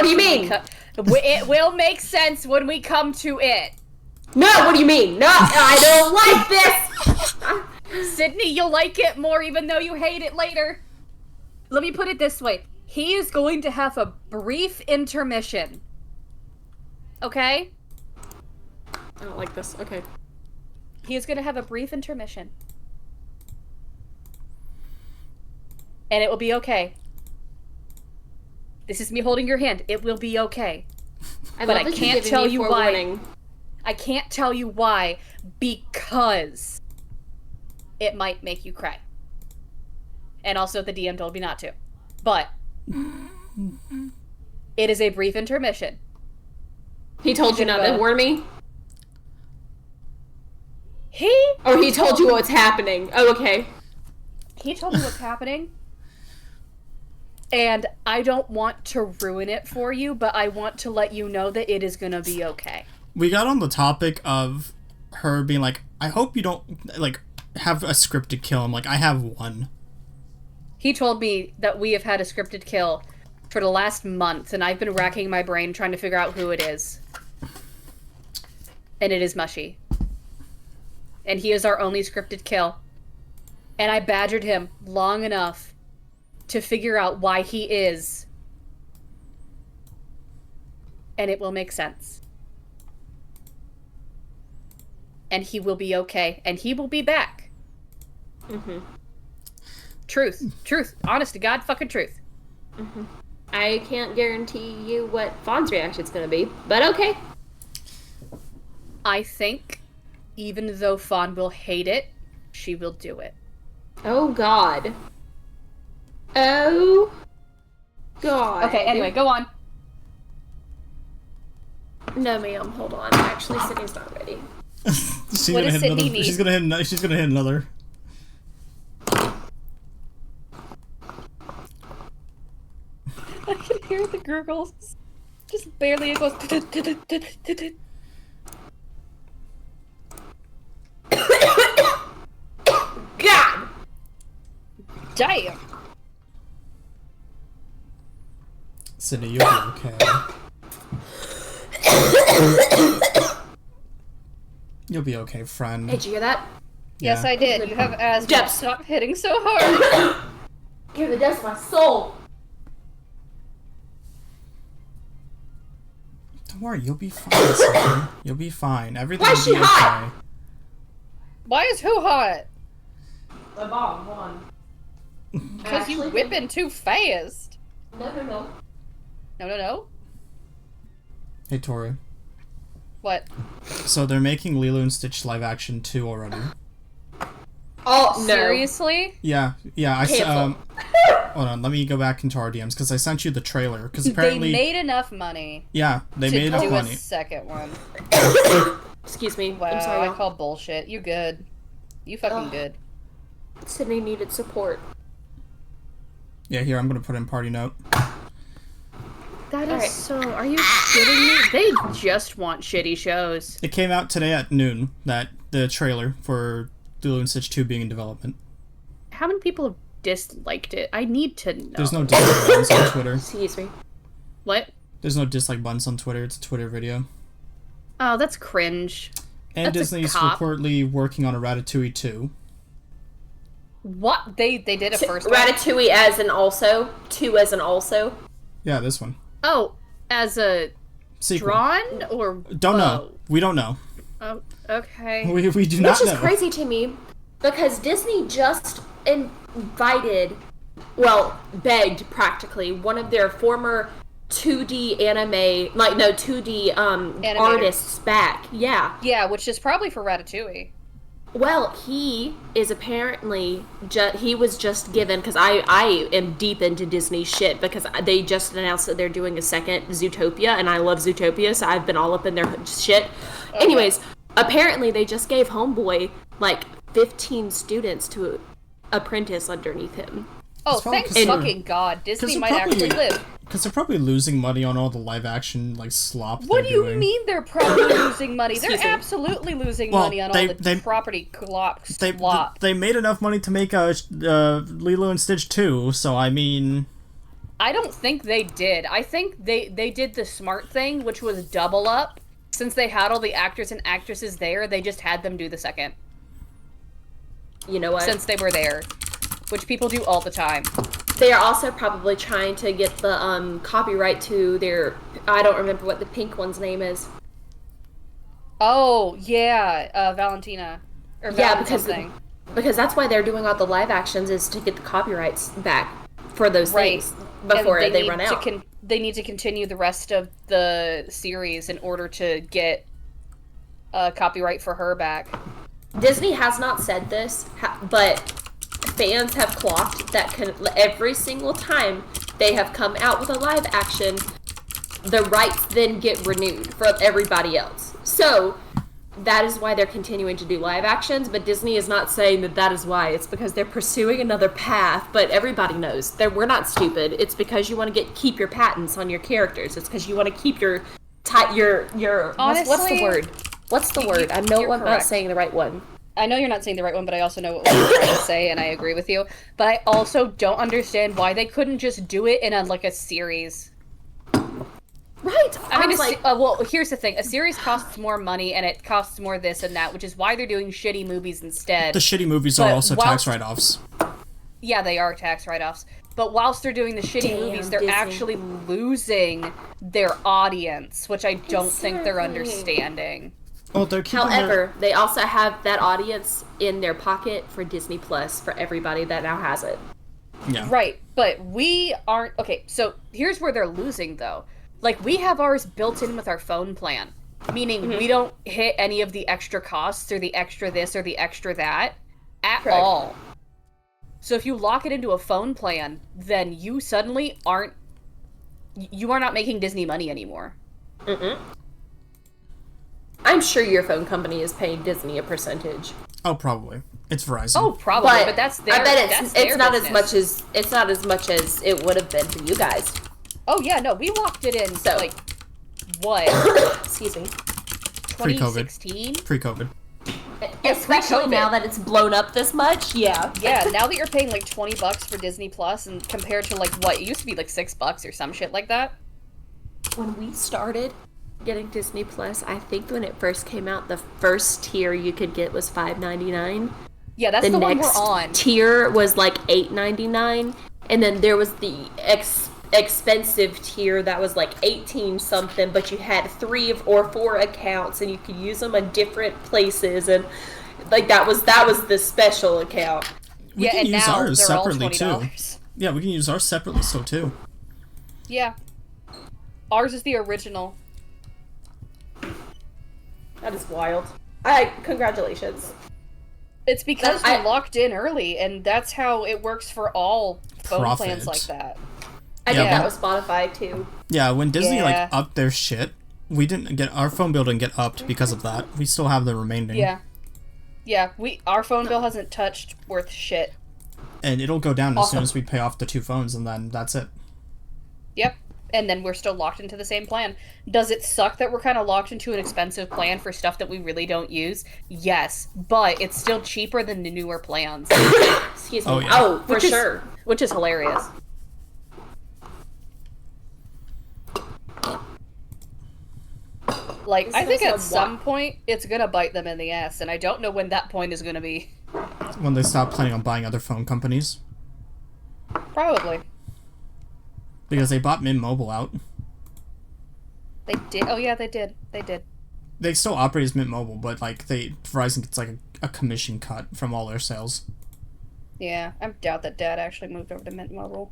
What do you mean? It will make sense when we come to it. No, what do you mean? No, I don't like this! Sydney, you'll like it more even though you hate it later. Let me put it this way. He is going to have a brief intermission. Okay? I don't like this. Okay. He is going to have a brief intermission. And it will be okay. This is me holding your hand. It will be okay. But I can't tell you why. I can't tell you why, because it might make you cry. And also the DM told me not to. But it is a brief intermission. He told you not to warn me? Or he told you what's happening. Oh, okay. He told me what's happening. And I don't want to ruin it for you, but I want to let you know that it is going to be okay. We got on the topic of her being like, I hope you don't, like, have a scripted kill. I'm like, I have one. He told me that we have had a scripted kill for the last month, and I've been racking my brain trying to figure out who it is. And it is Mushy. And he is our only scripted kill. And I badgered him long enough to figure out why he is. And it will make sense. And he will be okay. And he will be back. Mm-hmm. Truth. Honest to God fucking truth. Mm-hmm. I can't guarantee you what Fawn's reaction's gonna be, but okay. I think, even though Fawn will hate it, she will do it. Oh, God. Oh, God. Okay, anyway, go on. No, ma'am, hold on. Actually, Sydney's not ready. She's gonna hit another. I can hear the gurgles. Just barely, it goes... God! Damn! Sydney, you'll be okay. You'll be okay, friend. Hey, did you hear that? Yeah. Yes, I did. You have asthma. Jep. Stop hitting so hard. Give the dust my soul. Don't worry, you'll be fine, Sydney. You'll be fine. Everything Why will is be she hot? okay. Why is who hot? My bomb, hold on. Because you whipping too fast. No. No? Hey, Tori. What? So they're making Lilo and Stitch live action 2 already. Oh, no. Seriously? Yeah. I Cancel. hold on, let me go back into our DMs because I sent you the trailer. Because apparently They made enough money. Yeah, they made enough to do money. a second one. Excuse me. Wow, I'm sorry. I call bullshit. You good? You fucking good. Sydney needed support. Yeah, here I'm gonna put in party note. That is Alright. so. Are you kidding me? They just want shitty shows. It came out today at noon. That the trailer for Lilo and Stitch 2 being in development. How many people have disliked it? I need to know. There's no dislike buttons on Twitter. Excuse me. What? There's no dislike buttons on Twitter. It's a Twitter video. Oh, that's cringe. And That's a Disney's cop. reportedly working on a Ratatouille 2. What? They did a first one? Ratatouille as an also. 2 as an also. Yeah, this one. Oh, as a Sequel. drawn or Don't know. We don't know. Oh, okay. We do not Which is know. crazy to me, because Disney just invited, well, begged practically, one of their former 2D anime, 2D artists back. Yeah. Yeah, which is probably for Ratatouille. Well, he is apparently he was just given, because I am deep into Disney shit, because they just announced that they're doing a second Zootopia, and I love Zootopia, so I've been all up in their shit. Okay. Anyways, apparently they just gave Homeboy 15 students to apprentice underneath him. Oh, thank fucking God. Disney might actually live. Because they're probably losing money on all the live action slop. What do you doing. mean they're probably losing money? They're absolutely losing money on all the property slop. They made enough money to make a Lilo and Stitch 2, so I mean... I don't think they did. I think they did the smart thing, which was double up. Since they had all the actors and actresses there, they just had them do the second. You know what? Since they were there. Which people do all the time. They are also probably trying to get the copyright to their... I don't remember what the pink one's name is. Oh, yeah. Valentina. Or Valentine. Because that's why they're doing all the live actions, is to get the copyrights back for those things before they run out. They need to continue the rest of the series in order to get copyright for her back. Disney has not said this, but fans have clocked that every single time they have come out with a live action, the rights then get renewed for everybody else. So that is why they're continuing to do live actions, but Disney is not saying that is why. It's because they're pursuing another path, but everybody knows that we're not stupid. It's because you want to keep your patents on your characters. It's because you want to keep your Honestly, what's the word? What's the word? I know I'm not saying the right one. I know you're not saying the right one, but I also know what you're trying to say, and I agree with you. But I also don't understand why they couldn't just do it in a series. Right. I mean, well, here's the thing. A series costs more money, and it costs more this and that, which is why they're doing shitty movies instead. The shitty movies are also tax write-offs. Yeah, they are tax write-offs. But whilst they're doing the shitty movies, they're actually losing their audience, which I don't think they're understanding. Well, however, they also have that audience in their pocket for Disney Plus for everybody that now has it. Yeah. Right, but we aren't... Okay, so here's where they're losing, though. We have ours built in with our phone plan, meaning we don't hit any of the extra costs or the extra this or the extra that at all. So if you lock it into a phone plan, then you suddenly are not making Disney money anymore. I'm sure your phone company is paying Disney a percentage. Oh, probably. It's Verizon. Oh, probably, but that's their... I bet it's not business. As much as it would have been for you guys. Oh, yeah, no, we locked it in, so, what? Excuse me. 2016? Pre-COVID. Especially now that it's blown up this much, yeah. Yeah, now that you're paying, $20 for Disney Plus, and compared to, what? It used to be, $6 or some shit like that. When we started getting Disney Plus, I think when it first came out, the first tier you could get was $5.99. Yeah, that's the one we're on. The next tier was, $8.99, and then there was the expensive tier that was $18 something, but you had 3 or 4 accounts and you could use them in different places, and that was the special account. We can use ours separately too. Yeah, we can use ours separately still too. Yeah. Ours is the original. That is wild. Congratulations. It's because we locked in early, and that's how it works for all phone plans like that. I think that was Spotify too. Yeah, when Disney upped their shit, our phone bill didn't get upped because of that. We still have the remaining. Yeah, our phone bill hasn't touched worth shit. And it'll go down as soon as we pay off the 2 phones, and then that's it. Yep. And then we're still locked into the same plan. Does it suck that we're kind of locked into an expensive plan for stuff that we really don't use? Yes, but it's still cheaper than the newer plans. Excuse me. Oh, yeah. Oh, for sure. Which is hilarious. I think at some point, it's gonna bite them in the ass, and I don't know when that point is gonna be. When they stop planning on buying other phone companies. Probably. Because they bought Mint Mobile out. They did? Oh yeah, they did. They still operate as Mint Mobile, but Verizon gets a commission cut from all their sales. Yeah, I doubt that Dad actually moved over to Mint Mobile.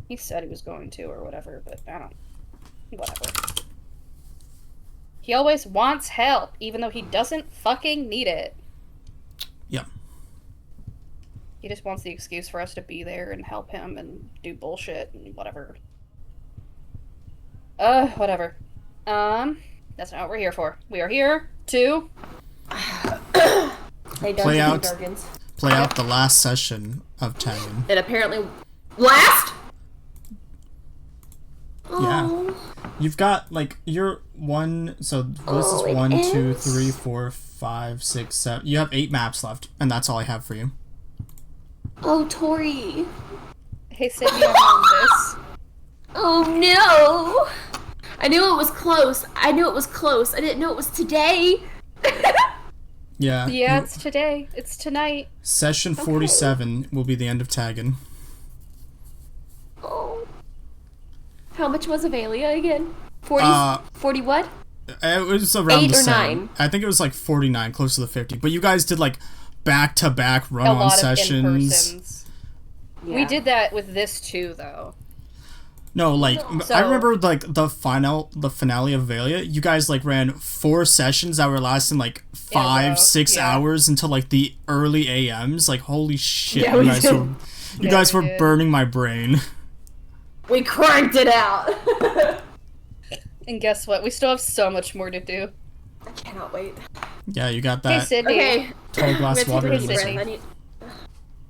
He said he was going to or whatever, but I don't... Whatever. He always wants help, even though he doesn't fucking need it. Yeah. He just wants the excuse for us to be there and help him and do bullshit and whatever. Whatever. That's not what we're here for. We are here to... play out the last session of Tangen. It apparently... Last? Yeah. Oh. You've got, you're one... So this is 1, 2, 3, 4, 5, 6, 7... You have 8 maps left, and that's all I have for you. Oh, Tori. Hey, Sydney, I'm on this. Oh no! I knew it was close. I didn't know it was today. Yeah. Yeah, it's today. It's tonight. Session 47 will be the end of tagging. Oh. How much was Avalia again? 40? 40 what? It was around 8 the or same. 9? I think it was like 49, close to the 50. But you guys did like back-to-back A run-on lot of sessions. in-persons. Yeah. We did that with this too, though. No, like So, I remember like the finale of Avalia. You guys like ran 4 sessions that were lasting like 5-6 hours until like the early AMs. Like holy shit, Yeah, you guys were burning my brain. We cranked it out. And guess what? We still have so much more to do. I cannot wait. Yeah, you got that. Hey, Sydney. Okay. Tall glass of water. Hey, Sydney.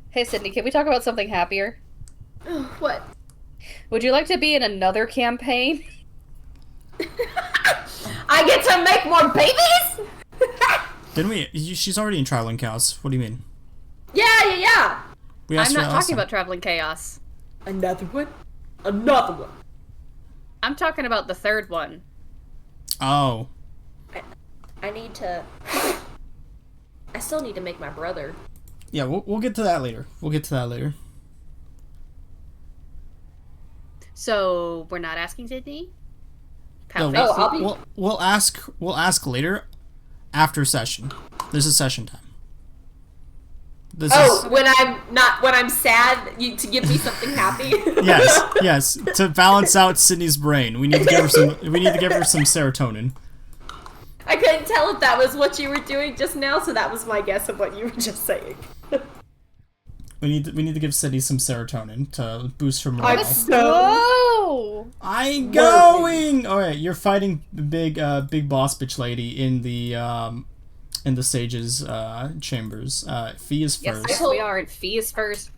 Hey, Sydney, can we talk about something happier? What? Would you like to be in another campaign? I get to make more babies? Didn't we? She's already in Traveling Chaos. What do you mean? Yeah. We I'm asked not her last talking time. about Traveling Chaos. Another one? Another one. I'm talking about the third one. Oh. I need to... I still need to make my brother. Yeah, we'll get to that later. So, we're not asking Sydney? No, I'll be... we'll ask later after session. This is session time. When I'm sad, to give me something happy. Yes. To balance out Sydney's brain, we need to give her some serotonin. I couldn't tell if that was what you were doing just now, so that was my guess of what you were just saying. We need to give Sydney some serotonin to boost her morale. Whoa! I'm going. All right, you're fighting big boss bitch lady in the sage's chambers. Fee is first. Yes, we are. And Fee is first.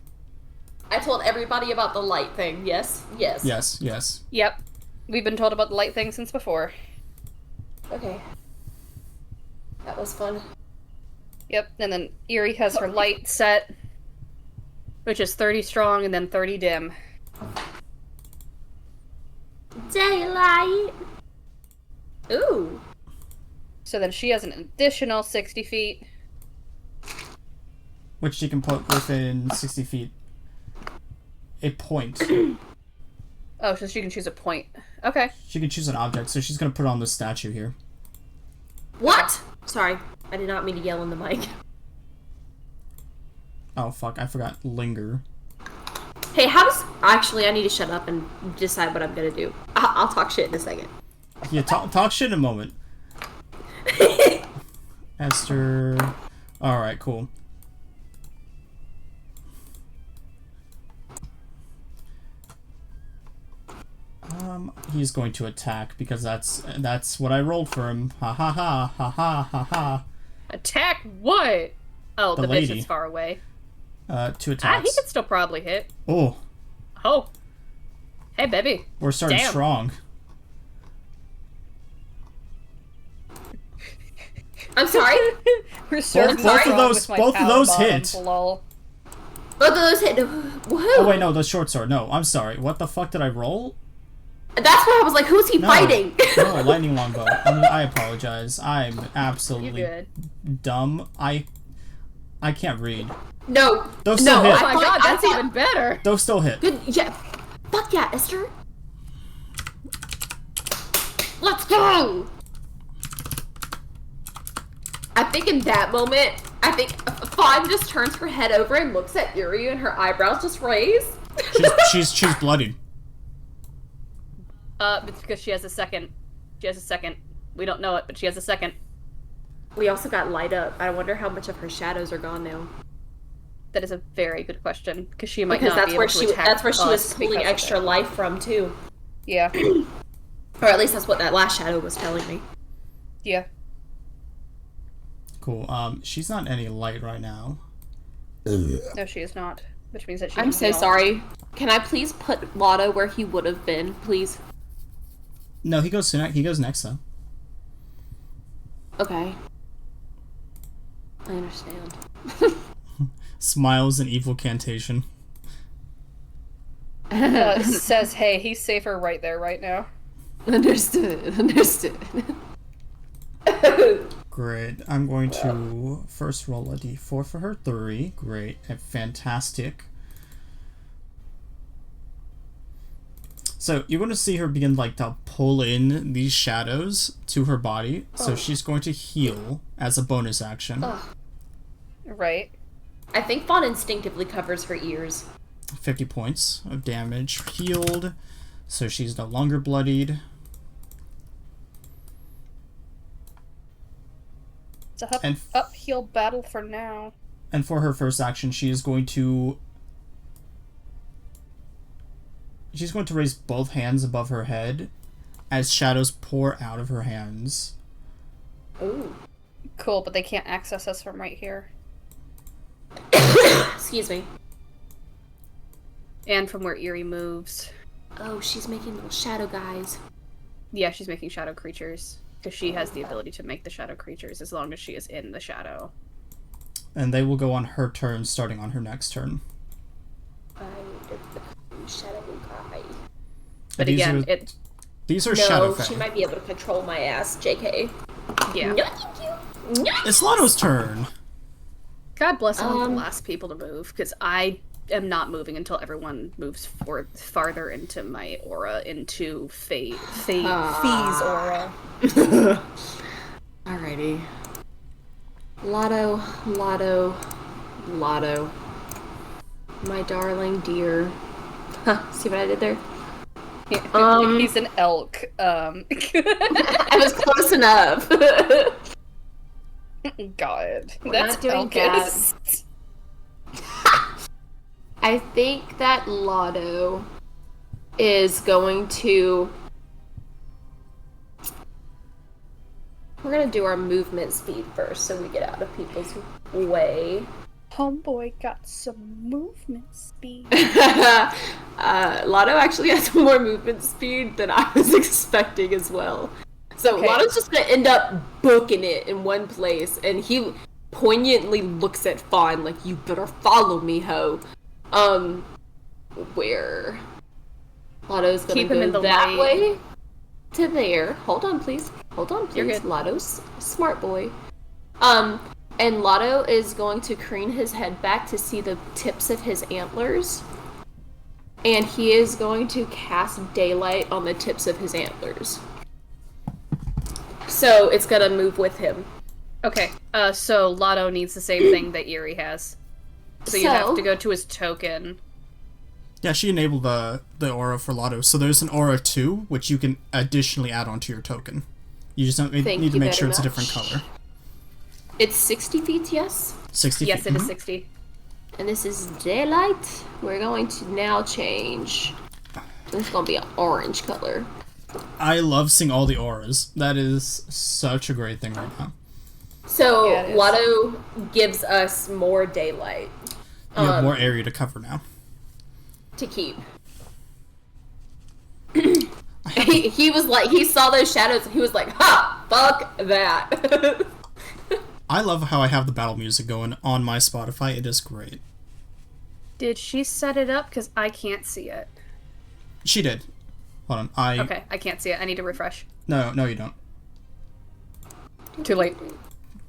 I told everybody about the light thing. Yes. Yes. Yep. We've been told about the light thing since before. Okay. That was fun. Yep, and then Eerie has her light set, which is 30 strong and then 30 dim. Daylight. Ooh. So then she has an additional 60 feet. Which she can put within 60 feet. A point. Oh, so she can choose a point. Okay. She can choose an object, so she's gonna put it on the statue here. What? Sorry, I did not mean to yell in the mic. Oh fuck, I forgot linger. Hey, how does... Actually, I need to shut up and decide what I'm gonna do. I'll talk shit in a second. Yeah, talk shit in a moment. Esther... Alright, cool. He's going to attack because that's what I rolled for him. Ha ha ha ha ha ha ha. Attack what? Oh, the bitch is far away. 2 attacks. He could still probably hit. Oh. Oh. Hey, baby. We're starting strong. I'm sorry? We're starting both of those hit. Both of those hit. Woohoo! Oh wait, no, the short sword. No, I'm sorry. What the fuck did I roll? That's why I was like, who's he fighting? No, lightning longbow. I apologize. I'm absolutely dumb. I can't read. No. Those still hit. Oh my god, that's even better. Those still hit. Good. Yeah. Fuck yeah, Esther. Let's go. I think in that moment, Fawn just turns her head over and looks at Yuri, and her eyebrows just raise. She's bloodied. It's because she has a second. We don't know it, but she has a second. We also got light up. I wonder how much of her shadows are gone now. That is a very good question, because she might not be able to attack that's where she was us pulling extra life from too. Yeah. Or at least that's what that last shadow was telling me. Yeah. Cool. She's not any light right now. No, she is not. Which means that she. I'm so sorry. Can I please put Lotto where he would have been, please? No, he goes next though. Okay. I understand. Smiles an evil cantation. Says, hey, he's safer right there, right now. Understood. Great. I'm going to first roll a d4 for her. 3. Great. Fantastic. So you're going to see her begin like to pull in these shadows to her body. So she's going to heal as a bonus action. Right. I think Fawn instinctively covers her ears. 50 points of damage healed. So she's no longer bloodied. It's a uphill battle for now. And for her first action, she's going to raise both hands above her head as shadows pour out of her hands. Ooh. Cool, but they can't access us from right here. Excuse me. And from where Eerie moves. Oh, she's making little shadow guys. Yeah, she's making shadow creatures. Because she has the ability to make the shadow creatures as long as she is in the shadow. And they will go on her turn, starting on her next turn. Shadow guy. But again, these are shadow fae. She might be able to control my ass, JK. Yeah. No, thank you. No. It's Lotto's turn. God bless all the last people to move, because I am not moving until everyone moves farther into my aura, into Fee's aura. Alrighty. Lotto. My darling dear. See what I did there? He's an elk. I was close enough. God. We're That's not doing elkish. I think that Lotto is going to... We're going to do our movement speed first so we get out of people's way. Homeboy got some movement speed. Lotto actually has more movement speed than I was expecting as well. So Okay. Lotto's just gonna end up booking it in one place, and he poignantly looks at Fawn like, you better follow me, ho. Where? Lotto's gonna Keep him go in the that light. way to there. Hold on, please. You're good. Lotto's a smart boy. And Lotto is going to crane his head back to see the tips of his antlers. And he is going to cast daylight on the tips of his antlers. So it's gonna move with him. Okay, so Lotto needs the same thing that Eerie has. So you have to go to his token. Yeah, she enabled the aura for Lotto. So there's an aura 2, which you can additionally add onto your token. You just don't need to make sure it's a different color. It's 60 feet, yes? 60 Yes, feet. it is 60. And this is daylight. We're going to now change. It's gonna be an orange color. I love seeing all the auras. That is such a great thing right now. So Yeah, it is. Lotto gives us more daylight You have more area to cover now. to keep. he was like, he saw those shadows and he was like, ha, fuck that. I love how I have the battle music going on my Spotify. It is great. Did she set it up? Because I can't see it. She did. Hold on. Okay, I can't see it. I need to refresh. No, you don't. Too late.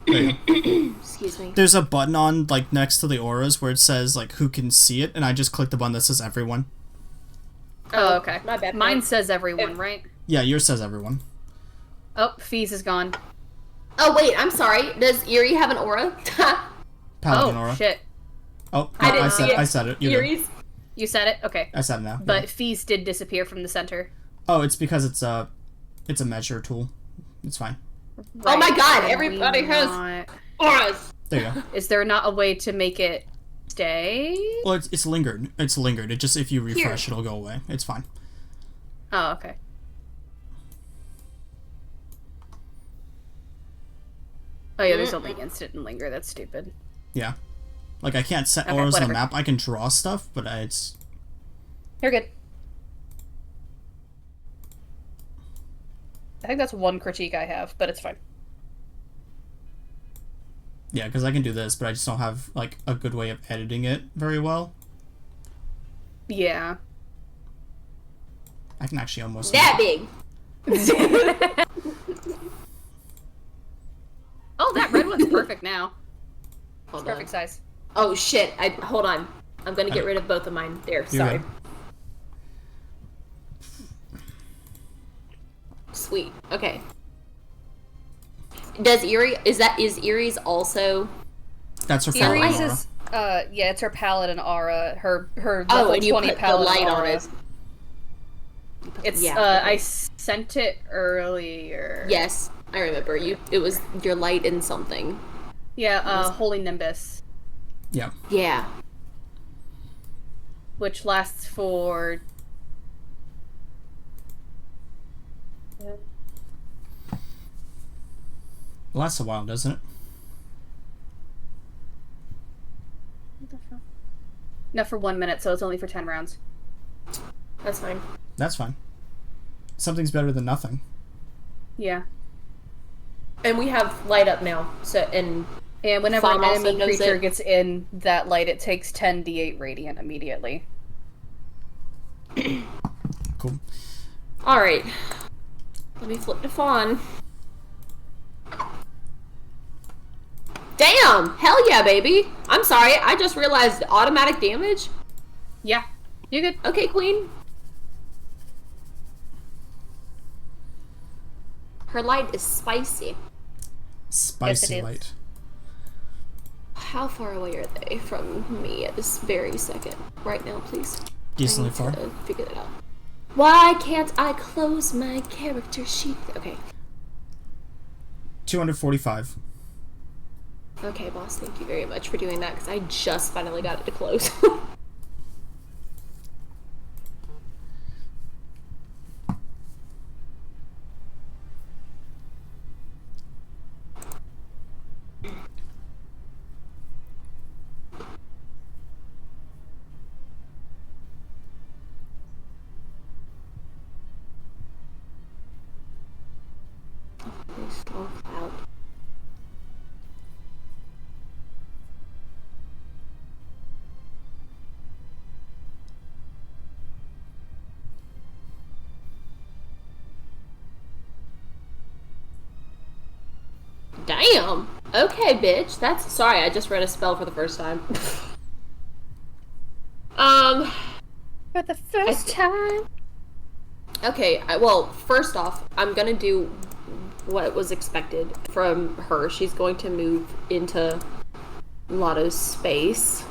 There you go. Excuse me. There's a button on like next to the auras where it says like who can see it, and I just clicked the button that says everyone. Oh, okay. My bad. Mine says everyone, right? Yeah, yours says everyone. Oh, Fees is gone. Oh wait, I'm sorry. Does Eerie have an aura? Paladin Oh, aura. shit. Oh, I didn't see it. I said it. You're good. Eerie's. You said it? Okay. I said it now. But Fees did disappear from the center. Oh, it's because it's a measure tool. It's fine. Oh my god, Can everybody we has not- auras. There you go. Is there not a way to make it stay? Well, it's lingered. It's lingered. It just if you refresh, Here. it'll go away. It's fine. Oh, okay. Oh yeah, there's only instant and linger. That's stupid. Yeah. Like I can't set Okay, auras on the whatever. map. I can draw stuff, but it's You're good. I think that's one critique I have, but it's fine. yeah, because I can do this, but I just don't have like a good way of editing it very well. Yeah. I can actually almost... That big! Oh, that red one's perfect now. Hold it's perfect size. Oh, shit. Hold on. I'm gonna get rid of both of mine. There, sorry. Sweet. Okay. Does is Erie's also... That's her palette and aura. Is, yeah, it's her palette and aura. Her level 20 palette and aura. On it. It's, I sent it earlier. Yes, I remember. It was your light and something. Yeah, Holy Nimbus. Yeah. Yeah. Which lasts for... It lasts a while, doesn't it? No, for 1 minute, so it's only for 10 rounds. That's fine. That's fine. Something's better than nothing. Yeah. And we have light up now, so and whenever an enemy creature gets in that light, it takes 10d8 radiant immediately. Cool. Alright. Let me flip to Fawn. Damn! Hell yeah, baby! I'm sorry, I just realized automatic damage? Yeah. You good? Okay, Queen. Her light is spicy. Spicy yes, light. How far away are they from me at this very second? Right now, please. Decently far. Figure that out. Why can't I close my character sheet? Okay. 245. Okay, boss, thank you very much for doing that, because I just finally got it to close. Storm cloud. Damn! Okay, bitch. That's... Sorry, I just read a spell for the first time. For the first time? Okay, well, first off, I'm gonna do what was expected from her. She's going to move into Lotto's space.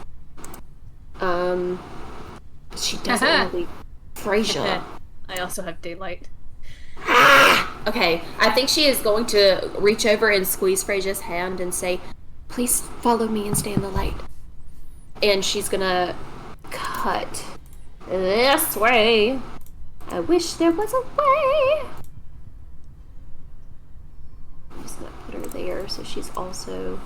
She doesn't want to leave Frasier. I also have daylight. Okay, I think she is going to reach over and squeeze Frasia's hand and say, "Please follow me and stay in the light." And she's gonna cut this way. I wish there was a way. I'm just gonna put her there so she's also...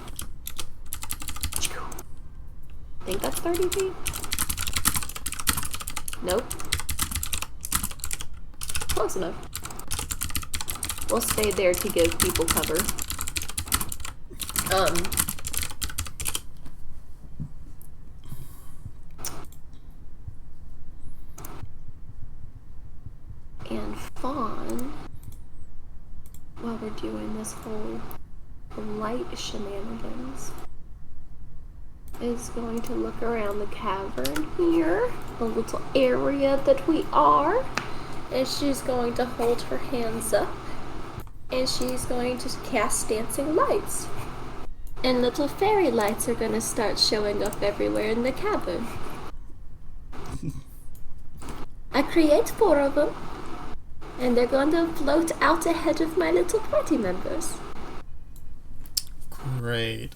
I think that's 30 feet. Nope. Close enough. We'll stay there to give people cover. And Fawn, while we're doing this whole light shenanigans, is going to look around the cavern here, the little area that we are, and she's going to hold her hands up, and she's going to cast dancing lights. And little fairy lights are going to start showing up everywhere in the cavern. I create 4 of them, and they're going to float out ahead of my little party members. Great.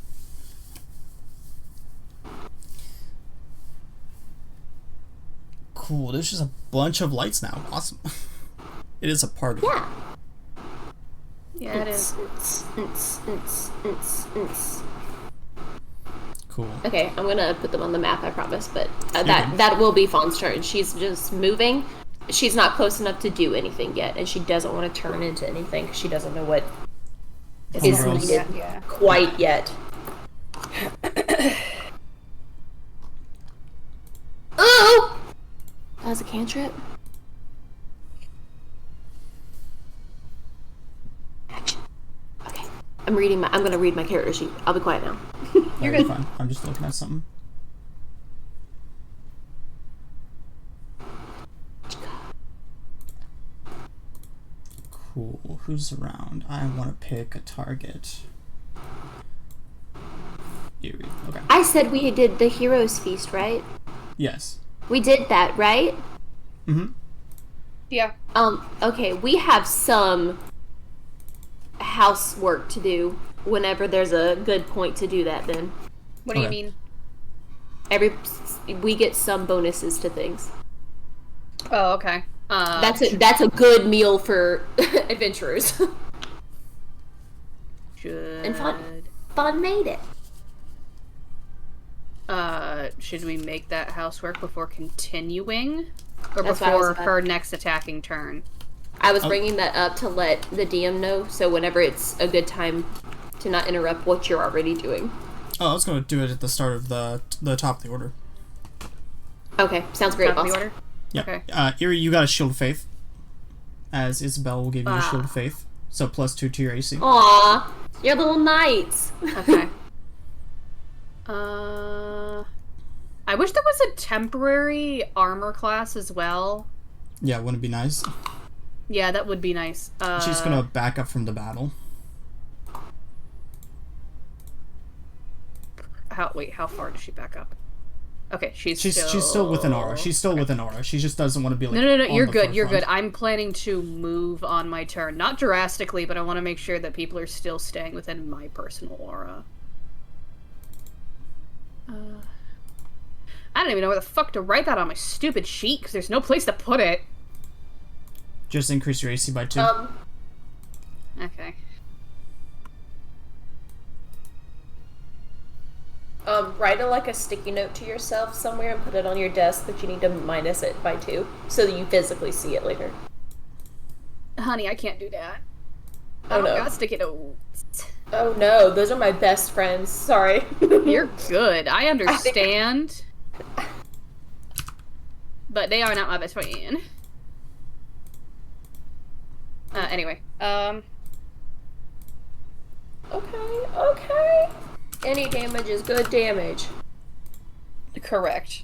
Cool, there's just a bunch of lights now. Awesome. It is a party. Yeah. Yeah, it is. Cool. Okay, I'm gonna put them on the map, I promise, but that will be Fawn's turn. She's just moving. She's not close enough to do anything yet, and she doesn't want to turn into anything because she doesn't know what is needed quite yet. Ooh! That was a cantrip? I'm gonna read my character sheet. I'll be quiet now. You're good. Fine. I'm just looking at something. Cool. Who's around? I want to pick a target. Eerie. Okay. I said we did the Heroes Feast, right? Yes. We did that, right? Mm-hmm. Yeah. Okay, we have some housework to do whenever there's a good point to do that then. What do you mean? We get some bonuses to things. Oh, okay. That's a good meal for adventurers. And fun made it. Should we make that housework before continuing? Or before her next attacking turn? I was bringing that up to let the DM know, so whenever it's a good time to not interrupt what you're already doing. Oh, I was going to do it at the start of the top of the order. Okay, sounds great, boss. The order? Yeah. Okay. Eerie, you got a Shield of Faith. As Isabel will give you a Shield of Faith. So +2 to your AC. Aw, your little knights. Okay. I wish there was a temporary armor class as well. Yeah, wouldn't it be nice? Yeah, that would be nice. She's gonna back up from the battle. How far does she back up? Okay, she's still within aura. She's still within aura. She just doesn't want to be like. No. You're good. You're good. I'm planning to move on my turn, not drastically, but I want to make sure that people are still staying within my personal aura. I don't even know where the fuck to write that on my stupid sheet because there's no place to put it. Just increase your AC by 2. Okay. Write a sticky note to yourself somewhere and put it on your desk, but you need to minus it by 2 so that you physically see it later. Honey, I can't do that. Oh no. I got sticky notes. Oh no, those are my best friends. Sorry. You're good. I understand. But they are not my best friend. Anyway. Okay. Any damage is good damage. Correct.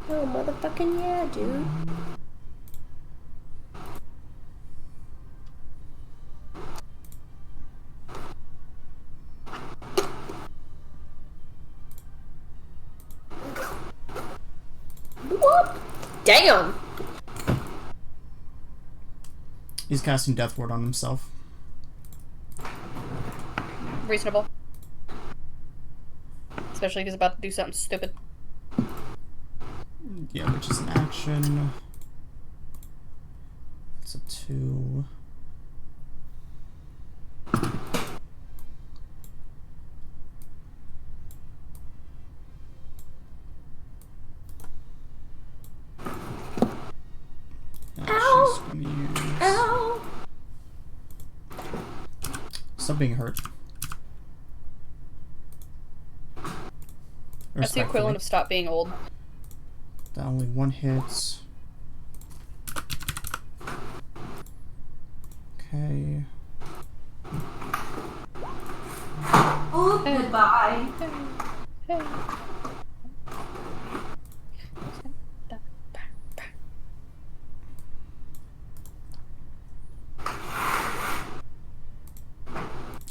Oh, motherfucking yeah, dude. Whoop! Damn! He's casting Death Ward on himself. Reasonable. Especially if he's about to do something stupid. Yeah, which is an action. It's a 2. Ow! Use... Ow! Stop being hurt. That's the equivalent of stop being old. That only 1 hit. Okay. Oh, goodbye. Hey.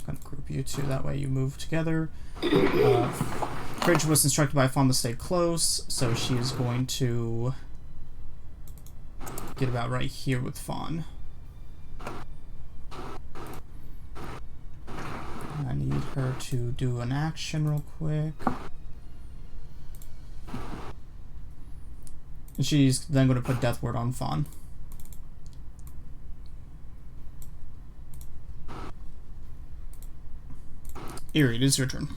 Gonna group you two, that way you move together. Fridge was instructed by Fawn to stay close, so she is going to get about right here with Fawn. I need her to do an action real quick. And she's then going to put Death Ward on Fawn. Eerie, it is your turn.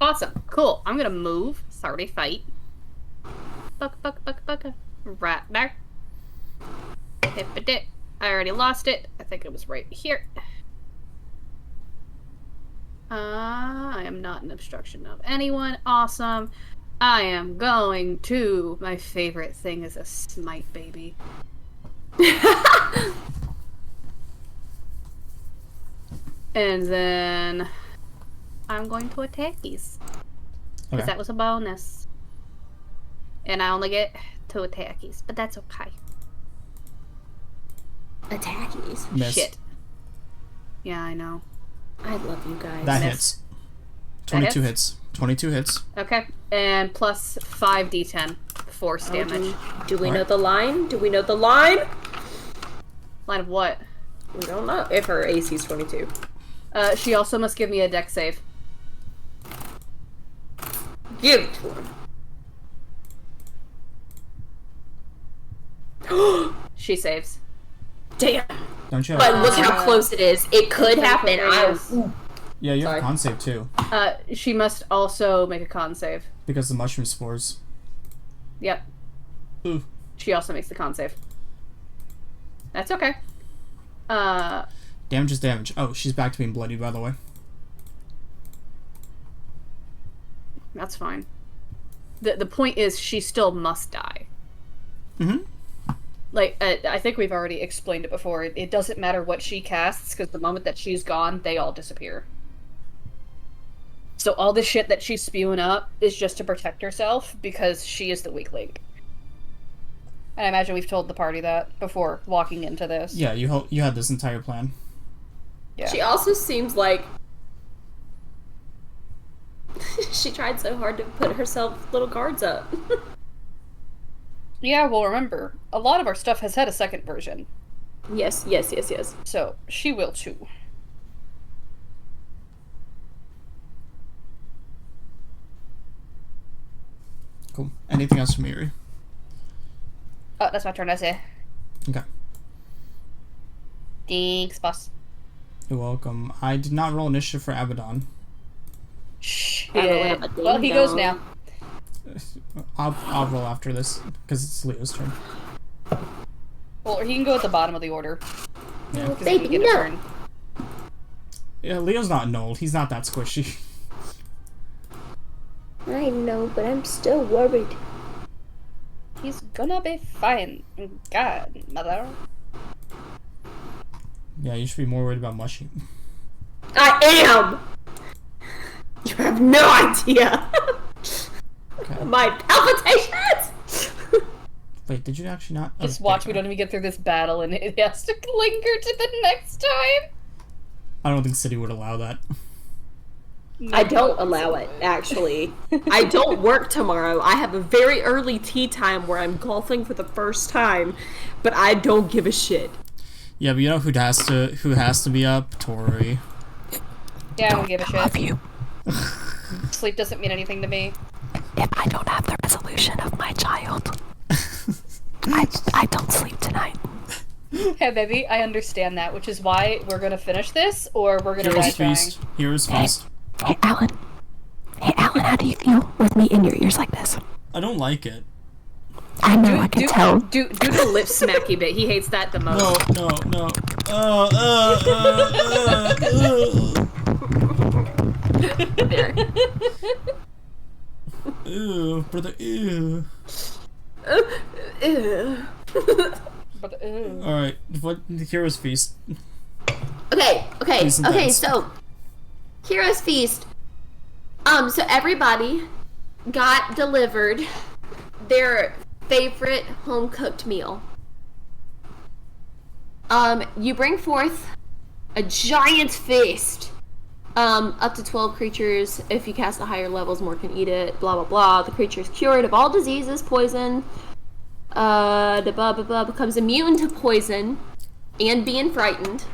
Awesome. Cool. I'm gonna move. Sorry, fight. Buck. Right there. Hip-a-dip. I already lost it. I think it was right here. I am not an obstruction of anyone. Awesome. I am going to. My favorite thing is a smite baby. And then I'm going to attack these. Because that was a bonus. And I only get 2 attackies, but that's okay. Attackies? Miss. Shit. Yeah, I know. I love you guys. That hits. 22 hits. 22 hits. Okay. And plus 5d10 force damage. Do we know the line? Do we know the line? Line of what? We don't know if her AC is 22. She also must give me a dex save. Give it to her. She saves. Damn. Don't you have But look how close it is. It could happen. Yeah, you have Sorry. a con save too. She must also make a con save. Because the mushroom spores. Yep. Ooh. She also makes the con save. That's okay. Damage is damage. Oh, she's back to being bloody, by the way. That's fine. The point is, she still must die. Mm-hmm. Like, I think we've already explained it before. It doesn't matter what she casts, because the moment that she's gone, they all disappear. So all the shit that she's spewing up is just to protect herself, because she is the weak link. And I imagine we've told the party that before walking into this. Yeah, you had this entire plan. Yeah. She also seems like she tried so hard to put herself little guards up. Yeah, well, remember, a lot of our stuff has had a second version. Yes. So, she will too. Cool. Anything else from Yuri? Oh, that's my turn, I say. Okay. Thanks, boss. You're welcome. I did not roll initiative for Abaddon. Shh. Yeah. Well, he goes now. I'll roll after this, because it's Leo's turn. Well, he can go at the bottom of the order. Yeah. Because he can get a turn. Yeah, Leo's not null. He's not that squishy. I know, but I'm still worried. He's gonna be fine. God, mother. Yeah, you should be more worried about Mushy. I am! You have no idea! Okay. My palpitations! Wait, did you actually not? Just watch, we don't even get through this battle and it has to linger to the next time. I don't think City would allow that. I don't allow it, actually. I don't work tomorrow. I have a very early tea time where I'm golfing for the first time, but I don't give a shit. Yeah, but you know who has to be up? Tori. Yeah, I don't give a shit. Love you. Sleep doesn't mean anything to me. If I don't have the resolution of my child, I don't sleep tonight. Hey, baby, I understand that, which is why we're gonna finish this, or we're gonna die Heroes trying. Feast. Heroes Feast. Hey, Alan. Hey, Alan, how do you feel with me in your ears like this? I don't like it. I know, I can tell. Do the lip smacky bit. He hates that the most. No. There. Ew, brother, ew. Ew. But, Alright, what? Heroes Feast. Okay, Decent dance. so Heroes Feast. So everybody got delivered their favorite home cooked meal. You bring forth a giant feast. Up to 12 creatures. If you cast the higher levels, more can eat it. Blah blah blah. The creature is cured of all diseases, poison. Becomes immune to poison and being frightened.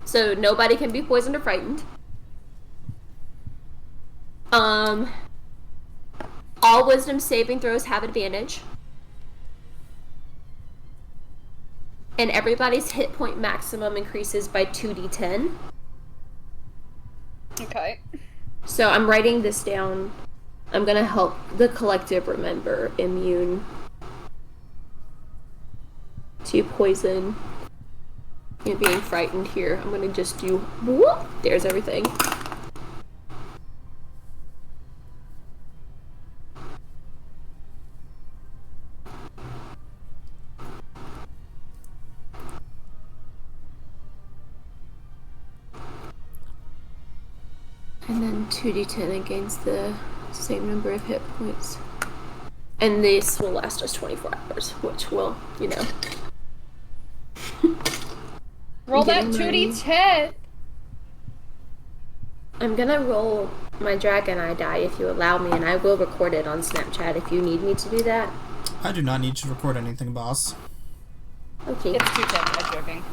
So nobody can be poisoned or frightened. All wisdom saving throws have advantage. And everybody's hit point maximum increases by 2d10. okay. So I'm writing this down. I'm gonna help the collective remember immune to poison and being frightened here. I'm gonna just do whoop. There's everything. And then 2d10 and gains the same number of hit points. And this will last us 24 hours, which will, you know. Roll that 2d10! I'm gonna roll my dragon eye die if you allow me, and I will record it on Snapchat if you need me to do that. I do not need to record anything, boss. Okay. It's 210, I'm joking.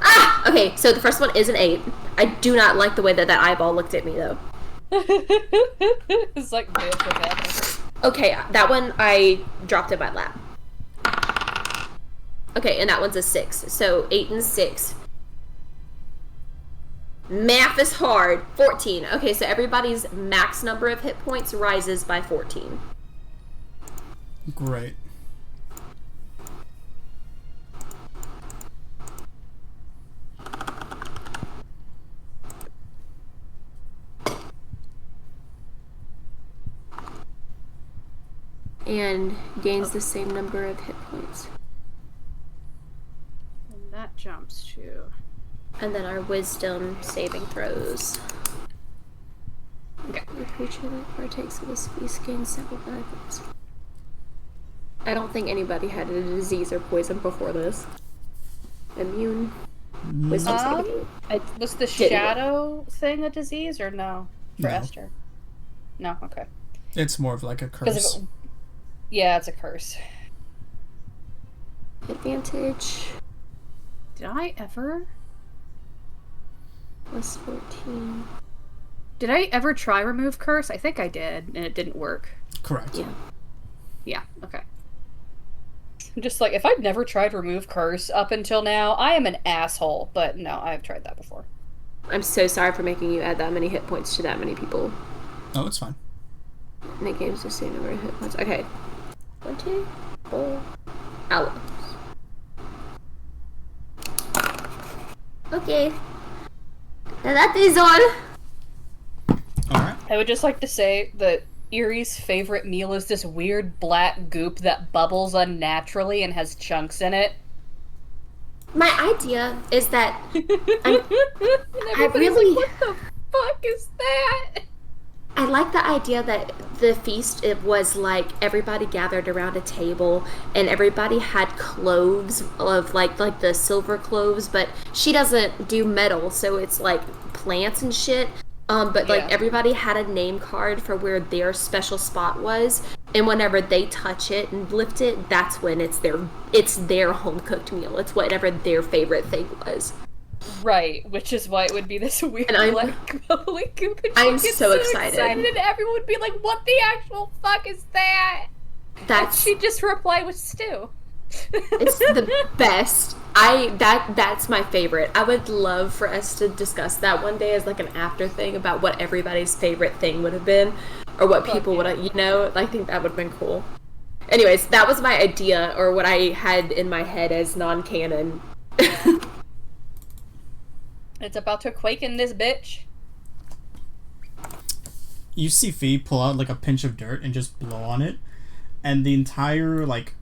Ah! Okay, so the first one is an 8. I do not like the way that eyeball looked at me, though. It's like, bitch, what's happening? Okay, that one I dropped in my lap. Okay, and that one's a 6. So 8 and 6. Math is hard. 14. Okay, so everybody's max number of hit points rises by 14. Great. And gains the same number of hit points. And that jumps to... And then our wisdom saving throws. Okay. The creature that partakes of this feast gains several benefits. I don't think anybody had a disease or poison before this. Immune. Wisdom saving. Was the shadow thing a disease or no? For No. Esther? No, okay. It's more of like a curse. Yeah, it's a curse. Advantage. Did I ever? Plus 14. Did I ever try remove curse? I think I did, and it didn't work. Correct. Yeah. Yeah, okay. Just like, if I've never tried remove curse up until now, I am an asshole. But no, I've tried that before. I'm so sorry for making you add that many hit points to that many people. Oh, it's fine. And it gains the same number of hit points. Okay. 24 hours. Okay. Now that is all. Alright. I would just like to say that Erie's favorite meal is this weird black goop that bubbles unnaturally and has chunks in it. My idea is that I really- like, what the fuck is that? I like the idea that the feast, it was like everybody gathered around a table and everybody had cloves of like the silver cloves, but she doesn't do metal, so it's like plants and shit. But like everybody had a name card for where their special spot was, and whenever they touch it and lift it, that's when it's their home cooked meal. It's whatever their favorite thing was. Right, which is why it would be this weird And black bubbly goop. And I'm she gets so excited. and everyone would be like, "What the actual fuck is that?" That's She'd just reply with stew. It's the best. That's my favorite. I would love for us to discuss that one day as like an after thing about what everybody's favorite thing would have been, or what people would have, you know. I think that would have been cool. Anyways, that was my idea, or what I had in my head as non-canon. It's about to quake in this bitch. You see Fee pull out like a pinch of dirt and just blow on it, and the entire like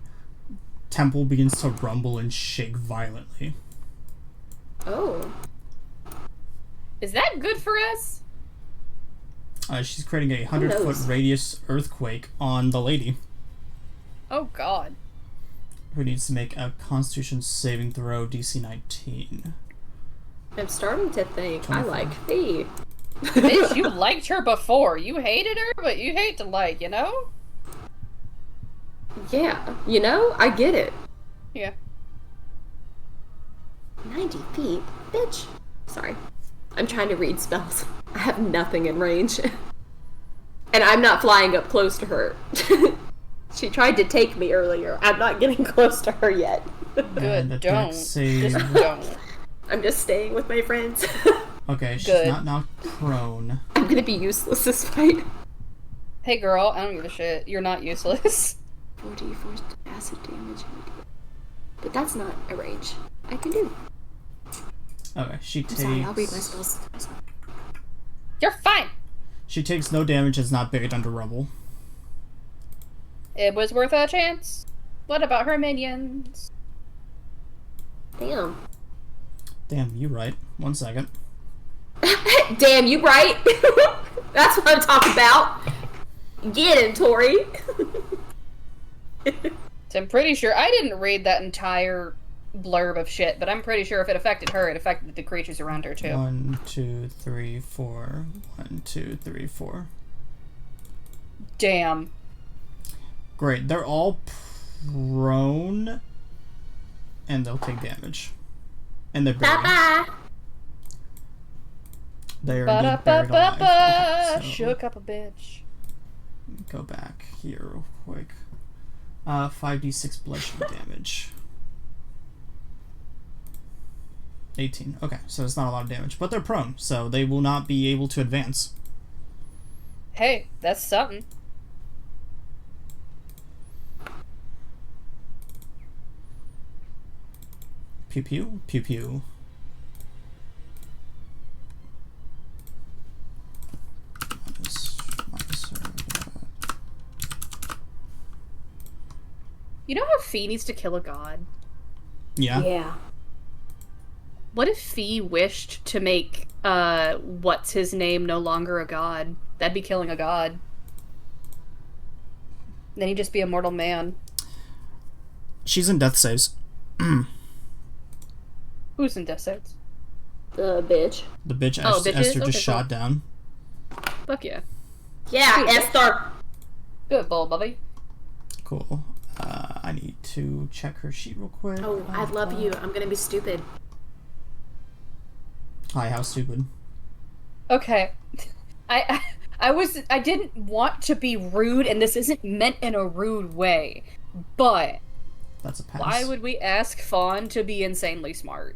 temple begins to rumble and shake violently. Oh. Is that good for us? She's creating a 100-foot radius earthquake on the lady, Oh god. who needs to make a Constitution saving throw DC 19. I'm starting to think 24. I like Fee. Bitch, you liked her before. You hated her, but you hate to like, you know? Yeah, you know, I get it. Yeah. 90 feet, bitch. Sorry. I'm trying to read spells. I have nothing in range. And I'm not flying up close to her. She tried to take me earlier. I'm not getting close to her yet. And the Good, dex don't. save. Just don't. I'm just staying with my friends. Okay, she's Good. not knocked prone. I'm gonna be useless this fight. Hey girl, I don't give a shit. You're not useless. 4d force acid damage. But that's not a range. I can do. Okay, she I'm takes. sorry, I'll read my spells. You're fine! She takes no damage and is not buried under rubble. It was worth a chance. What about her minions? Damn. Damn, you right. 1 second. Damn, you right? That's what I'm talking about. Get it, Tori. So I'm pretty sure I didn't read that entire blurb of shit, but I'm pretty sure if it affected her, it affected the creatures around her too. 1, 2, 3, 4. 1, 2, 3, 4. Damn. Great. They're all prone, and they'll take damage. And they're buried. Bye-bye. They are indeed buried alive. Okay, so shook up a bitch. go back here real quick. 5d6 bludgeoning damage. 18. Okay, so it's not a lot of damage. But they're prone, so they will not be able to advance. Hey, that's something. Pew pew, pew pew. You know how Fee needs to kill a god? Yeah. Yeah. What if Fee wished to make, what's his name no longer a god? That'd be killing a god. Then he'd just be a mortal man. She's in death saves. Who's in death saves? The bitch. The bitch Oh, Esther bitches? just Okay, shot cool. down. Fuck yeah. Yeah, Dude, Esther. Good ball, Bubby. Cool. I need to check her sheet real quick. Oh, I love you. I'm gonna be stupid. Hi, how stupid. Okay. I didn't want to be rude, and this isn't meant in a rude way, but That's a pass. why would we ask Fawn to be insanely smart?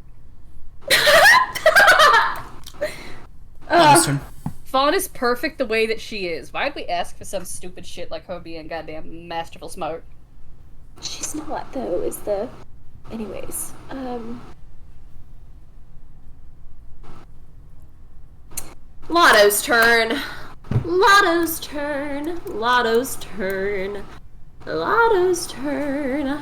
Honest turn. Fawn is perfect the way that she is. Why'd we ask for some stupid shit like her being goddamn masterful smart? She's not, though, is the... Anyways, Lotto's turn. Lotto's turn. Lotto's turn. Lotto's turn.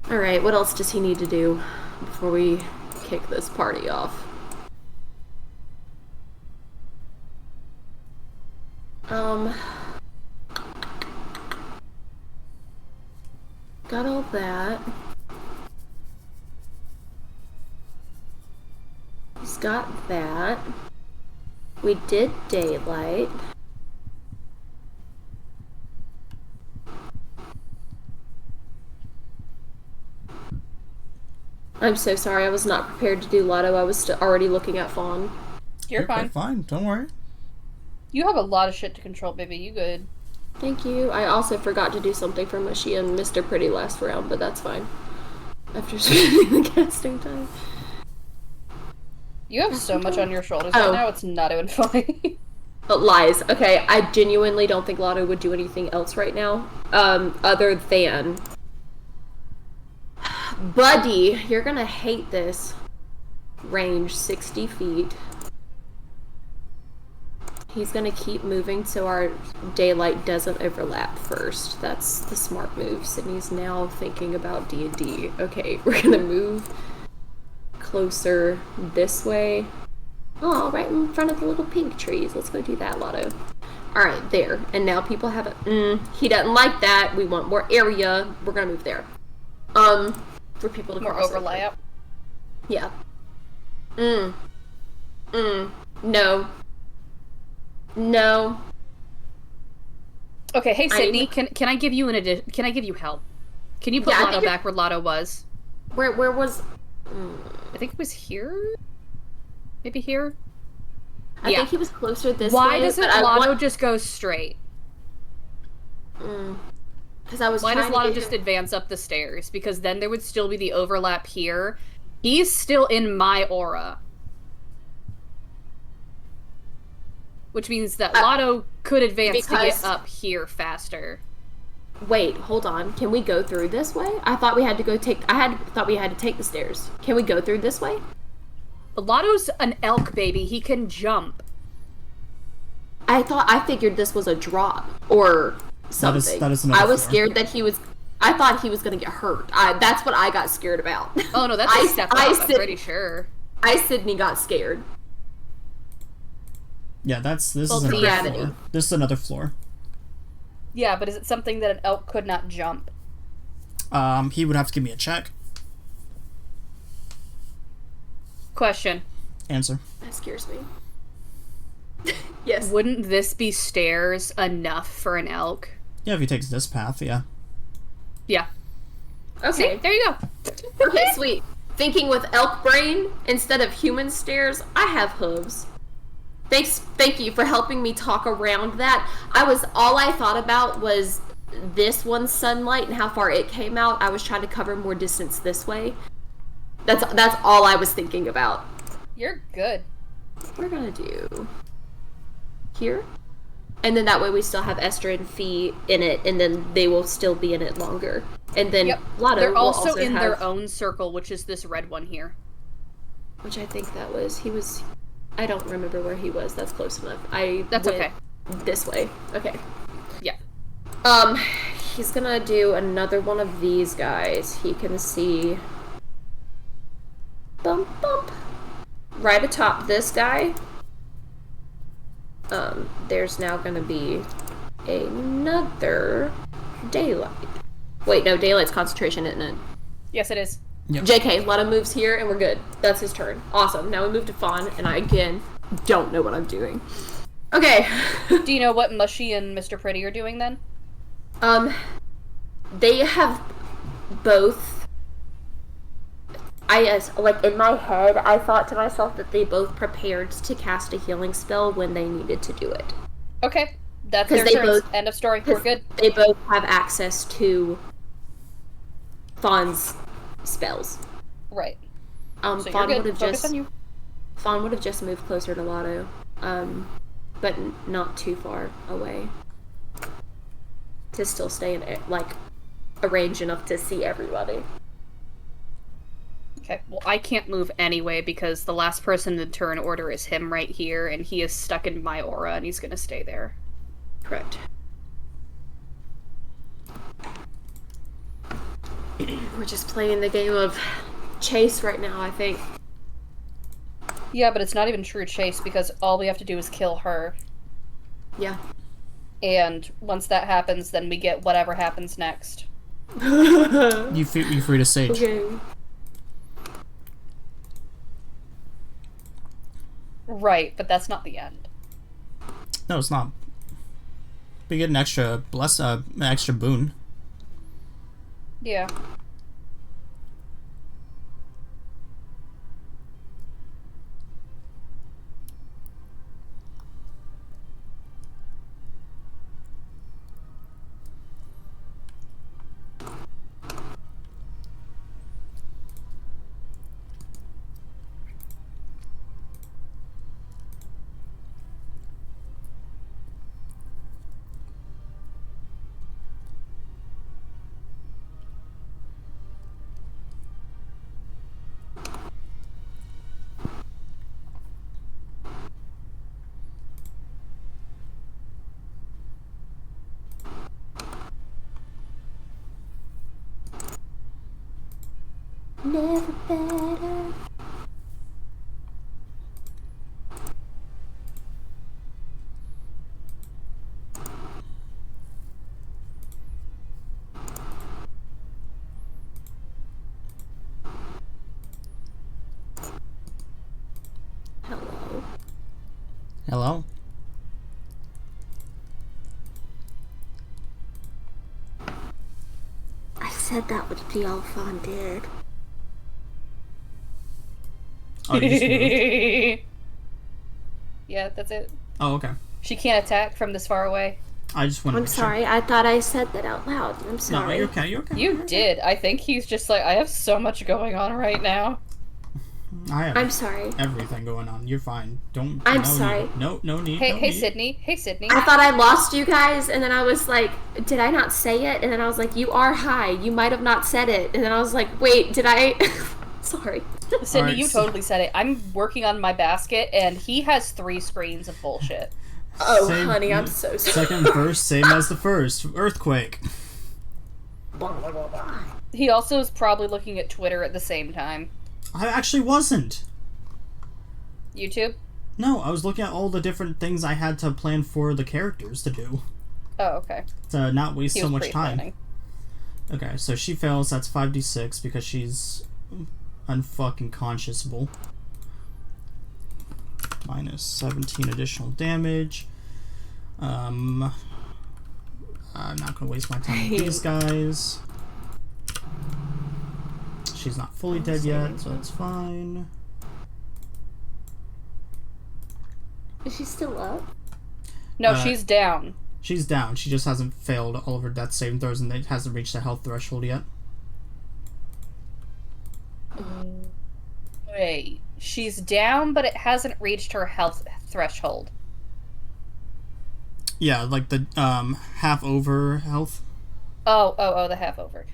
Alright, what else does he need to do before we kick this party off? Got all that. He's got that. We did daylight. I'm so sorry, I was not prepared to do Lotto. I was already looking at Fawn. You're Okay, fine. fine. Don't worry. You have a lot of shit to control, baby. You good. Thank you. I also forgot to do something for Mushy and Mr. Pretty last round, but that's fine. After spending the casting time. You have so much on your shoulders Oh. right now, it's not even funny. But lies. Okay, I genuinely don't think Lotto would do anything else right now. Other than... Buddy, you're gonna hate this. Range 60 feet. He's gonna keep moving so our daylight doesn't overlap first. That's the smart move. Sydney's now thinking about D&D. Okay, we're gonna move closer this way. Oh, right in front of the little pink trees. Let's go do that, Lotto. Alright, there. And now people have a... he doesn't like that. We want more area. We're gonna move there. For people to More cross over. overlap. Yeah. No. No. Okay, hey Sydney, can I give you can I give you help? Can you put Yeah, I Lotto think back where Lotto was? Where was... I think it was here? Maybe here? I think he was closer this Why way. doesn't Lotto just go straight? Because I was Why trying does to Lotto get just him- advance up the stairs? Because then there would still be the overlap here. He's still in my aura. Which means that Lotto could advance to because- get up here faster. Wait, hold on. Can we go through this way? I thought we had to go take... thought we had to take the stairs. Can we go through this way? Lotto's an elk, baby. He can jump. I figured this was a drop or something. that is another I was floor. scared that he was... I thought he was gonna get hurt. That's what I got scared about. Oh no, that's a step up, I'm pretty sure. Sydney got scared. Yeah, this is Well, another gravity. floor. This is another floor. Yeah, but is it something that an elk could not jump? He would have to give me a check. Question. Answer. That scares me. Yes. Wouldn't this be stairs enough for an elk? Yeah, if he takes this path, yeah. Yeah. Okay. See? There you go. Okay, sweet. Thinking with elk brain instead of human stairs, I have hooves. Thank you for helping me talk around that. All I thought about was this one's sunlight and how far it came out. I was trying to cover more distance this way. That's all I was thinking about. You're good. We're gonna do here, and then that way we still have Esther and Fee in it, and then they will still be in it longer. And then Lotto They're will also in have, their own circle, which is this red one here. which I think he was. I don't remember where he was. That's close enough. That's okay. This way. Okay. Yeah. He's gonna do another one of these guys. He can see. Bump bump. Right atop this guy. There's now gonna be another daylight. Wait, no, daylight's concentration, isn't it? Yes, it is. Yep. JK, Lotto moves here and we're good. That's his turn. Awesome. Now we move to Fawn, and I again don't know what I'm doing. Okay. Do you know what Mushy and Mr. Pretty are doing then? They have both. Like in my head, I thought to myself that they both prepared to cast a healing spell when they needed to do it. Okay. That's 'Cause their they turns. both- End of story. We're good. They both have access to Fawn's spells. Right. So you're Fawn good. would have Focus just on you. Fawn would have just moved closer to Lotto, but not too far away to still stay in a range enough to see everybody. Okay. Well, I can't move anyway because the last person in the turn order is him right here, and he is stuck in my aura, and he's gonna stay there. Correct. We're just playing the game of chase right now, I think. Yeah, but it's not even true chase because all we have to do is kill her. Yeah. And once that happens, then we get whatever happens next. You free to sage. Okay. Right, but that's not the end. No, it's not. We get an extra an extra boon. Yeah. Never better. Hello. Hello? I said that would be all Fawn did. Oh, you just moved? Yeah, that's it. Oh, okay. She can't attack from this far away. I just wanted I'm to sorry, I thought I said that out loud. I'm No, sorry. you're okay, you're okay. You did. I think he's just like, I have so much going on right now. I have I'm sorry. everything going on. You're fine. Don't. I'm no sorry. Need. No need. Hey, no hey, need. Sydney. Hey, Sydney. I thought I lost you guys, and then I was like, did I not say it? And then I was like, you are high. You might have not said it. And then I was like, wait, did I? Sorry. Sydney, Alright, you so- totally said it. I'm working on my basket, and he has 3 screens of bullshit. Oh, Same- honey, I'm so sorry. Second verse, same as the first. Earthquake. He also is probably looking at Twitter at the same time. I actually wasn't. YouTube? No, I was looking at all the different things I had to plan for the characters to do. Oh, okay. To not waste so much time. Planning. Okay, so she fails. That's 5d6 because she's unfucking consciousable. Minus 17 additional damage. I'm not gonna waste my time with these guys. She's not fully dead yet, so that's fine. Is she still up? No, she's down. She's down. She just hasn't failed all of her death saving throws and it hasn't reached the health threshold yet. Wait. She's down, but it hasn't reached her health threshold. Yeah, like the half over health. Oh, the half over.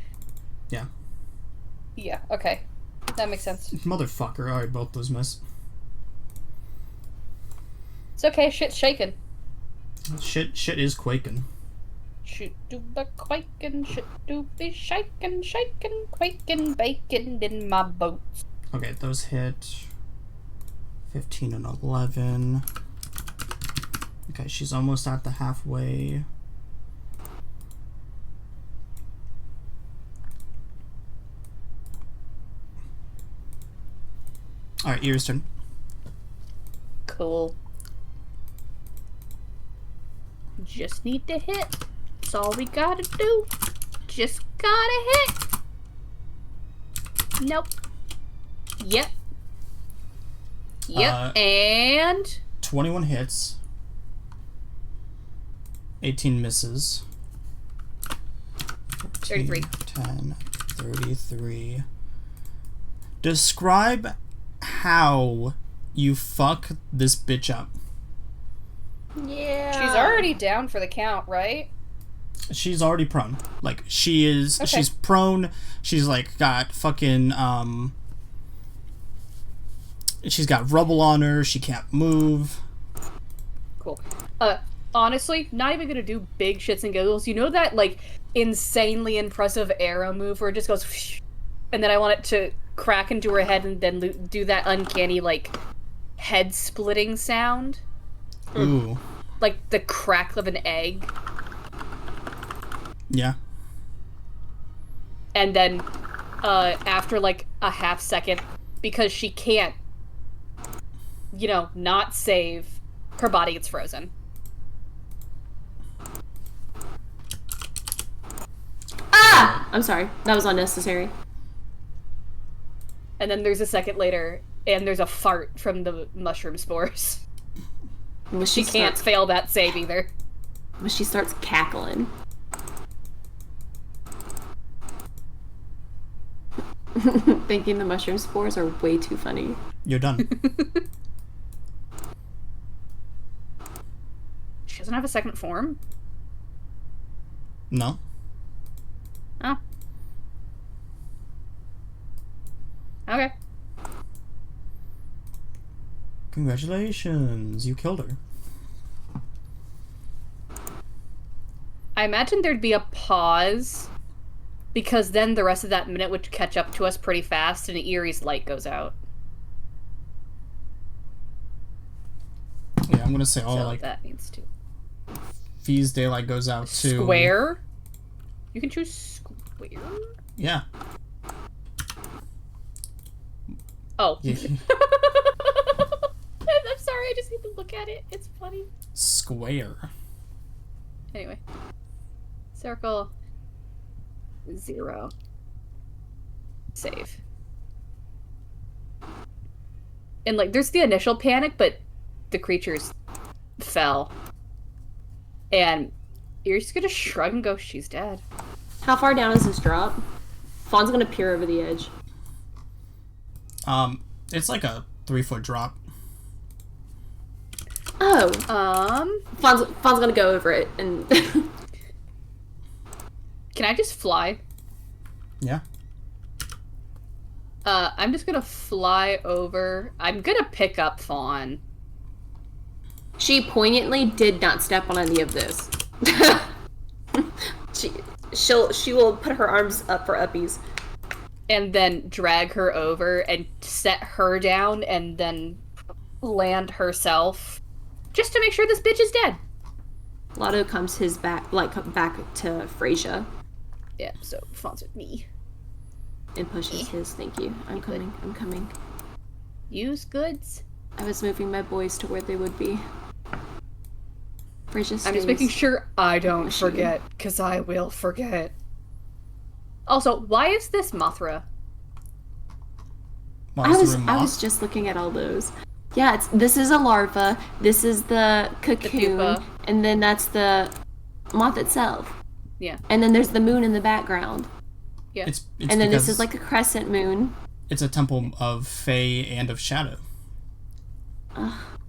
Yeah. Yeah, okay. That makes sense. Motherfucker. Alright, both those miss. It's okay, shit's shaking. Shit is quaking. Shoot do be quaking, shit do be shaking, quaking, bacon in my boots. Okay, those hit 15 and 11. Okay, she's almost at the halfway. Alright, Ear's turn. Cool. Just need to hit. That's all we gotta do. Just gotta hit. Nope. Yep. And 21 hits. 18 misses. 14, 33. 10, 33. Describe how you fuck this bitch up. Yeah. she's already down for the count, right? She's already prone. Like, she is... Okay. She's prone. She's, like, got fucking, she's got rubble on her. She can't move. Cool. Honestly, not even gonna do big shits and giggles. You know that, like, insanely impressive arrow move where it just goes... And then I want it to crack into her head and then do that uncanny, like, head-splitting sound? Ooh. Like the crack of an egg. Yeah. And then, after, like, a half second, because she can't, you know, not save, her body gets frozen. Ah! I'm sorry. That was unnecessary. And then there's a second later, and there's a fart from the mushroom spores. When She can't fail that save either. When she starts cackling. Thinking the mushroom spores are way too funny. You're done. She doesn't have a second form? No. Oh. Okay. Congratulations. You killed her. I imagine there'd be a pause, because then the rest of that minute would catch up to us pretty fast, and Erie's light goes out. Yeah, I'm gonna say all, So like, that means to. V's daylight goes out to... Square? You can choose square? Yeah. Oh. Yeah. I'm sorry, I just need to look at it. It's funny. Square. Anyway. Circle. 0. Save. And, like, there's the initial panic, but the creatures fell. And you're just gonna shrug and go, she's dead. How far down is this drop? Fawn's gonna peer over the edge. It's like a 3-foot drop. Oh. Fawn's gonna go over it and... Can I just fly? Yeah. I'm just gonna fly over. I'm gonna pick up Fawn. She poignantly did not step on any of this. She will put her arms up for uppies. And then drag her over and set her down and then land herself, just to make sure this bitch is dead. Lotto comes back to Frasier. Yeah, so Fawn's with me. And pushes his, thank you. I'm coming. Use goods. I was moving my boys to where they would be. Frasier stays. I'm just making sure I don't forget, because I will forget. Also, why is this Mothra? I was just looking at all those. Yeah, this is a larva, this is the cocoon, and then that's the moth itself. Yeah. And then there's the moon in the background. Yeah. It's and then this is like a crescent moon. It's a temple of Fae and of Shadow.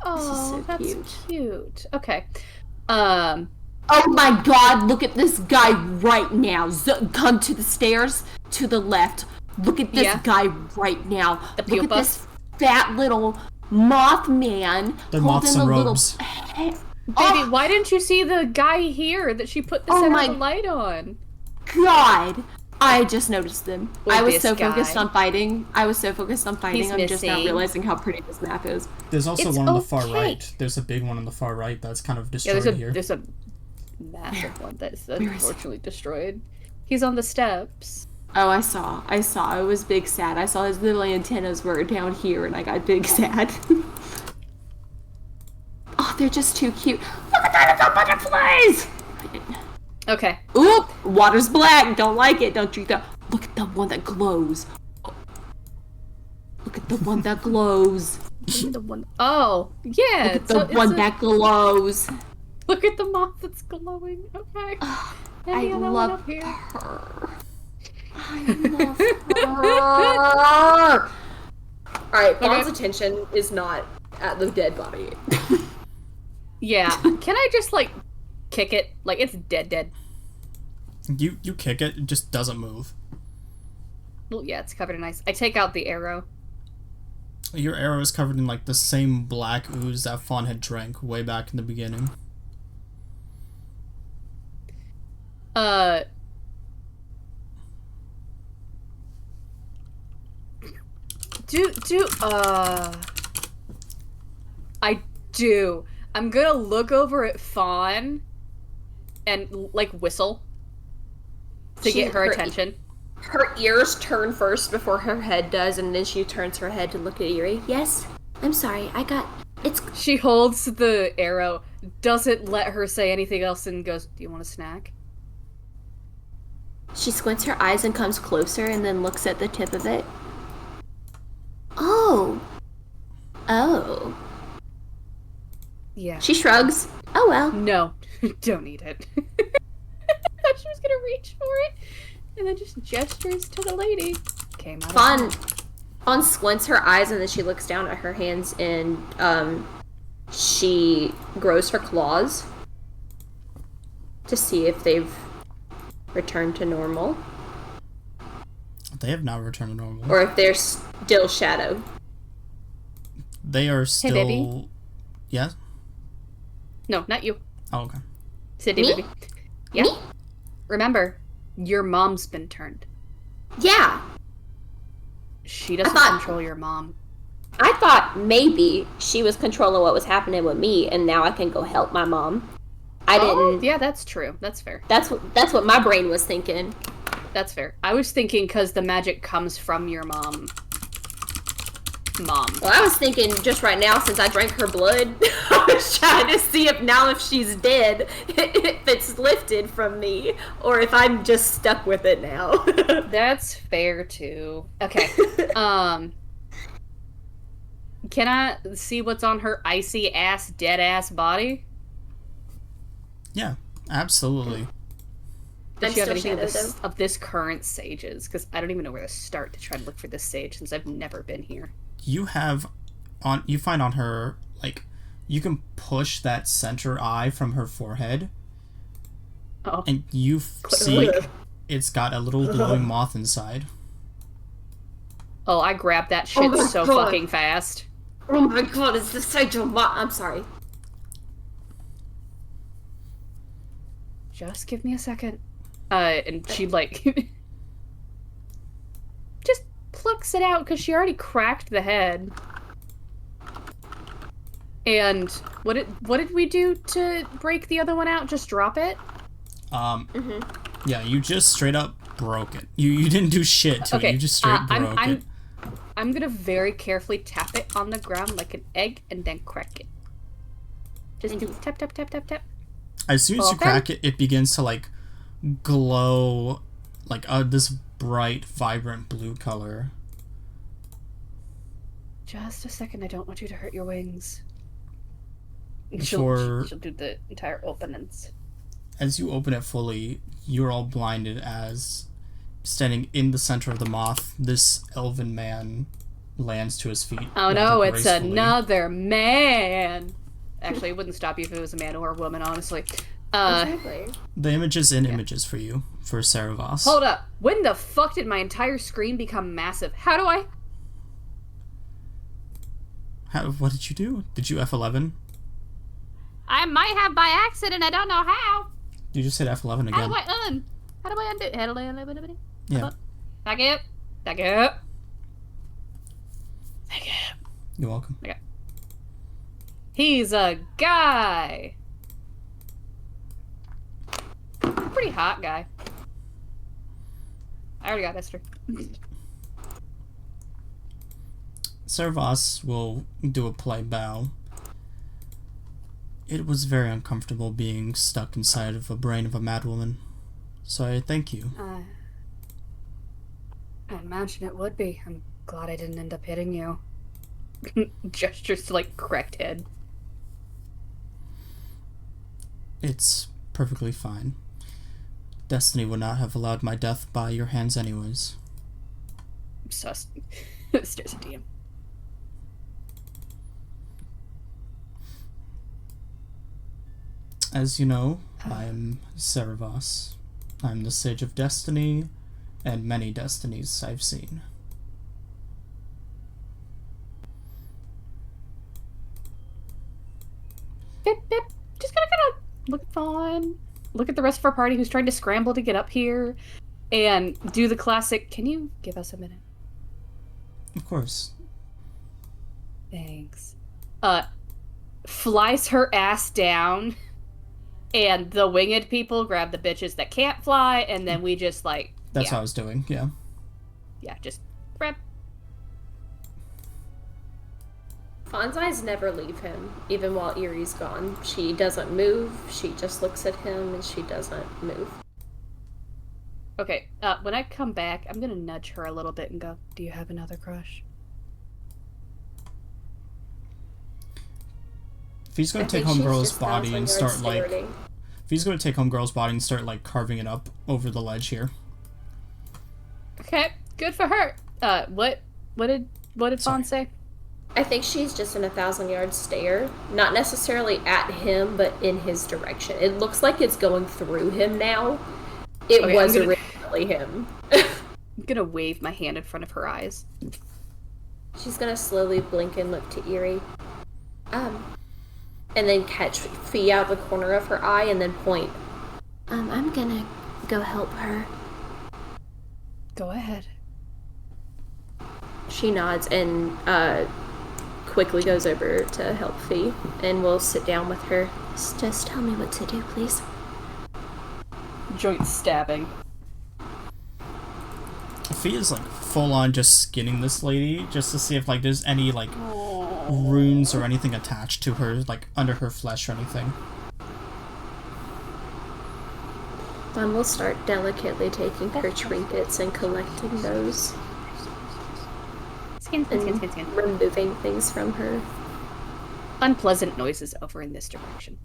Oh, that's cute. Okay. Oh my god, look at this guy right now. Come to the stairs to the left. Look at this guy right now. Look at this fat little Mothman. The moths and robes. Baby, why didn't you see the guy here that she put the center of the light on? God. I just noticed them. I was so focused on fighting. I'm just now realizing how pretty this map is. There's also one on the far right. There's a big one on the far right that's kind of destroyed here. There's a massive one that's unfortunately destroyed. He's on the steps. Oh, I saw. I was big sad. I saw his little antennas were down here, and I got big sad. Oh, they're just too cute. Look at that! It's all butterflies! Okay. Oop! Water's black. Don't like it. Don't drink that. Look at the one that glows. Look at the one that glows. Oh, yeah. Look at the one that glows. Look at the moth that's glowing. Okay. I love her. I love her. Alright, Fawn's attention is not at the dead body. Yeah. Can I just, like, kick it? Like, it's dead. You kick it, it just doesn't move. Well, yeah, it's covered in ice. I take out the arrow. Your arrow is covered in, like, the same black ooze that Fawn had drank way back in the beginning. I do. I'm gonna look over at Fawn and, like, whistle to get her attention. Her ears turn first before her head does, and then she turns her head to look at Yuri. Yes, I'm sorry, She holds the arrow, doesn't let her say anything else, and goes, do you want a snack? She squints her eyes and comes closer and then looks at the tip of it. Oh. Yeah. She shrugs. Oh well. No, don't eat it. I thought she was gonna reach for it, and then just gestures to the lady. Came out. Fawn squints her eyes and then she looks down at her hands and she grows her claws to see if they've returned to normal. They have now returned to normal. Or if they're still shadow. They are still... Hey, baby. Yeah? No, not you. Oh, okay. Sydney, Me? baby. Yeah. Me? Remember, your mom's been turned. Yeah. She doesn't control your mom. I thought maybe she was controlling what was happening with me, and now I can go help my mom. I didn't... Yeah, that's true. That's fair. That's what my brain was thinking. That's fair. I was thinking because the magic comes from your mom. Well, I was thinking just right now, since I drank her blood, I was trying to see if she's dead, if it's lifted from me, or if I'm just stuck with it now. That's fair too. Okay. Can I see what's on her icy ass, dead ass body? Yeah, absolutely. Does she have anything of this current sage's? Because I don't even know where to start to try to look for this sage since I've never been here. You find on her, like, you can push that center eye from her forehead. Oh. And you see it's got a little glowing moth inside. Oh, I grabbed that shit fucking fast. Oh my god, it's the sage of moth. I'm sorry. Just give me a second. And she, like, just plucks it out because she already cracked the head. And what did we do to break the other one out? Just drop it? Yeah, you just straight up broke it. You didn't do shit to it. You just straight broke it. I'm gonna very carefully tap it on the ground like an egg and then crack it. Just do tap, tap, tap, tap, tap. As soon as you crack it, it begins to, like, glow, like, this bright, vibrant blue color. Just a second, I don't want you to hurt your wings. She'll do the entire openings. As you open it fully, you're all blinded as, standing in the center of the moth, this elven man lands to his feet. Oh no, it's another man! Actually, it wouldn't stop you if it was a man or a woman, honestly. Exactly. The images in images for you, for Seravos. Hold up. When the fuck did my entire screen become massive? How do I... What did you do? Did you F11? I might have by accident, I don't know how. You just hit F11 again. How do I undo? Yeah. Back up. Back up. Back up. You're welcome. Okay. He's a guy. Pretty hot guy. I already got Esther. Seravos will do a polite bow. It was very uncomfortable being stuck inside of a brain of a madwoman, so I thank you. I imagine it would be. I'm glad I didn't end up hitting you. Gestures to, like, cracked head. It's perfectly fine. Destiny would not have allowed my death by your hands anyways. Sus. Stares at DM. As you know, I'm Seravos. I'm the Sage of Destiny, and many destinies I've seen. Bip, bip. Just gonna kind of look fun. Look at the rest of our party who's trying to scramble to get up here, and do the classic, can you give us a minute? Of course. Thanks. Flies her ass down, and the winged people grab the bitches that can't fly, and then we just, like... That's what I was doing, yeah. Yeah, just grab. Fawn's eyes never leave him, even while Erie's gone. She doesn't move, she just looks at him, and she doesn't move. Okay, when I come back, I'm gonna nudge her a little bit and go, do you have another crush? If he's gonna take Homegirl's body and start, like... If he's gonna take Homegirl's body and start, like, carving it up over the ledge here. Okay, good for her. What did Fawn say? I think she's just in 1,000-yard stare. Not necessarily at him, but in his direction. It looks like it's going through him now. It was originally him. I'm gonna wave my hand in front of her eyes. She's gonna slowly blink and look to Erie. And then catch Fee out of the corner of her eye and then point. I'm gonna go help her. Go ahead. She nods and quickly goes over to help Fee and will sit down with her. Just tell me what to do, please. Joint stabbing. Fee is, like, full on just skinning this lady just to see if, like, there's any, like, runes or anything attached to her, like, under her flesh or anything. We'll start delicately taking her trinkets and collecting those. Skin. Removing things from her. Unpleasant noises over in this direction.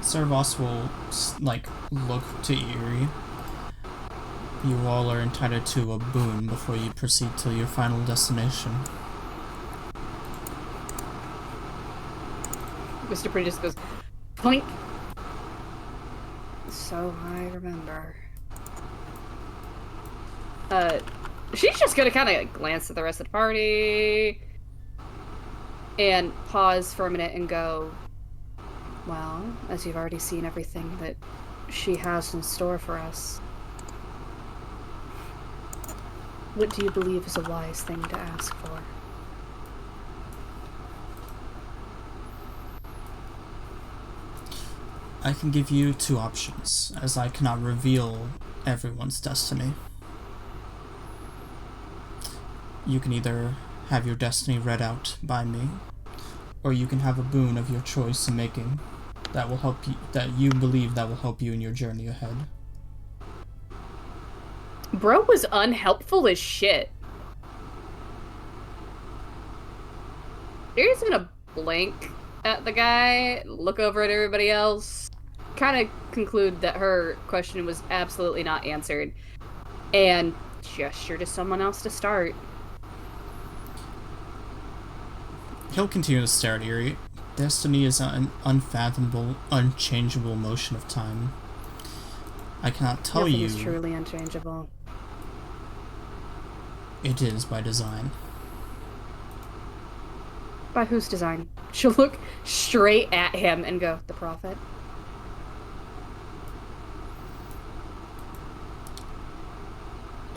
Seravos will, like, look to Erie. You all are entitled to a boon before you proceed to your final destination. Mr. Pretty just goes, point. So I remember. She's just gonna kind of like, glance at the rest of the party and pause for a minute and go, well, as you've already seen everything that she has in store for us, What do you believe is a wise thing to ask for? I can give you 2 options, as I cannot reveal everyone's destiny. You can either have your destiny read out by me, or you can have a boon of your choice in making that will help you, that you believe that will help you in your journey ahead. Bro was unhelpful as shit. You're just gonna blink at the guy, look over at everybody else, kind of conclude that her question was absolutely not answered, and gesture to someone else to start. He'll continue to stare at Eerie. Destiny is an unfathomable, unchangeable motion of time. I cannot tell Nothing you. is truly unchangeable. It is by design. By whose design? She'll look straight at him and go, the Prophet.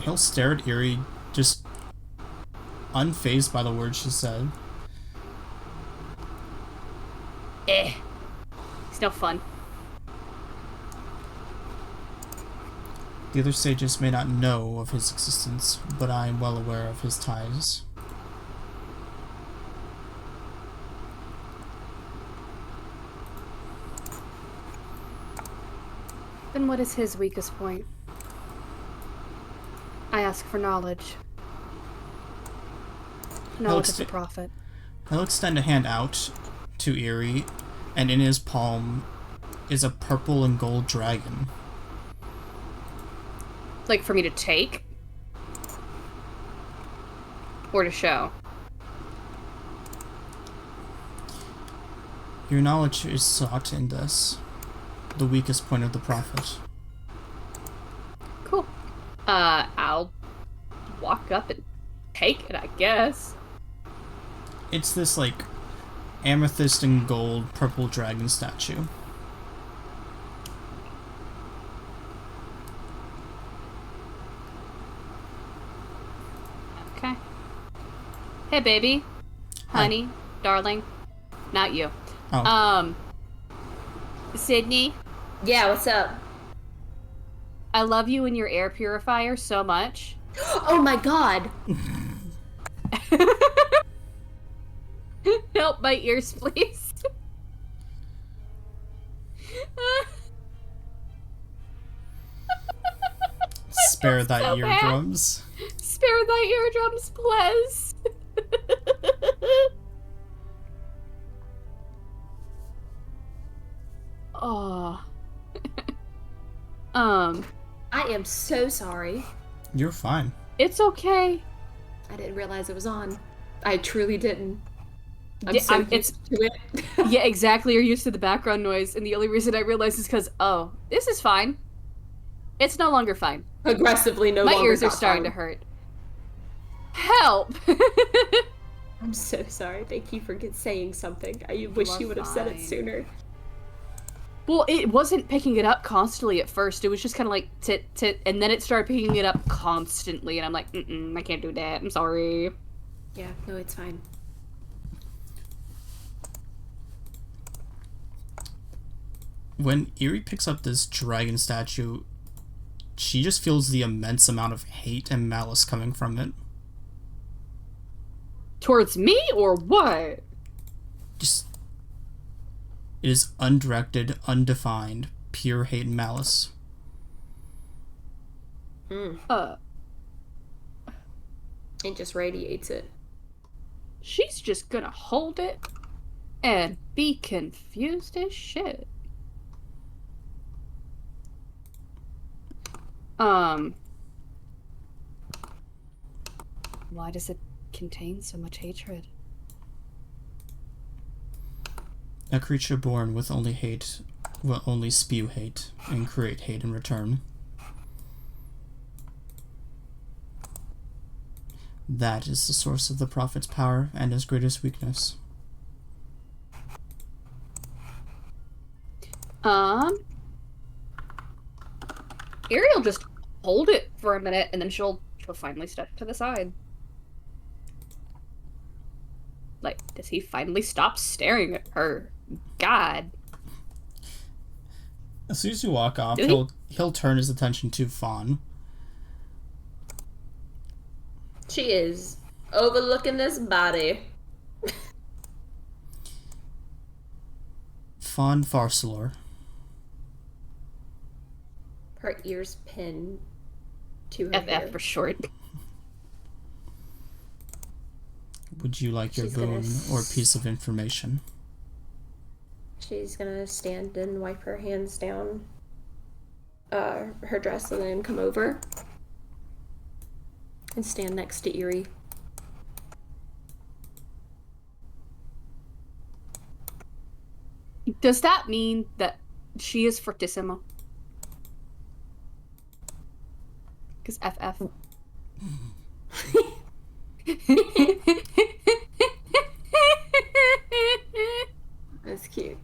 He'll stare at Eerie, just unfazed by the words she said. It's no fun. The other sages may not know of his existence, but I am well aware of his ties. Then what is his weakest point? I ask for knowledge. Knowledge of the Prophet. He'll extend a hand out to Eerie, and in his palm is a purple and gold dragon. Like, for me to take? Or to show? Your knowledge is sought in this, the weakest point of the Prophet. Cool. I'll walk up and take it, I guess. It's this, like, amethyst and gold purple dragon statue. Okay. Hey, baby. Honey. Hi. Darling. Not you. Oh. Sydney? Yeah, what's up? I love you and your air purifier so much. Oh my god! Help my ears, please. Spare that so eardrums. Bad. Spare thy eardrums, please. Oh. I am so sorry. You're fine. It's okay. I didn't realize it was on. I truly didn't. I'm used to it. Yeah, exactly. You're used to the background noise, and the only reason I realized is because, oh, this is fine. It's no longer fine. Aggressively no My longer. My ears are starting to hurt. Help! I'm so sorry. Thank you for saying something. I wish you would have said it sooner. Well, it wasn't picking it up constantly at first. It was just kind of like tit, tit, and then it started picking it up constantly, and I'm like, I can't do that. I'm sorry. Yeah, no, it's fine. When Eerie picks up this dragon statue, she just feels the immense amount of hate and malice coming from it. Towards me, or what? Just... It is undirected, undefined, pure hate and malice. It just radiates it. She's just gonna hold it and be confused as shit. Why does it contain so much hatred? A creature born with only hate will only spew hate and create hate in return. That is the source of the Prophet's power and his greatest weakness. Ariel just hold it for a minute, and then she'll he'll finally step to the side. Like, does he finally stop staring at her? God. As soon as you walk off, he'll turn his attention to Fawn. She is overlooking this body. Fawn Farsalor. Her ears pinned to her FF hair. for short. Would you like your boon or piece of information? She's gonna stand and wipe her hands down her dress and then come over and stand next to Eerie. Does that mean that she is fortissimo? Because FF. That's cute.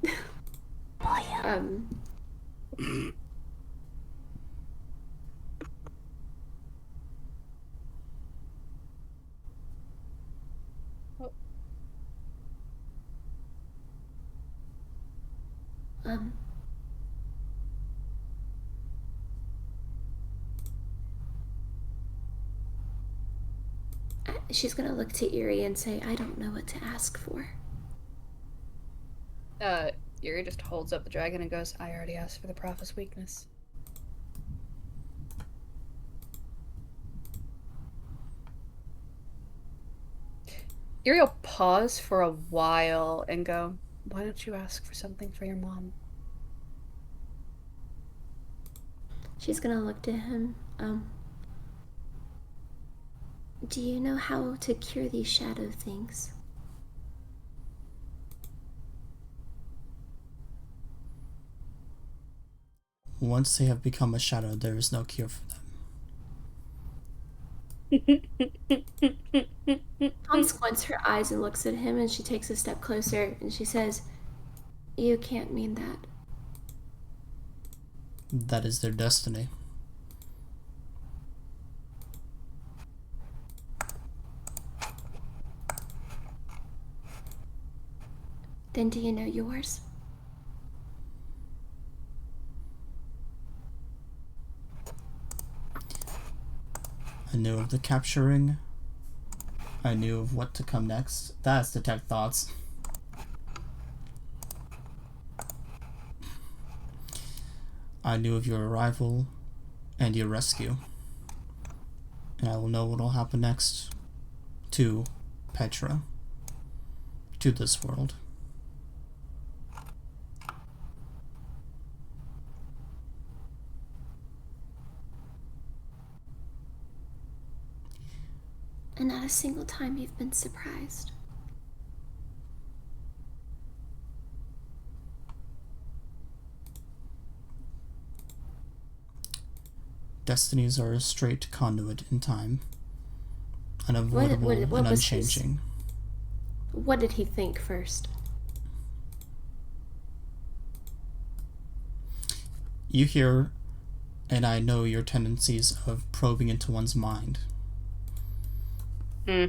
She's gonna look to Eerie and say, I don't know what to ask for. Eerie just holds up the dragon and goes, I already asked for the prophet's weakness. Eerie will pause for a while and go, why don't you ask for something for your mom? She's gonna look to him. Do you know how to cure these shadow things? Once they have become a shadow, there is no cure for them. Fawn squints her eyes and looks at him, and she takes a step closer and she says, you can't mean that. That is their destiny. Then do you know yours? I knew of the capturing. I knew of what to come next. That's detect thoughts. I knew of your arrival and your rescue. And I will know what will happen next to Petra. To this world. And not a single time you've been surprised. Destinies are a straight conduit in time. Unavoidable and unchanging. What did he think first? You hear, and I know your tendencies of probing into one's mind. Hmm.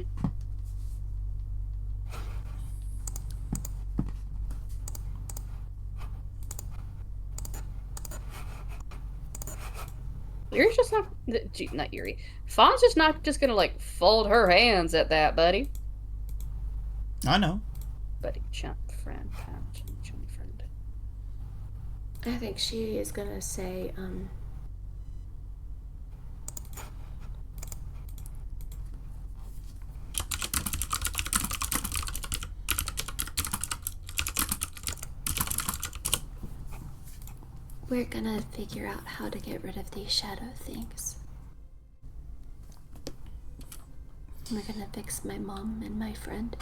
Eerie's just not Eerie. Fawn's just not just gonna like fold her hands at that, buddy. I know. Buddy, chump, friend, pal, chummy friend. I think she is gonna say, we're gonna figure out how to get rid of these shadow things. We're gonna fix my mom and my friend.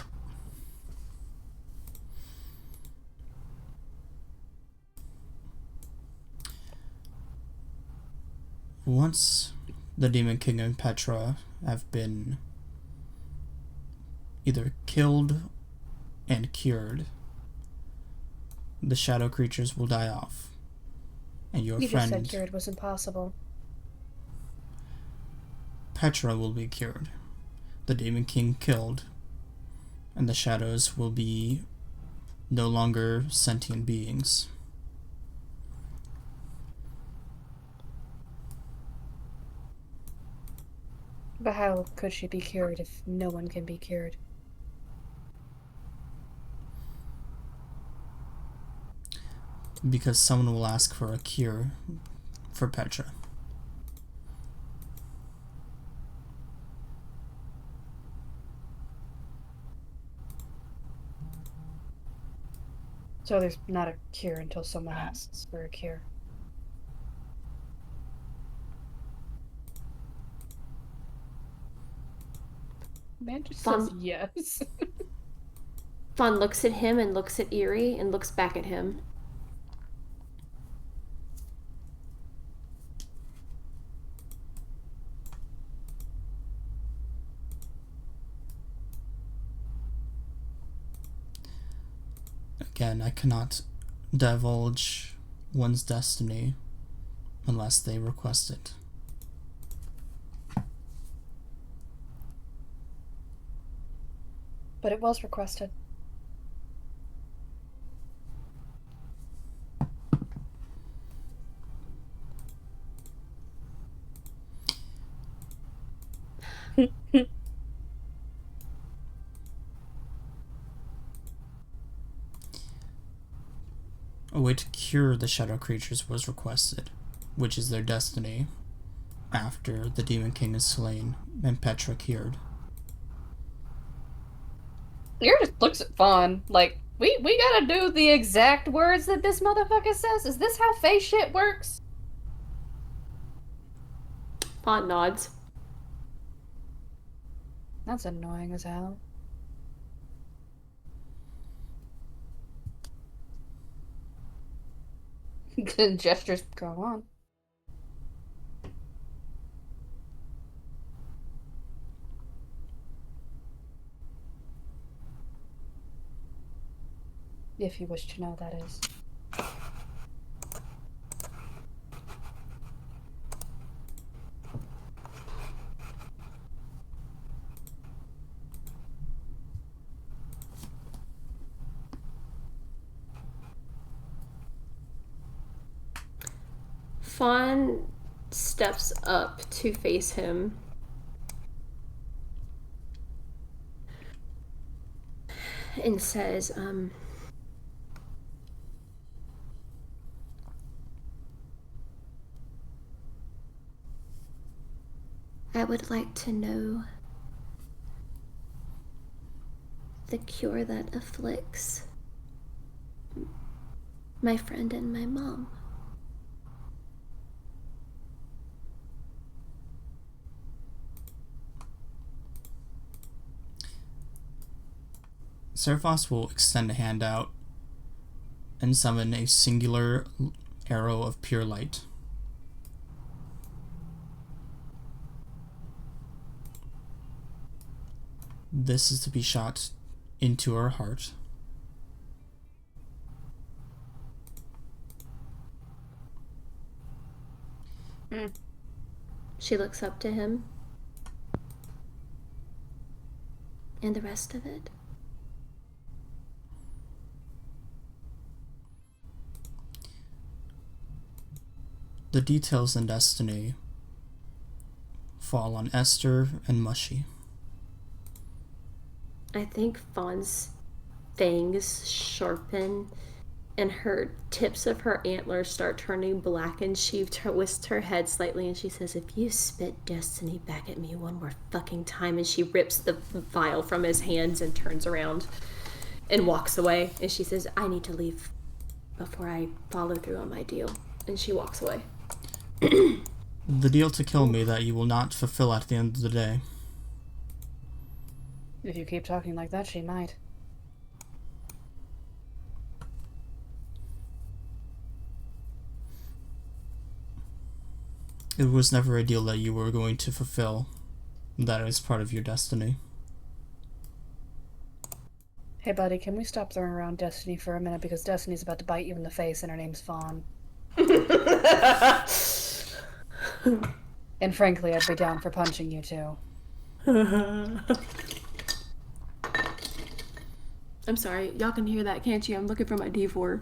Once the Demon King and Petra have been either killed and cured, the shadow creatures will die off. And your You friend... just said cured was impossible. Petra will be cured, the Demon King killed, and the shadows will be no longer sentient beings. But how could she be cured if no one can be cured? Because someone will ask for a cure for Petra. So there's not a cure until someone asks for a cure. Man just says yes. Fawn looks at him and looks at Eerie and looks back at him. Again, I cannot divulge one's destiny unless they request it. But it was requested. A way to cure the shadow creatures was requested, which is their destiny after the Demon King is slain and Petra cured. Lyra just looks at Fawn like, we gotta do the exact words that this motherfucker says? Is this how Fae shit works? Fawn nods. That's annoying as hell. The gestures go on. If you wish to know, that is. Fawn steps up to face him. And says, I would like to know the cure that afflicts my friend and my mom. Seraphos will extend a hand out and summon a singular arrow of pure light. This is to be shot into her heart. She looks up to him. And the rest of it? The details in Destiny fall on Esther and Mushy. I think Fawn's fangs sharpen and her tips of her antlers start turning black, and she twists her head slightly and she says, if you spit destiny back at me one more fucking time, and she rips the vial from his hands and turns around and walks away, and she says, I need to leave before I follow through on my deal, and she walks away. The deal to kill me that you will not fulfill at the end of the day. If you keep talking like that, she might. It was never a deal that you were going to fulfill. That is part of your destiny. Hey buddy, can we stop throwing around Destiny for a minute, because Destiny's about to bite you in the face and her name's Fawn. And frankly, I'd be down for punching you too. I'm sorry. Y'all can hear that, can't you? I'm looking for my D4.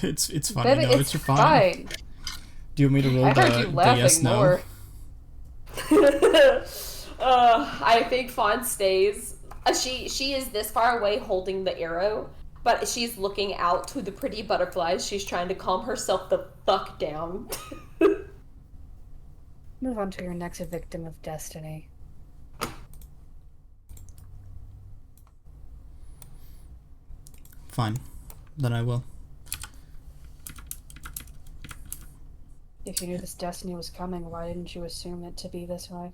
It's funny. Baby, No, it's fine. Do you want me to roll I heard you laughing yes, more. I think Fawn stays. She is this far away holding the arrow, but she's looking out to the pretty butterflies. She's trying to calm herself the fuck down. Move on to your next victim of destiny. Fine. Then I will. If you knew this destiny was coming, why didn't you assume it to be this way?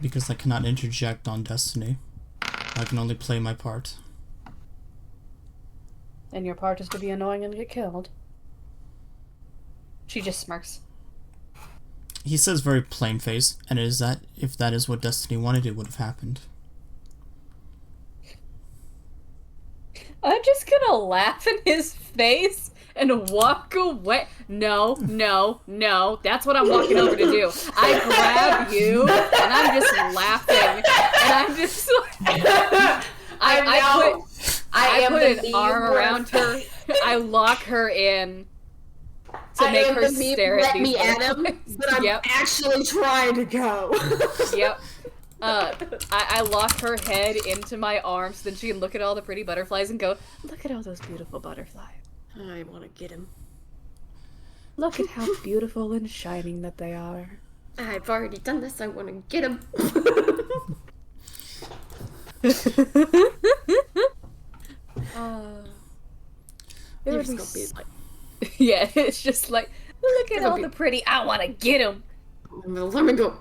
Because I cannot interject on destiny. I can only play my part. And your part is to be annoying and get killed. She just smirks. He says very plain-faced, and it is that if that is what destiny wanted, it would have happened. I'm just gonna laugh in his face and walk away. No, that's what I'm walking over to do. I grab you, and I'm just laughing, and I'm just like... I put an arm around her, I lock her in to make her stare at these butterflies. But I'm actually trying to go. Yep. I lock her head into my arms so then she can look at all the pretty butterflies and go, look at all those beautiful butterflies. I want to get him. Look at how beautiful and shining that they are. I've already done this. I want to get him. It would be like... Yeah, it's just like, look at all the pretty... I want to get him. Let me go.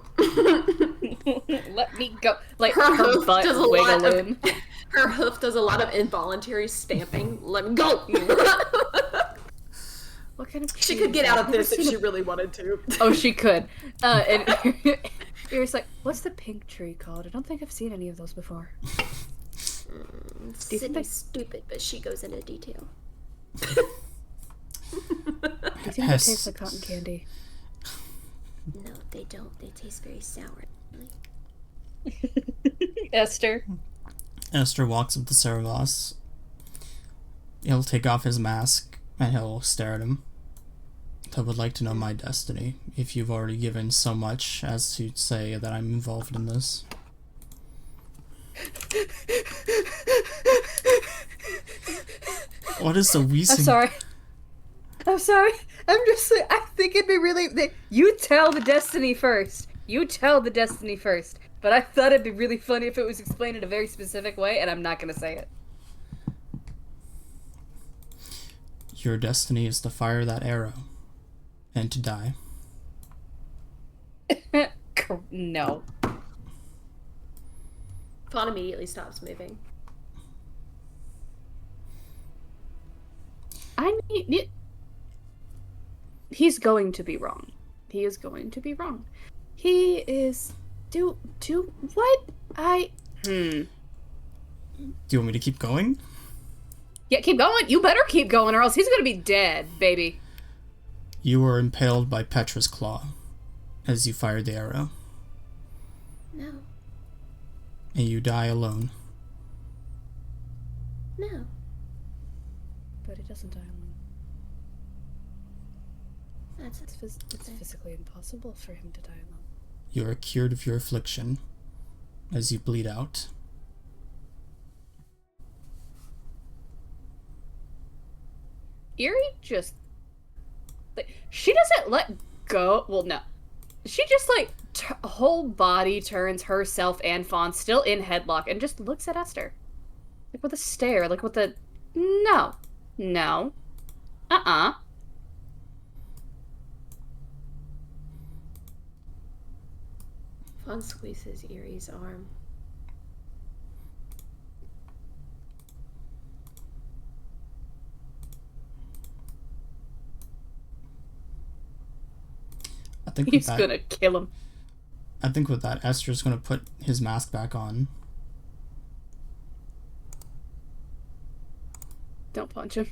Let me go. Like her butt wiggling. Her hoof does a lot of involuntary stamping. Let me go. What kind of? She could get out of this if she really wanted to. Oh, she could. And Yuri's like, "What's the pink tree called? I don't think I've seen any of those before." Sydney's stupid, but she goes into detail. Do you think they taste like cotton candy? No, they don't. They taste very sour. Esther walks up to Cerebos. He'll take off his mask and he'll stare at him. I would like to know my destiny, if you've already given so much as to say that I'm involved in this. What is the wheezing? I'm sorry. I'm just like, I think it'd be really... You tell the destiny first. But I thought it'd be really funny if it was explained in a very specific way, and I'm not going to say it. Your destiny is to fire that arrow. And to die. No. Fawn immediately stops moving. He's going to be wrong. He is going to be wrong. He is... what? Do you want me to keep going? Yeah, keep going. You better keep going or else he's gonna be dead, baby. You were impaled by Petra's claw as you fired the arrow. No. And you die alone. No. But he doesn't die alone. It's physically impossible for him to die alone. You are cured of your affliction as you bleed out. Eerie just... she doesn't let go... Well, no. She just, whole body turns herself and Fawn still in headlock and just looks at Esther. Like, with a stare. Like, with a... No. No. Uh-uh. Fawn squeezes Eerie's arm. I think he's gonna kill him. I think with that, Esther's gonna put his mask back on. Don't punch him.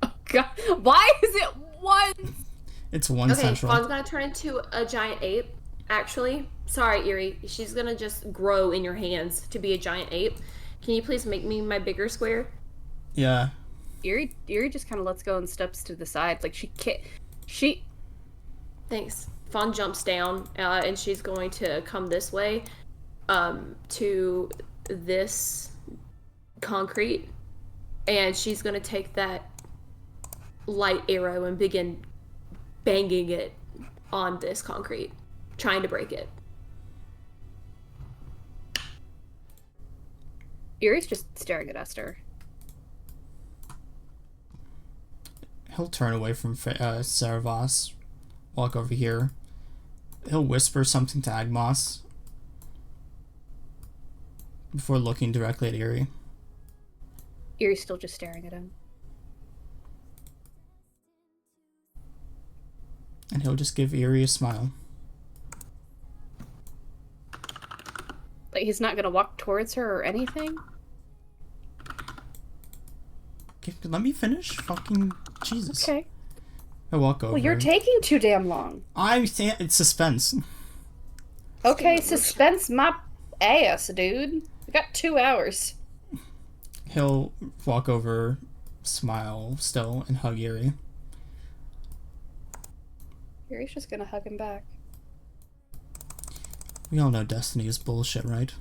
Oh god. Why is it one? It's one central. Fawn's gonna turn into a giant ape. Actually, sorry, Eerie. She's gonna just grow in your hands to be a giant ape. Can you please make me my bigger square? Yeah. Eerie just kind of lets go and steps to the side. Like, she can't... Thanks. Fawn jumps down, and she's going to come this way, to this concrete, and she's going to take that light arrow and begin banging it on this concrete, trying to break it. Eerie's just staring at Esther. He'll turn away from Seravos, walk over here. He'll whisper something to Agmos before looking directly at Eerie. Eerie's still just staring at him. And he'll just give Eerie a smile. Like, he's not gonna walk towards her or anything? Okay, let me finish. Fucking Jesus. Okay. I walk over. Well, you're taking too damn long. It's suspense. Okay, suspense my ass, dude. We got 2 hours. He'll walk over, smile still, and hug Eerie. Eerie's just gonna hug him back. We all know destiny is bullshit, right?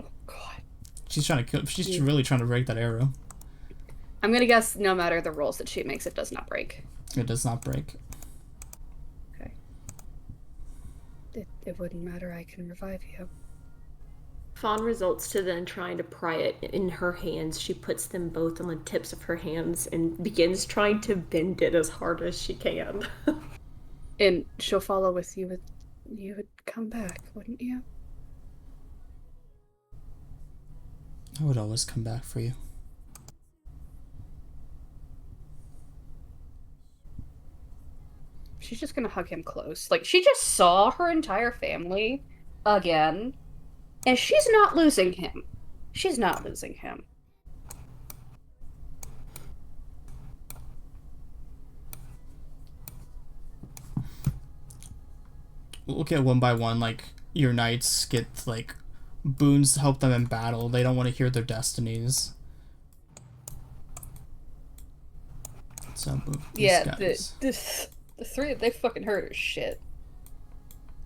Oh, God. She's trying to kill. She's really trying to break that arrow. I'm gonna guess no matter the rolls that she makes, it does not break. It does not break. Okay. It wouldn't matter. I can revive you. Fawn results to then trying to pry it in her hands. She puts them both on the tips of her hands and begins trying to bend it as hard as she can. And she'll follow with you. You would come back, wouldn't you? I would always come back for you. She's just gonna hug him close. Like, she just saw her entire family again. And she's not losing him. She's not losing him. Look at one by one, like, your knights get, like, boons to help them in battle. They don't want to hear their destinies. So, yeah, the 3, they fucking heard her shit.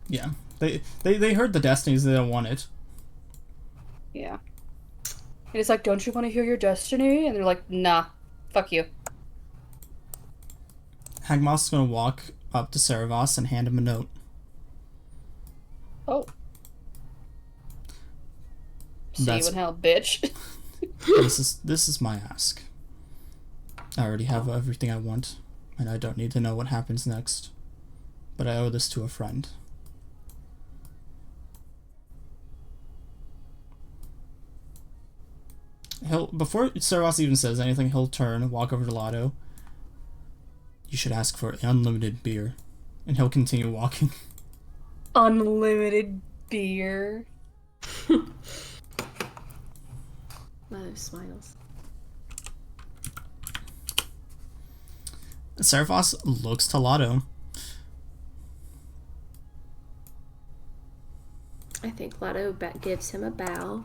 Yeah. They heard the destinies, they don't want it. Yeah. And it's like, don't you want to hear your destiny? And they're like, nah, fuck you. Hagmos is gonna walk up to Seravos and hand him a note. Oh. See you in hell, bitch. This is my ask. I already have everything I want, and I don't need to know what happens next. But I owe this to a friend. Before Seravos even says anything, he'll turn, walk over to Lotto. You should ask for unlimited beer. And he'll continue walking. Unlimited beer. Lotto smiles. Seravos looks to Lotto. I think Lotto gives him a bow.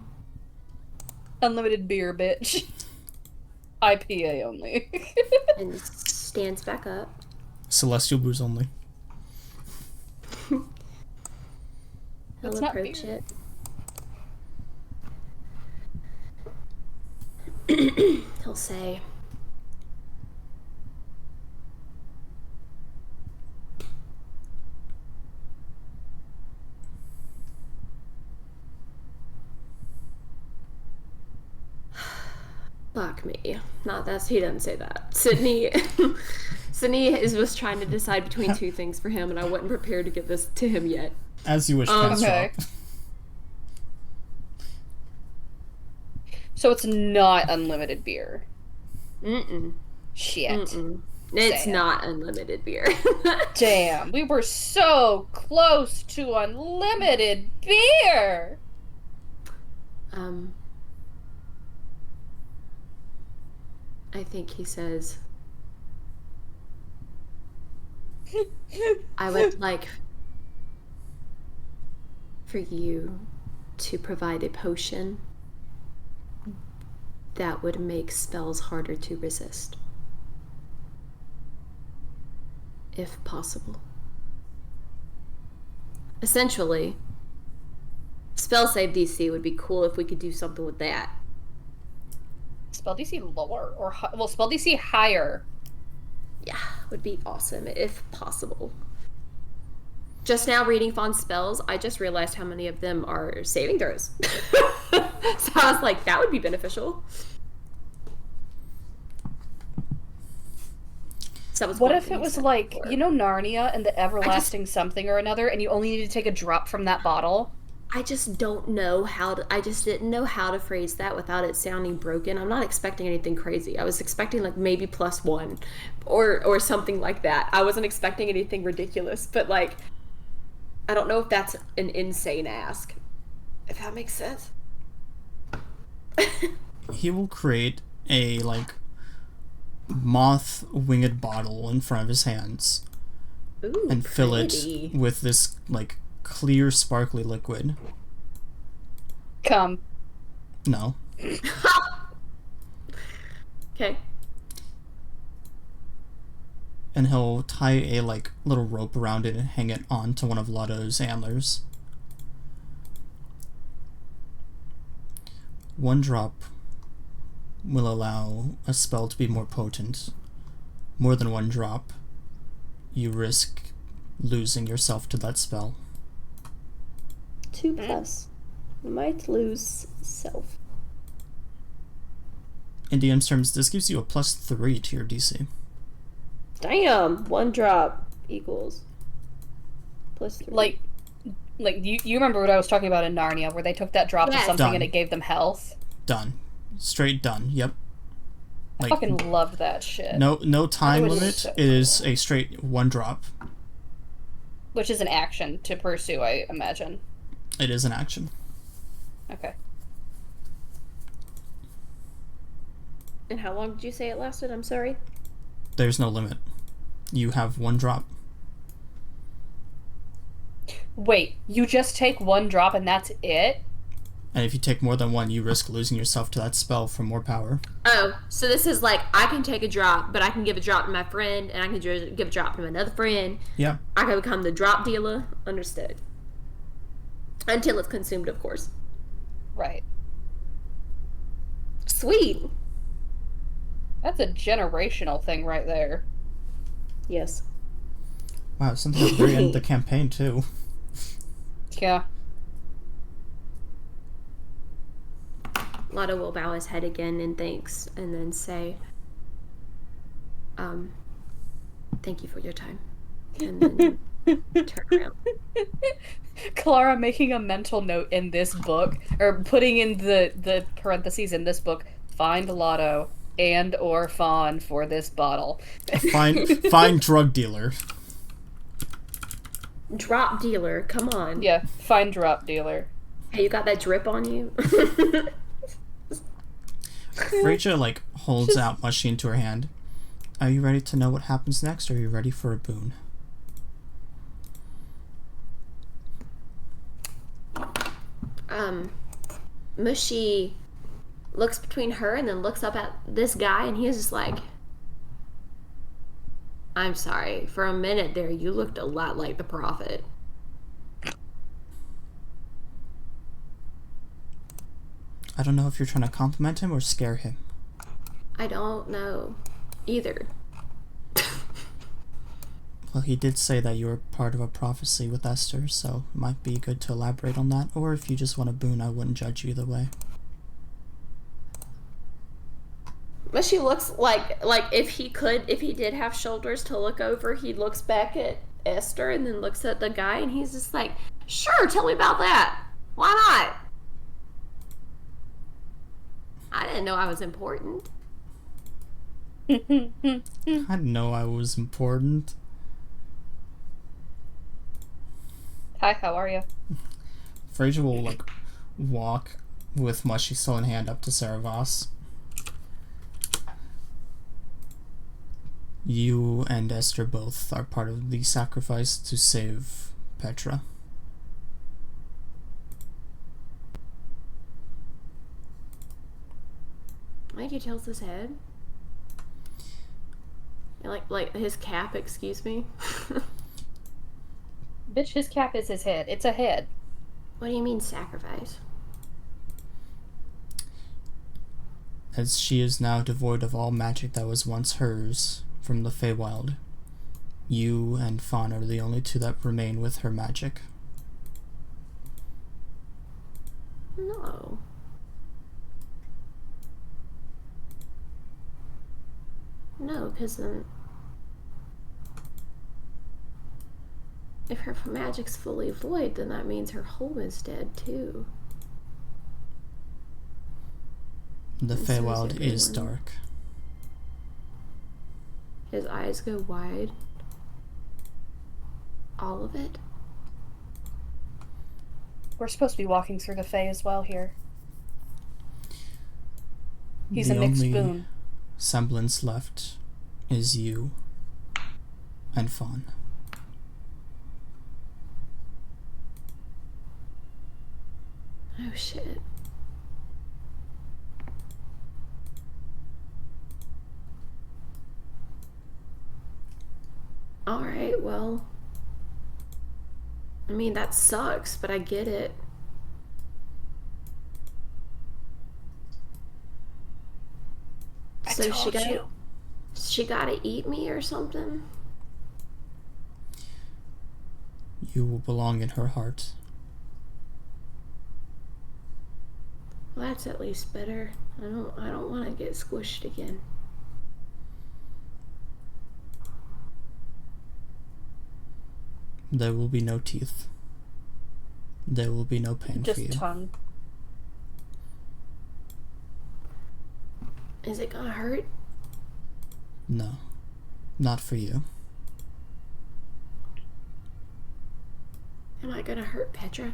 Unlimited beer, bitch. IPA only. And stands back up. Celestial booze only. He'll approach it. He'll say, fuck me. He doesn't say that. Sydney was trying to decide between 2 things for him, and I wasn't prepared to give this to him yet. As you wish, okay. So it's not unlimited beer. Mm-mm. Shit. Mm-mm. It's not unlimited beer. Damn, we were so close to unlimited beer. I think he says, I would like for you to provide a potion that would make spells harder to resist. If possible. Essentially, spell save DC would be cool if we could do something with that. Spell DC lower or spell DC higher. Yeah, would be awesome if possible. Just now reading Fawn's spells, I just realized how many of them are saving throws. So I was like, that would be beneficial. So what if it was like, you know, Narnia and the everlasting something or another, and you only need to take a drop from that bottle? I just don't know how to, I just didn't know how to phrase that without it sounding broken. I'm not expecting anything crazy. I was expecting like maybe +1 or something like that. I wasn't expecting anything ridiculous, but like, I don't know if that's an insane ask. If that makes sense. He will create a like moth winged bottle in front of his hands. Ooh, and fill pretty. it with this like clear sparkly liquid. Come. No. Okay. And he'll tie a like little rope around it and hang it onto one of Lotto's antlers. 1 drop will allow a spell to be more potent. More than 1 drop, you risk losing yourself to that spell. 2+. Might lose self. In DM's terms, this gives you a +3 to your DC. Damn! 1 drop equals +3. Like you remember what I was talking about in Narnia, where they took that drop of something Done. and it gave them health? Done. Straight done. Yep. I fucking loved that shit. No time limit. so It is a straight 1 drop. Which is an action to pursue, I imagine. It is an action. Okay. And how long did you say it lasted? I'm sorry. There's no limit. You have 1 drop. Wait, you just take 1 drop and that's it? And if you take more than 1, you risk losing yourself to that spell for more power. Oh, so this is like, I can take a drop, but I can give a drop to my friend, and I can give a drop to another friend. Yeah. I can become the drop dealer. Understood. Until it's consumed, of course. Right. Sweet. That's a generational thing right there. Yes. Wow, something at the very end of the campaign, too. Yeah. Lotto will bow his head again in thanks, and then say, thank you for your time. And then turn around. Clara making a mental note in this book, or putting in the parentheses in this book, find Lotto and or Fawn for this bottle. Find drug dealer. Drop dealer, come on. Yeah, find drop dealer. Hey, you got that drip on you? Rachel, like, holds out Mushy into her hand. Are you ready to know what happens next, or are you ready for a boon? Mushy looks between her and then looks up at this guy, and he's just like, I'm sorry, for a minute there you looked a lot like the Prophet. I don't know if you're trying to compliment him or scare him. I don't know either. Well, he did say that you were part of a prophecy with Esther, so it might be good to elaborate on that, or if you just want a boon, I wouldn't judge you either way. But she looks like if he did have shoulders to look over, he looks back at Esther and then looks at the guy, and he's just like, sure, tell me about that. Why not? I didn't know I was important. I didn't know I was important. Hi, how are you? Fraser will, like, walk with Mushy still in hand up to Saravos. You and Esther both are part of the sacrifice to save Petra. Like he tilts his head. Like his cap, excuse me. Bitch, his cap is his head. It's a head. What do you mean sacrifice? As she is now devoid of all magic that was once hers from the Feywild, you and Fawn are the only two that remain with her magic. No. No, because then... if her magic's fully void, then that means her home is dead, too. The Feywild is dark. His eyes go wide. All of it? We're supposed to be walking through the Fey as well here. He's The a mixed only spoon. semblance left is you and Fawn. Oh shit. Alright, well. I mean, that sucks, but I get it. So she gotta eat me or something? You will belong in her heart. Well, that's at least better. I don't want to get squished again. There will be no teeth. There will be no pain for you. Just tongue. Is it gonna hurt? No, not for you. Am I gonna hurt Petra?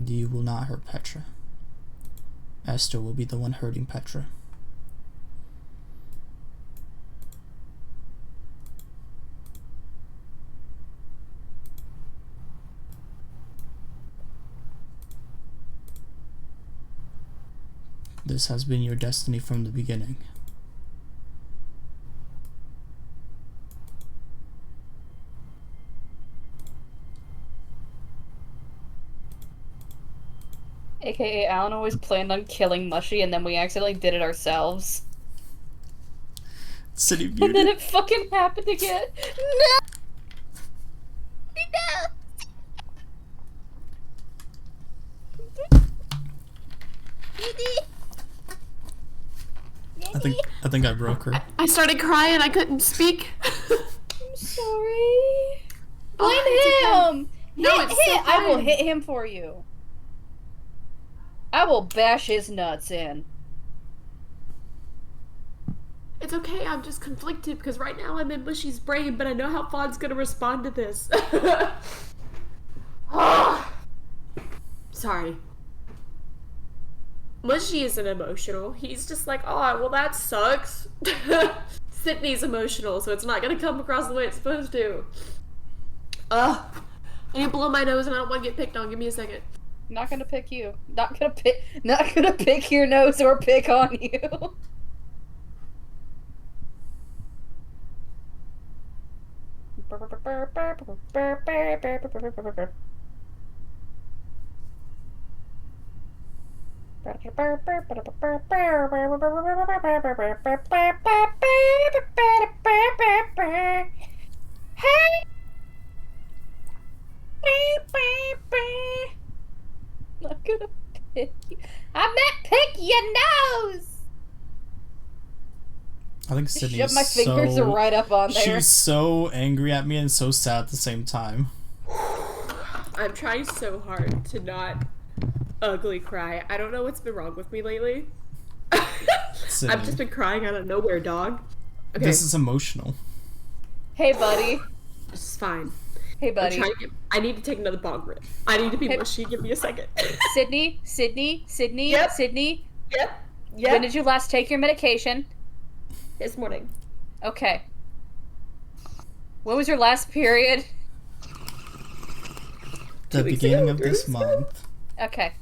You will not hurt Petra. Esther will be the one hurting Petra. This has been your destiny from the beginning. AKA Alan always planned on killing Mushy and then we accidentally did it ourselves. City And Beauty. then it fucking happened again. No! I think I broke her. I started crying. I couldn't speak. I'm sorry. Blame him! No, hit! it's so I will fine. hit him for you. I will bash his nuts in. It's okay. I'm just conflicted because right now I'm in Mushy's brain, but I know how Fawn's gonna respond to this. Sorry. Mushy isn't emotional. He's just like, oh, well, that sucks. Sydney's emotional, so it's not gonna come across the way it's supposed to. I need to blow my nose and I don't want to get picked on. Give me a second. Not gonna pick you. Not gonna pick your nose or pick on you. Not gonna pick you. I meant pick your nose! I think Sydney Shove is my fingers so... right up on there. She's so angry at me and so sad at the same time. I'm trying so hard to not ugly cry. I don't know what's been wrong with me lately. Sydney. I've just been crying out of nowhere, dog. Okay, This is emotional. Hey, buddy. this is fine. Hey, I'm buddy. trying to I need to take another bong rip. I need to be Hey- mushy. Give me a second. Sydney. Yep. Sydney. Yep. Yeah. When did you last take your medication? This morning. Okay. What was your last period? The beginning of this month. Okay.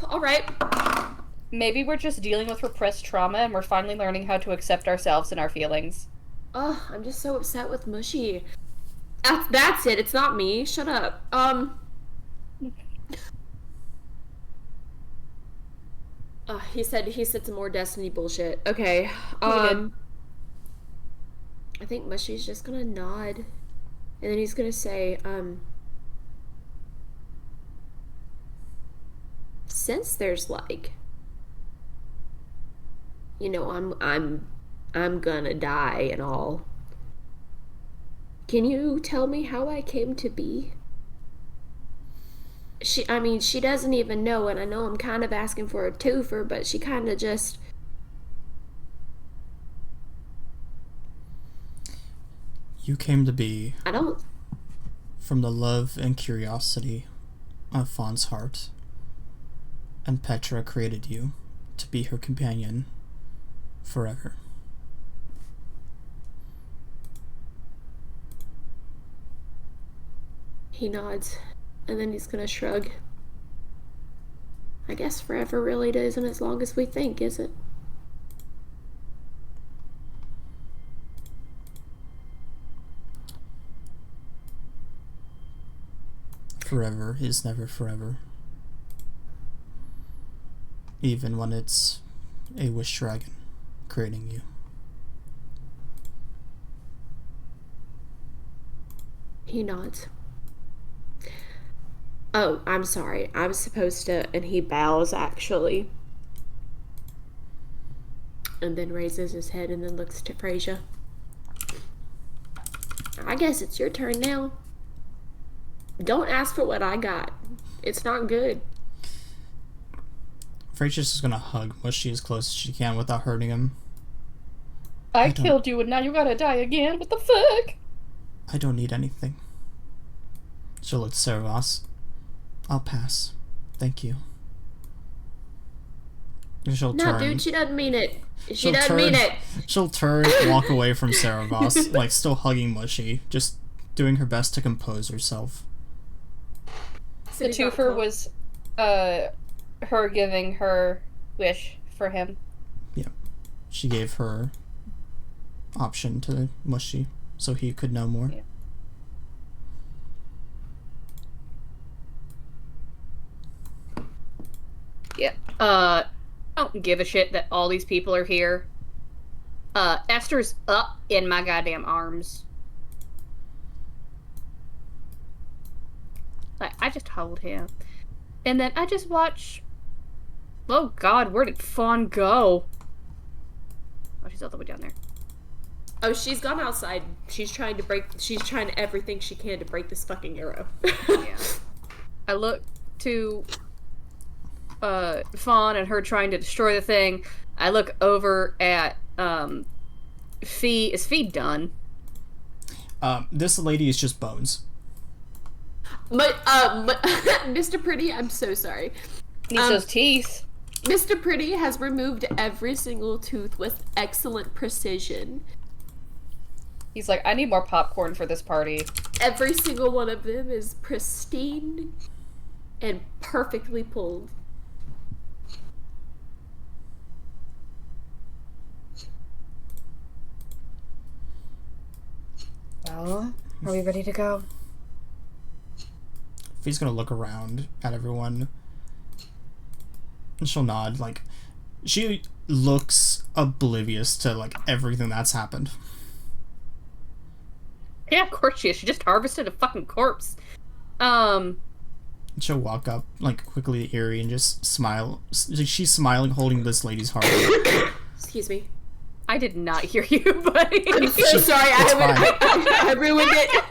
All right. Maybe we're just dealing with repressed trauma and we're finally learning how to accept ourselves and our feelings. Oh, I'm just so upset with Mushy. That's it. It's not me. Shut up. He said some more Destiny bullshit. Okay. I think Mushy's just gonna nod, and then he's gonna say, since there's like, you know, I'm gonna die and all. Can you tell me how I came to be? She doesn't even know, and I know I'm kind of asking for a twofer, but she kind of just... You came to be... I don't... from the love and curiosity of Fawn's heart, and Petra created you to be her companion forever. He nods, and then he's gonna shrug. I guess forever really isn't as long as we think, is it? Forever is never forever. Even when it's a wish dragon creating you. He nods. Oh, I'm sorry. I was supposed to... And he bows, actually. And then raises his head and then looks to Frasier. I guess it's your turn now. Don't ask for what I got. It's not good. Frasier's just gonna hug Mushy as close as she can without hurting him. I killed you and now you gotta die again. What the fuck? I don't need anything. She'll look to Cerebos. I'll pass. Thank you. And she'll turn. No, dude, she doesn't mean it. She doesn't mean it. She'll turn and walk away from Cerebos, like still hugging Mushy, just doing her best to compose herself. The twofer was her giving her wish for him. Yeah. She gave her option to Mushy so he could know more. Yeah. Yeah. I don't give a shit that all these people are here. Esther's up in my goddamn arms. Like, I just hold him. And then I just watch... Oh god, where did Fawn go? Oh, she's all the way down there. Oh, she's gone outside. She's trying everything she can to break this fucking arrow. Yeah. I look to Fawn and her trying to destroy the thing. I look over at Fee. Is Fee done? This lady is just bones. But Mr. Pretty, I'm so sorry. Needs those teeth. Mr. Pretty has removed every single tooth with excellent precision. He's like, I need more popcorn for this party. Every single one of them is pristine and perfectly pulled. Well, are we ready to go? Fee's gonna look around at everyone. And she'll nod, like, she looks oblivious to, like, everything that's happened. Yeah, of course she is. She just harvested a fucking corpse. She'll walk up, like, quickly to Eerie and just smile. She's smiling, holding this lady's heart. Excuse me. I did not hear you, buddy. I'm so sorry. I ruined it.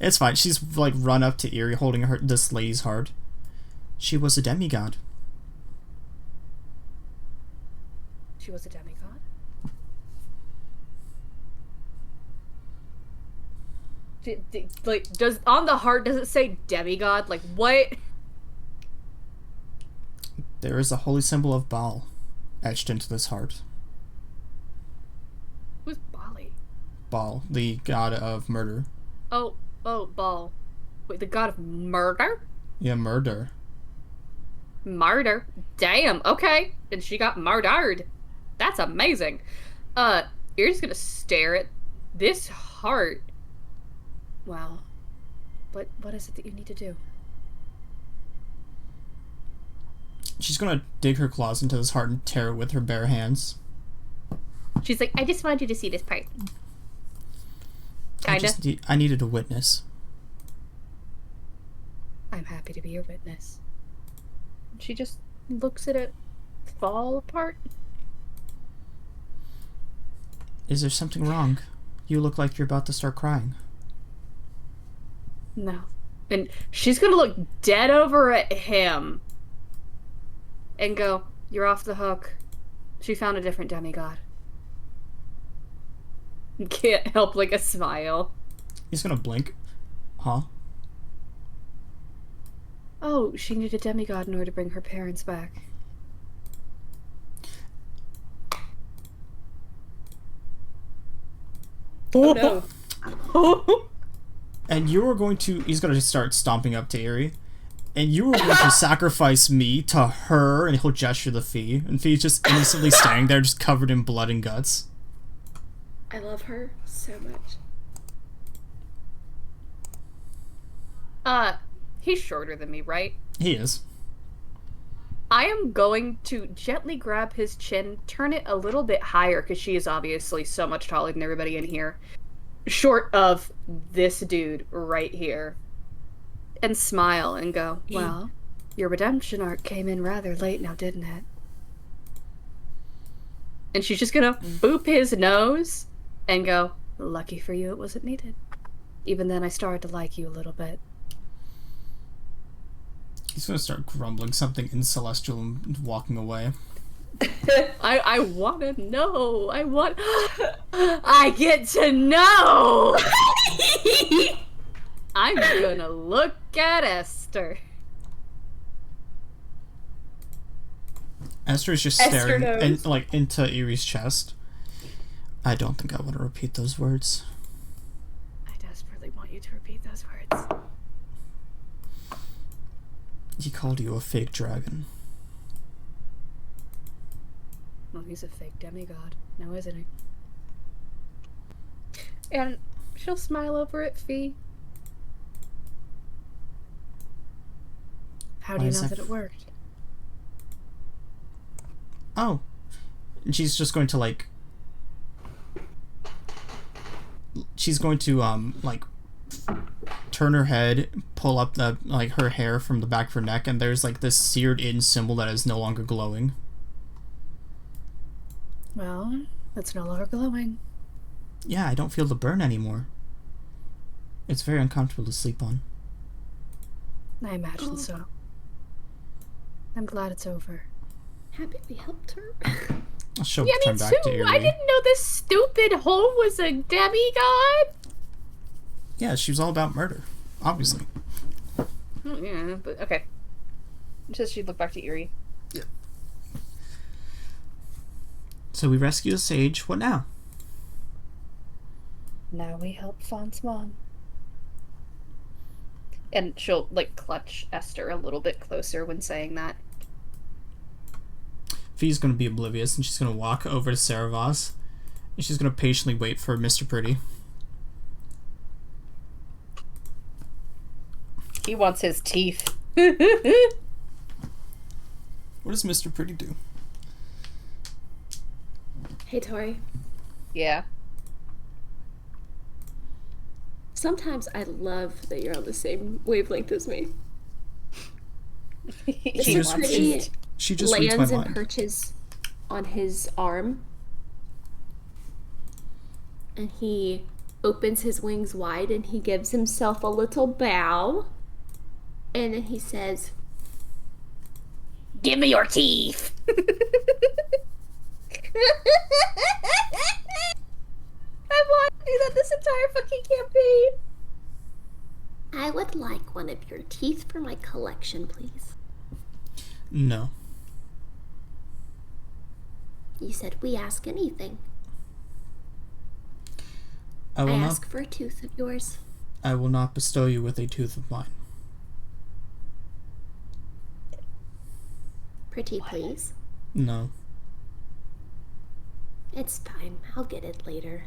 It's fine. She's, like, run up to Eerie, holding this lady's heart. She was a demigod. She was a demigod? Like, does on the heart, does it say demigod? Like, what? There is a holy symbol of Baal etched into this heart. Who's Bali? Baal, the god of murder. Oh, Baal. Wait, the god of murder? Yeah, murder. Martyr. Damn, okay. And she got murdered. That's amazing. You're just gonna stare at this heart. Wow. What is it that you need to do? She's gonna dig her claws into this heart and tear it with her bare hands. She's like, I just wanted you to see this part. Kinda. I needed a witness. I'm happy to be your witness. She just looks at it fall apart. Is there something wrong? You look like you're about to start crying. No. And she's gonna look dead over at him and go, you're off the hook. She found a different demigod. Can't help like a smile. He's gonna blink. Huh? Oh, she needed a demigod in order to bring her parents back. Oh no. And you were going to... He's gonna start stomping up to Eerie. And you were going to sacrifice me to her, and he'll gesture the Fee. And Fee's just innocently standing there, just covered in blood and guts. I love her so much. He's shorter than me, right? He is. I am going to gently grab his chin, turn it a little bit higher, because she is obviously so much taller than everybody in here. Short of this dude right here. And smile and go, well, your redemption arc came in rather late now, didn't it? And she's just gonna boop his nose and go, lucky for you it wasn't needed. Even then I started to like you a little bit. He's gonna start grumbling something in Celestial and walking away. I wanna know. I get to know! I'm gonna look at Esther. Esther is just staring into Eerie's chest. I don't think I want to repeat those words. I desperately want you to repeat those words. He called you a fake dragon. Well, he's a fake demigod, now isn't he? And she'll smile over at Fee. How do you know that it worked? Oh. And she's just going to, she's going to, turn her head, pull up her hair from the back of her neck, and there's, this seared-in symbol that is no longer glowing. Well, it's no longer glowing. Yeah, I don't feel the burn anymore. It's very uncomfortable to sleep on. I imagine so. I'm glad it's over. Happy we helped her. She'll me turn back to too. Eerie. I didn't know this stupid hole was a demigod. Yeah, she was all about murder, obviously. Oh, yeah, but okay. Just she'd look back to Eerie. Yeah. So we rescue the sage. What now? Now we help Fawn's mom. And she'll, clutch Esther a little bit closer when saying that. Fee's gonna be oblivious, and she's gonna walk over to Saravos, and she's gonna patiently wait for Mr. Pretty. He wants his teeth. What does Mr. Pretty do? Hey, Tori. Yeah. Sometimes I love that you're on the same wavelength as me. Mr. Pretty She just reads my lands mind. and perches on his arm. And he opens his wings wide and he gives himself a little bow. And then he says, "Give me your teeth." I've wanted to do that this entire fucking campaign. I would like one of your teeth for my collection, please. No. You said we ask anything. I will not ask for a tooth of yours. I will not bestow you with a tooth of mine. Pretty please? No. It's fine. I'll get it later.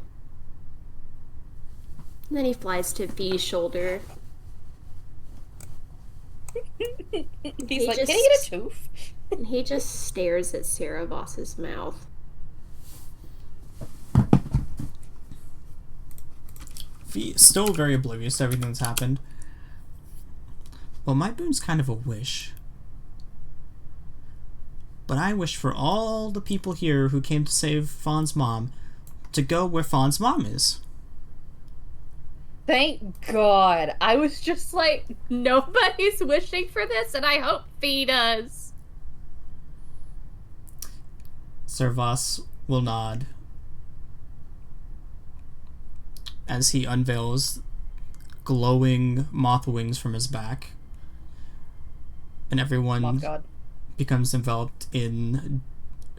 And then he flies to Fee's shoulder. He's like, can I get a tooth? And he just stares at Sarah Voss's mouth. Fee is still very oblivious to everything that's happened. Well, my boon's kind of a wish. But I wish for all the people here who came to save Fawn's mom to go where Fawn's mom is. Thank God. I was just like, nobody's wishing for this, and I hope Fee does. Sir Voss will nod as he unveils glowing moth wings from his back. And everyone Oh God. becomes enveloped in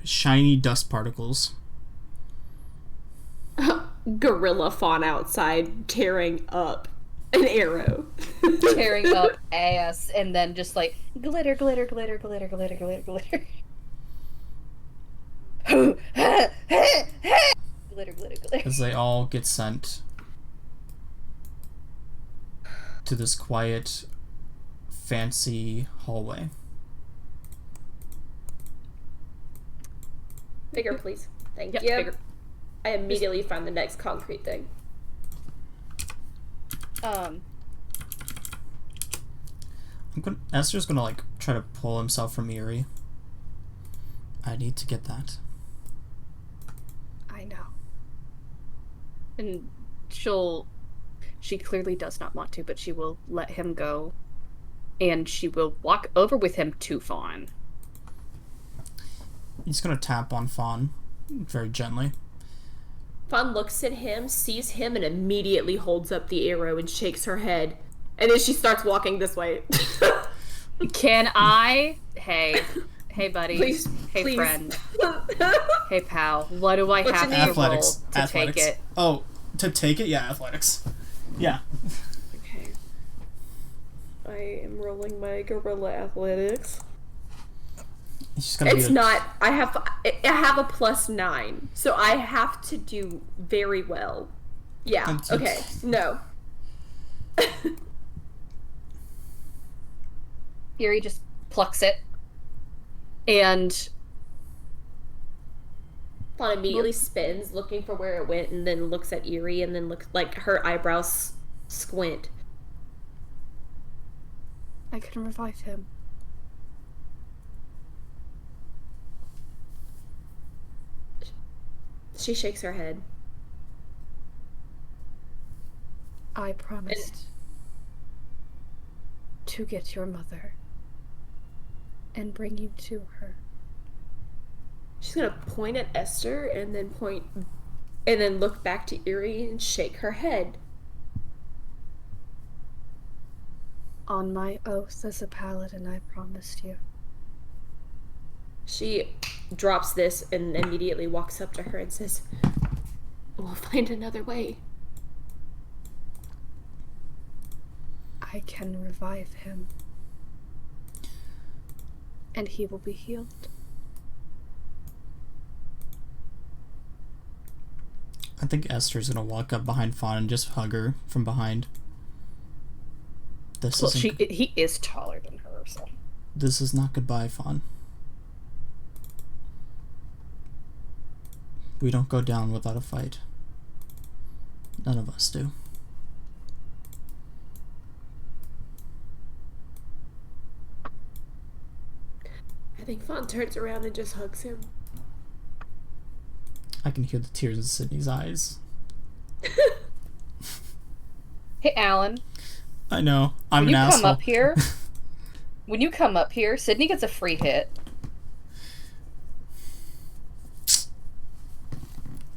shiny dust particles. Gorilla Fawn outside tearing up an arrow. Tearing up ass, and then just like, glitter, glitter, glitter, glitter, glitter, glitter, glitter. Glitter, glitter, glitter. As they all get sent to this quiet, fancy hallway. Bigger, please. Thank Yep, you. bigger. I immediately find the next concrete thing. Esther's gonna like try to pull himself from Eerie. I need to get that. I know. And she clearly does not want to, but she will let him go. And she will walk over with him to Fawn. He's gonna tap on Fawn very gently. Fawn looks at him, sees him, and immediately holds up the arrow and shakes her head. And then she starts walking this way. Can I? Hey, buddy. Please, hey, please. friend. Hey, pal. What do I have to Athletics. roll to take it? Oh, to take it? Yeah, athletics. Yeah. Okay. I am rolling my gorilla athletics. It's not. I have a +9, so I have to do very well. Yeah. Okay. No. Eerie just plucks it, and Fawn immediately spins, looking for where it went, and then looks at Eerie, and then looks like her eyebrows squint. I can revive him. She shakes her head. I promised to get your mother and bring you to her. She's gonna point at Esther and then look back to Eerie and shake her head. On my oath as a paladin, I promised you. She drops this and immediately walks up to her and says, "We'll find another way." I can revive him. And he will be healed. I think Esther's gonna walk up behind Fawn and just hug her from behind. He is taller than her, so. This is not goodbye, Fawn. We don't go down without a fight. None of us do. I think Fawn turns around and just hugs him. I can hear the tears in Sydney's eyes. Hey, Alan. I know. I'm when an asshole. When you come up here, Sydney gets a free hit.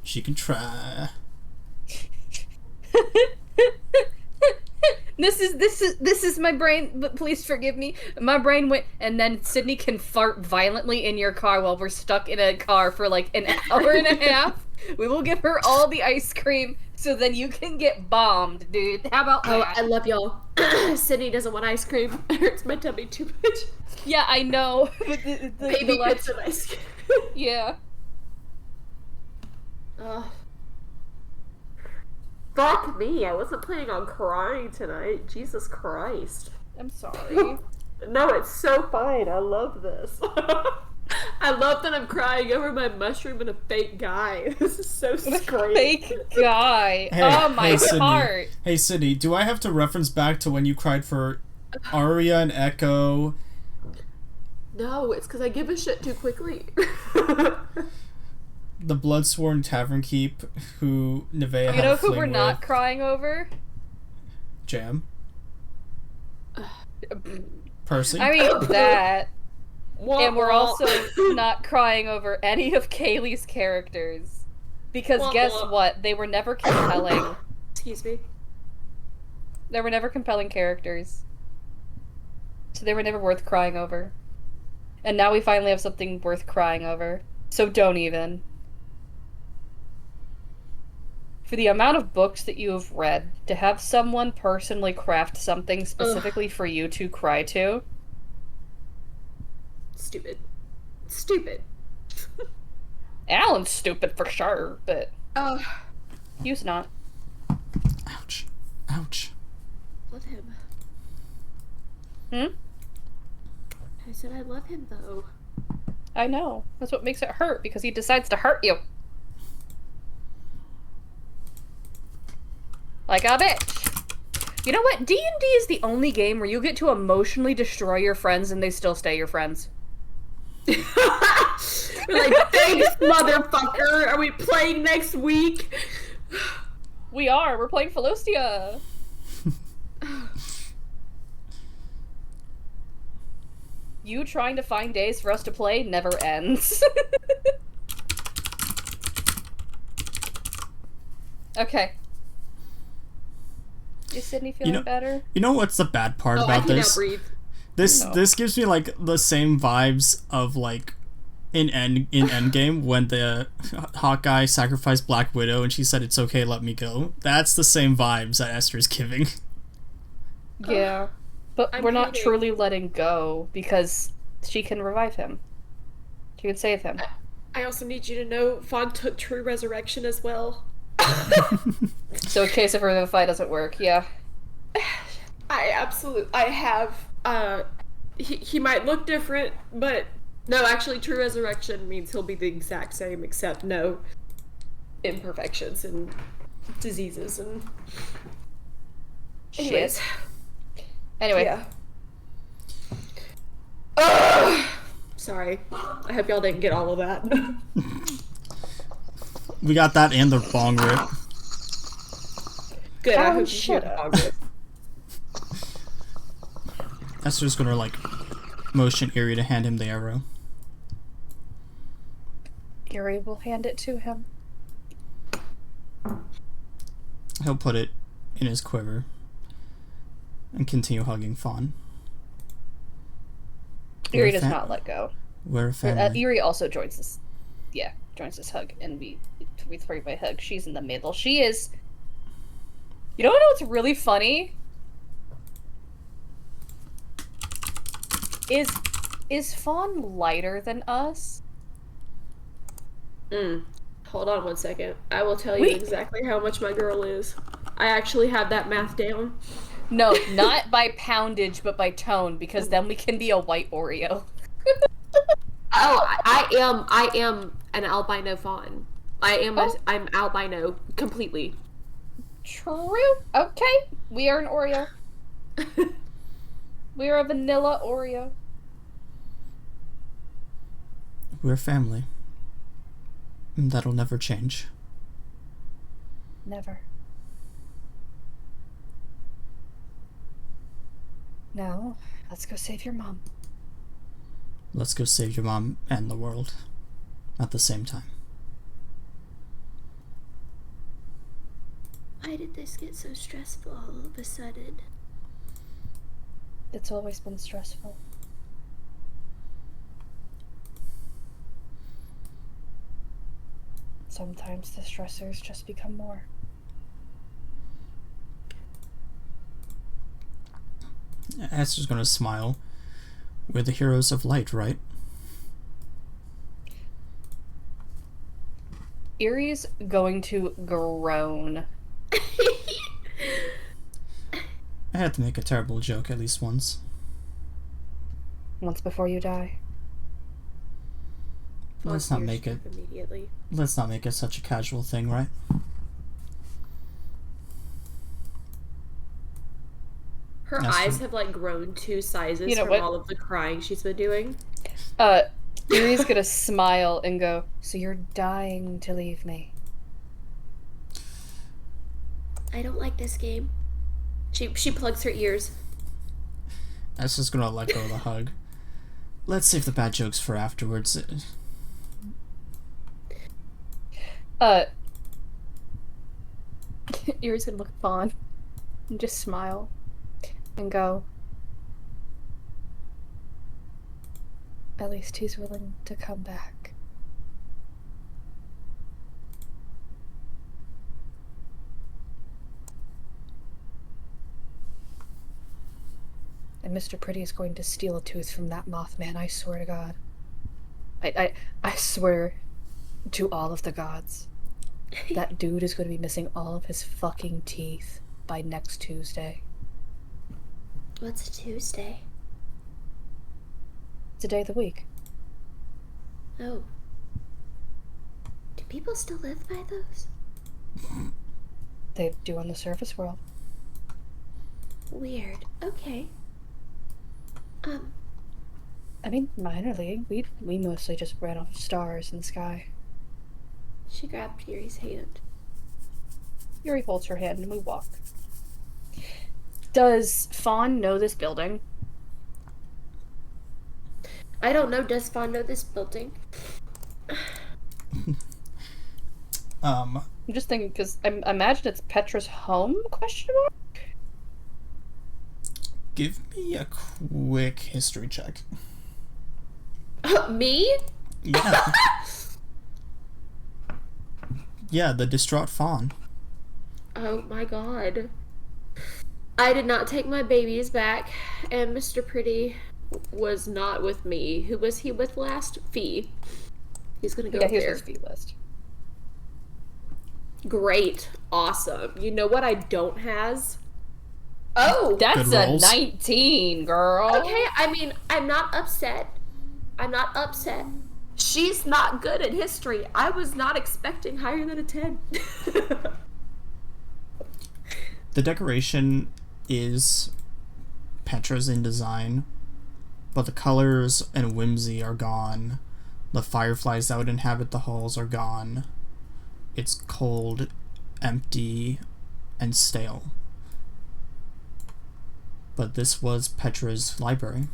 She can try. This is my brain, but please forgive me. My brain went, and then Sydney can fart violently in your car while we're stuck in a car for like an hour and a half. We will give her all the ice cream, so then you can get bombed, dude. How about that? Oh, I love y'all. Sydney doesn't want ice cream. It hurts my tummy too much. Yeah, I know. Baby bits of ice cream. Yeah. Fuck me, I wasn't planning on crying tonight. Jesus Christ. I'm sorry. No, it's so fine. I love this. I love that I'm crying over my mushroom and a fake guy. This is so strange. Fake guy. Hey, oh my Sydney. heart. Hey, Sydney, do I have to reference back to when you cried for Arya and Echo? No, it's because I give a shit too quickly. The Bloodsworn Tavern Keep, who Nevaeh had You know a who fling we're with? not crying over? Jam. Percy. I mean that. Wah, And we're wah. also not crying over any of Kaylee's characters. Because Wah, guess wah. what? They were never compelling. Excuse me. They were never compelling characters. So they were never worth crying over. And now we finally have something worth crying over. So don't even. For the amount of books that you have read, to have someone personally craft something specifically for you to cry to. Stupid. Stupid. Alan's stupid for sure, but you's not. Ouch. Ouch. Love him. Hmm? I said I love him though. I know. That's what makes it hurt, because he decides to hurt you. Like a bitch. You know what? D&D is the only game where you get to emotionally destroy your friends and they still stay your friends. We're like, thanks, motherfucker. Are we playing next week? We are. We're playing Philistia. You trying to find days for us to play never ends. Okay. Is Sydney feeling better? You know what's the bad part I about can this? now breathe. This gives me like the same vibes of like in Endgame when the Hawkeye sacrificed Black Widow and she said it's okay, let me go. That's the same vibes that Esther's giving. Yeah. But I'm we're not hating- truly letting go because she can revive him. She can save him. I also need you to know Fawn took True Resurrection as well. So in case if Revivify doesn't work, yeah. I have, he might look different, but no, actually True Resurrection means he'll be the exact same, except no imperfections and diseases and... Anyways. Shit. Anyway. Yeah. Ugh! Sorry. I hope y'all didn't get all of that. We got that and the bong rip. Good, I Alan, hope you shut hear up. the Esther's gonna like motion Eerie to hand him the arrow. Eerie will hand it to him. He'll put it in his quiver and continue hugging Fawn. Eerie does not let go. We're a family. Eerie also joins this. Yeah, joins this hug, and we three by hug. She's in the middle. She is. You know what's really funny? Is Fawn lighter than us? Hold on one second. I will tell you exactly how much my girl is. I actually have that math down. No, not by poundage, but by tone, because then we can be a white Oreo. Oh, I am an albino fawn. I'm albino completely. True. Okay, we are an Oreo. We are a vanilla Oreo. We're family. And that'll never change. Never. Now, let's go save your mom. Let's go save your mom and the world at the same time. Why did this get so stressful all of a sudden? It's always been stressful. Sometimes the stressors just become more. Esther's gonna smile. We're the heroes of light, right? Erie's going to groan. I had to make a terrible joke at least once. Once before you die. Let's not make it immediately. Let's not make it such a casual thing, right? Her eyes have like grown 2 sizes from all of the crying she's been doing. Erie's gonna smile and go, "So you're dying to leave me?" I don't like this game. She plugs her ears. That's just gonna let go of the hug. Let's save the bad jokes for afterwards. Erie's gonna look at Fawn and just smile and go, "At least he's willing to come back." And Mr. Pretty is going to steal a tooth from that Mothman, I swear to God. I swear to all of the gods. That dude is going to be missing all of his fucking teeth by next Tuesday. What's a Tuesday? It's a day of the week. Oh. Do people still live by those? They do on the surface world. Weird. Okay. I mean, minor league. We mostly just ran off stars in the sky. She grabbed Yuri's hand. Yuri holds her hand and we walk. Does Fawn know this building? I don't know. Does Fawn know this building? I'm just thinking, because I imagine it's Petra's home, question mark? Give me a quick history check. Me? Yeah. Yeah, the distraught Fawn. Oh my god. I did not take my babies back, and Mr. Pretty was not with me. Who was he with last? Fee. He's gonna go yeah, up there. Here's his fee list. Great. Awesome. You know what I don't has? Oh! That's a 19, girl. Okay, I mean, I'm not upset. She's not good at history. I was not expecting higher than a 10. The decoration is Petra's in design, but the colors and whimsy are gone. The fireflies that would inhabit the halls are gone. It's cold, empty, and stale. But this was Petra's library.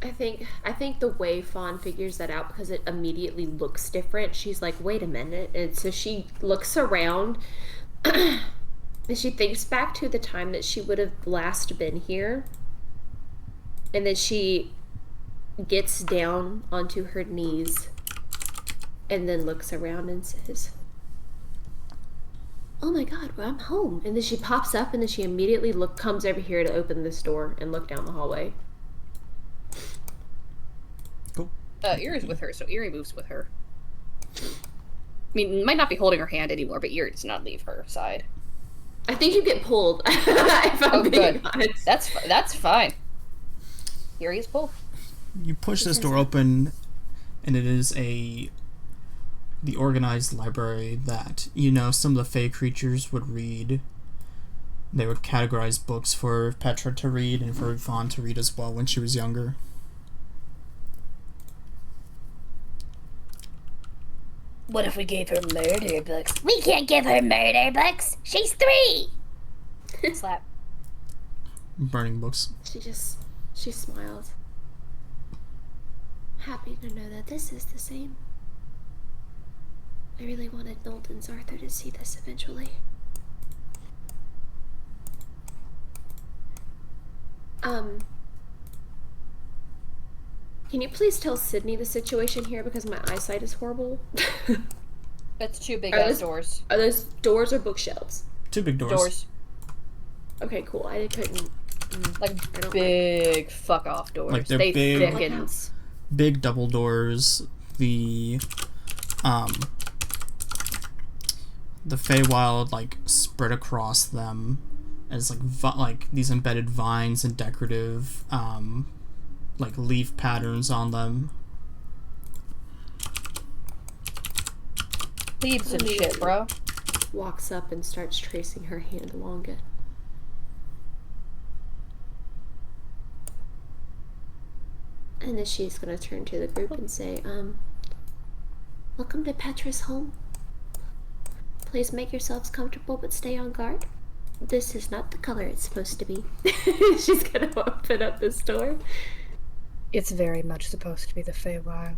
I think the way Fawn figures that out, because it immediately looks different, she's like, wait a minute. And so she looks around and she thinks back to the time that she would have last been here. And then she gets down onto her knees and then looks around and says, oh my god, well, I'm home. And then she pops up and then she immediately comes over here to open this door and look down the hallway. Cool. Erie's with her, so Erie moves with her. I mean, might not be holding her hand anymore, but Erie does not leave her side. I think you get pulled. If I'm being honest. That's fine. Erie's pulled. You push this door open, and it is the organized library that, some of the Fey creatures would read. They would categorize books for Petra to read and for Fawn to read as well when she was younger. What if we gave her murder books? We can't give her murder books. She's 3. Slap. Burning books. She smiles. Happy to know that this is the same. I really wanted Nolden's Arthur to see this eventually. Can you please tell Sydney the situation here because my eyesight is horrible? That's two big ass doors. Are those doors or bookshelves? Two big doors. Doors. Okay, cool. I couldn't. Like big fuck off doors. Like they're they big, thickens. Big double doors. The Feywild like spread across them as like these embedded vines and decorative like leaf patterns on them. Leaves and shit, bro. Walks up and starts tracing her hand along it. And then she's gonna turn to the group and say, welcome to Petra's home. Please make yourselves comfortable but stay on guard. This is not the color it's supposed to be. She's gonna open up this door. It's very much supposed to be the Feywild.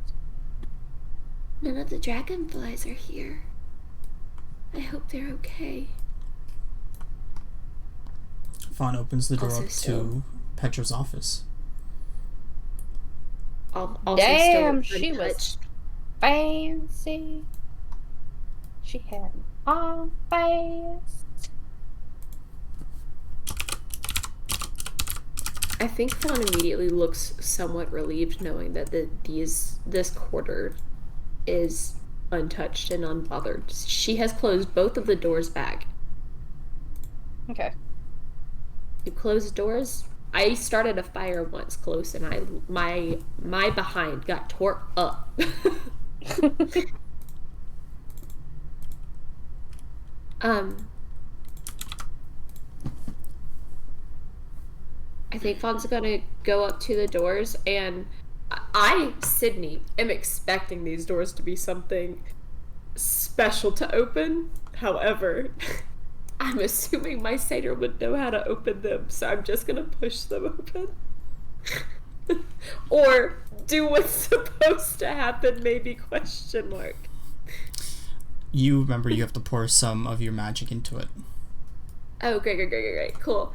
None of the dragonflies are here. I hope they're okay. Fawn opens the door Also up still- to Petra's office. Also Damn, still she was untouched. fancy. She had an on face. I think Fawn immediately looks somewhat relieved knowing that this quarter is untouched and unbothered. She has closed both of the doors back. Okay. You close doors. I started a fire once close, and my behind got tore up. I think Fawn's gonna go up to the doors, and I, Sydney, am expecting these doors to be something special to open. However, I'm assuming my satyr would know how to open them, so I'm just gonna push them open. Or do what's supposed to happen, maybe, question mark. You remember you have to pour some of your magic into it. Oh, great, cool.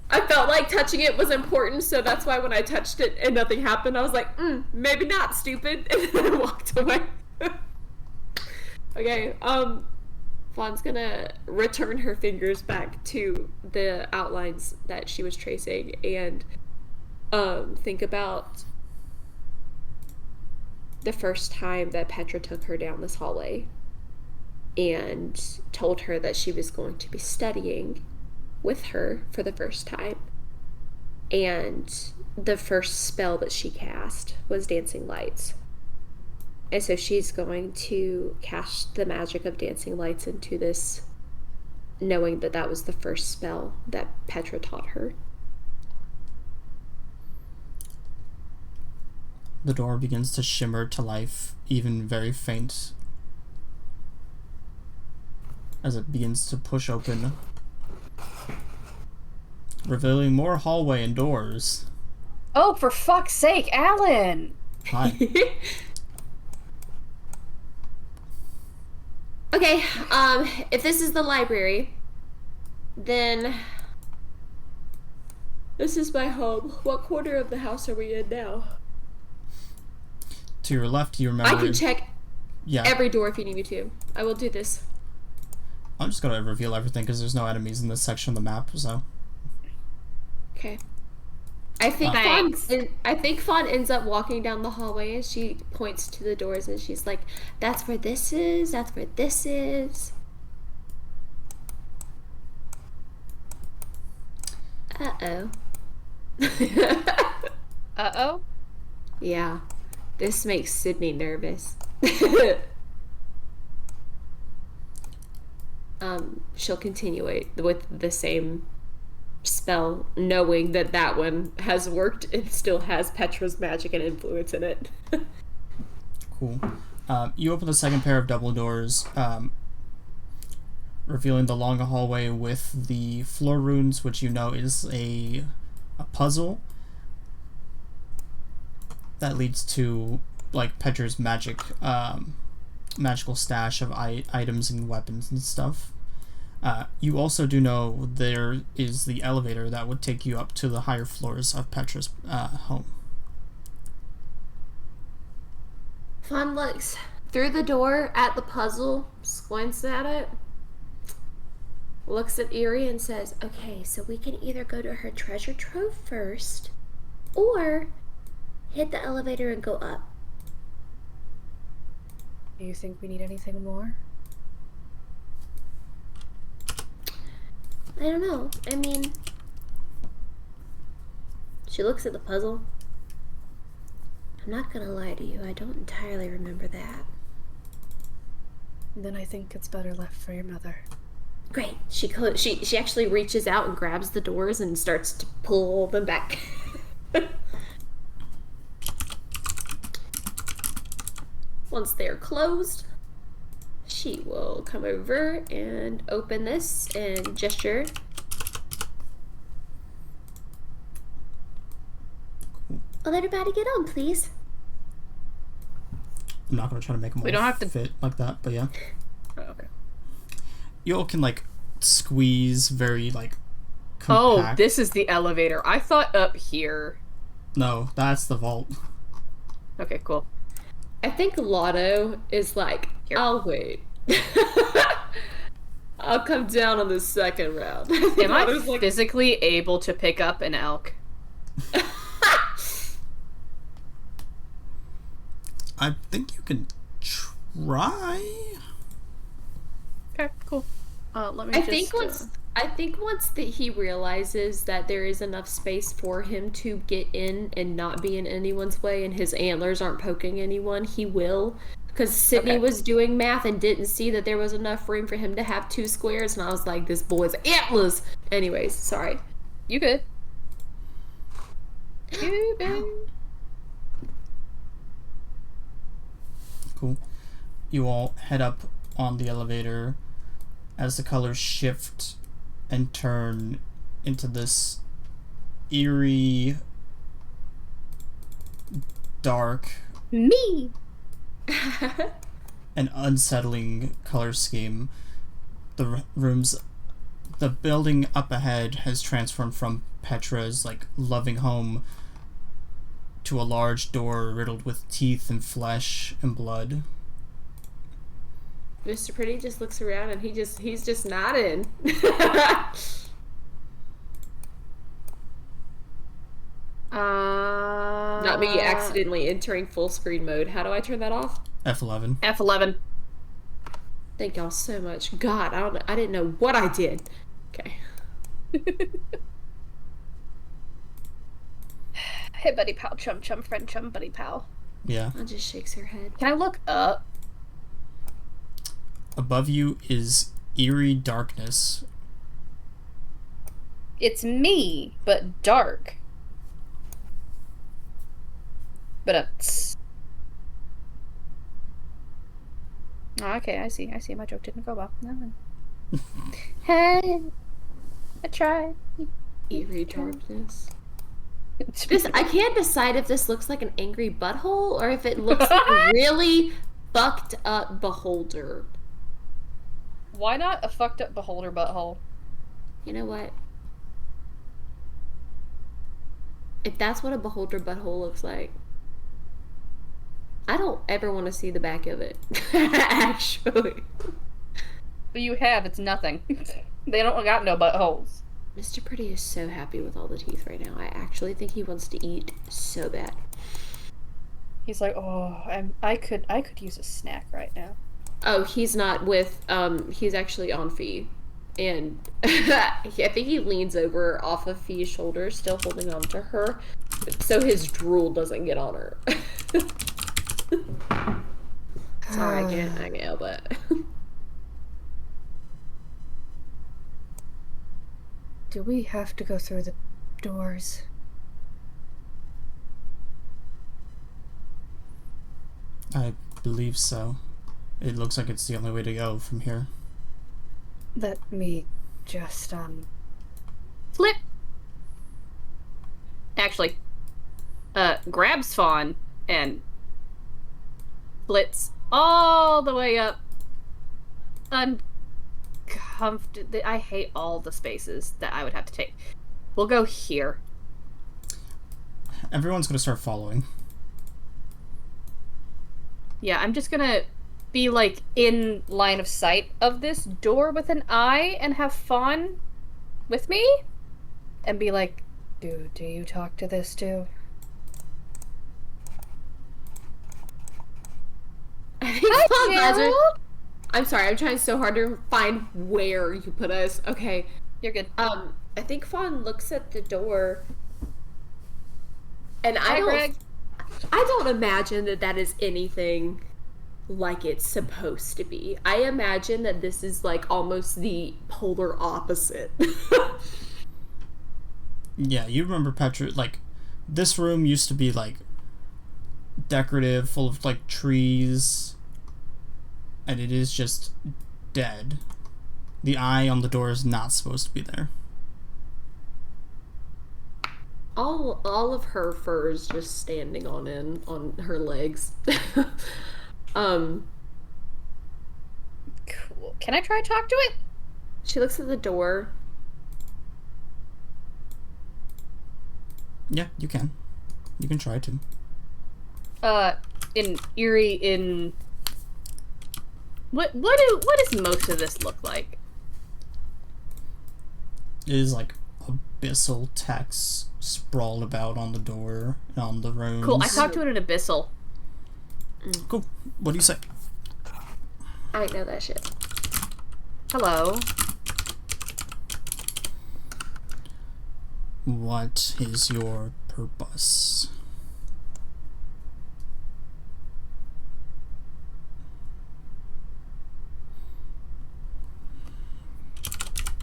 I felt like touching it was important, so that's why when I touched it and nothing happened, I was like, maybe not, stupid, and then I walked away. Okay, Fawn's gonna return her fingers back to the outlines that she was tracing and think about the first time that Petra took her down this hallway and told her that she was going to be studying with her for the first time. And the first spell that she cast was Dancing Lights. And so she's going to cast the magic of Dancing Lights into this, knowing that that was the first spell that Petra taught her. The door begins to shimmer to life, even very faint, as it begins to push open, revealing more hallway and doors. Oh, for fuck's sake, Alan! Hi. Okay, if this is the library, then this is my home. What corner of the house are we in now? To your left, you remember... I can check Yeah. every door if you need me to. I will do this. I'm just gonna reveal everything because there's no enemies in this section of the map, so... Okay. I think Fawn ends up walking down the hallway and she points to the doors and she's like, that's where this is, that's where this is. Uh-oh. Uh-oh? Yeah. This makes Sydney nervous. She'll continue it with the same spell, knowing that that one has worked and still has Petra's magic and influence in it. Cool. You open the second pair of double doors, revealing the long hallway with the floor runes, which you know is a puzzle that leads to like Petra's magical stash of items and weapons and stuff. You also do know there is the elevator that would take you up to the higher floors of Petra's home. Fawn looks through the door at the puzzle, squints at it, looks at Eerie and says, okay, so we can either go to her treasure trove first, or hit the elevator and go up. Do you think we need anything more? I don't know. I mean... She looks at the puzzle. I'm not gonna lie to you, I don't entirely remember that. Then I think it's better left for your mother. Great. She actually reaches out and grabs the doors and starts to pull them back. Once they're closed, she will come over and open this and gesture. Let everybody get on, please. I'm not going to try to make them all don't have to fit like that, but yeah. Oh, okay. You all can, like, squeeze very, like, compact. Oh, this is the elevator. I thought up here. No, that's the vault. Okay, cool. I think Lotto is like, Here. I'll wait. I'll come down on the second round. Am I physically able to pick up an elk? I think you can try. Okay, cool. Let me I think once that he realizes that there is enough space for him to get in and not be in anyone's way and his antlers aren't poking anyone, he will. Because Sydney was doing math and didn't see that there was enough room for him to have 2 squares, and I was like, this boy's antlers! Anyways, sorry. You good. You good. Cool. You all head up on the elevator as the colors shift and turn into this eerie, dark, Me! and unsettling color scheme. The building up ahead has transformed from Petra's, like, loving home to a large door riddled with teeth and flesh and blood. Mr. Pretty just looks around and he's just nodding. Not me accidentally entering full screen mode. How do I turn that off? F11. F11. Thank y'all so much. God, I didn't know what I did. Okay. Hey, buddy pal, chum chum, friend chum, buddy pal. Yeah. Anna just shakes her head. Can I look up? Above you is eerie darkness. It's me, but dark. But okay, I see. My joke didn't go well. No. Hey, I tried. Eerie darkness. I can't decide if this looks like an angry butthole or if it looks like a really fucked up beholder. Why not a fucked up beholder butthole? You know what? If that's what a beholder butthole looks like, I don't ever want to see the back of it. Actually. But you have, it's nothing. They don't got no buttholes. Mr. Pretty is so happy with all the teeth right now. I actually think he wants to eat so bad. He's like, oh, I could use a snack right now. Oh, he's not with, he's actually on Fee. And I think he leans over off of Fee's shoulder, still holding on to her, so his drool doesn't get on her. Sorry, I can't help it. Do we have to go through the doors? I believe so. It looks like it's the only way to go from here. Let me just, flip! Actually, grabs Fawn and flits all the way up I hate all the spaces that I would have to take. We'll go here. Everyone's gonna start following. Yeah, I'm just gonna be, like, in line of sight of this door with an eye and have Fawn with me? And be like, dude, do you talk to this too? Hi, Gerald! I'm sorry, I'm trying so hard to find where you put us. Okay. You're good. I think Fawn looks at the door, and Hi, Greg. I don't imagine that is anything like it's supposed to be. I imagine that this is like almost the polar opposite. Yeah, you remember Petra, like, this room used to be, like, decorative, full of, like, trees, and it is just dead. The eye on the door is not supposed to be there. All of her fur is just standing on her legs. Cool. Can I try to talk to it? She looks at the door. Yeah, you can. You can try to. In Eerie, in... What does most of this look like? It is, like, abyssal text sprawled about on the door and on the rooms. Cool, I talked to it in Abyssal. Cool. What do you say? I know that shit. Hello. What is your purpose?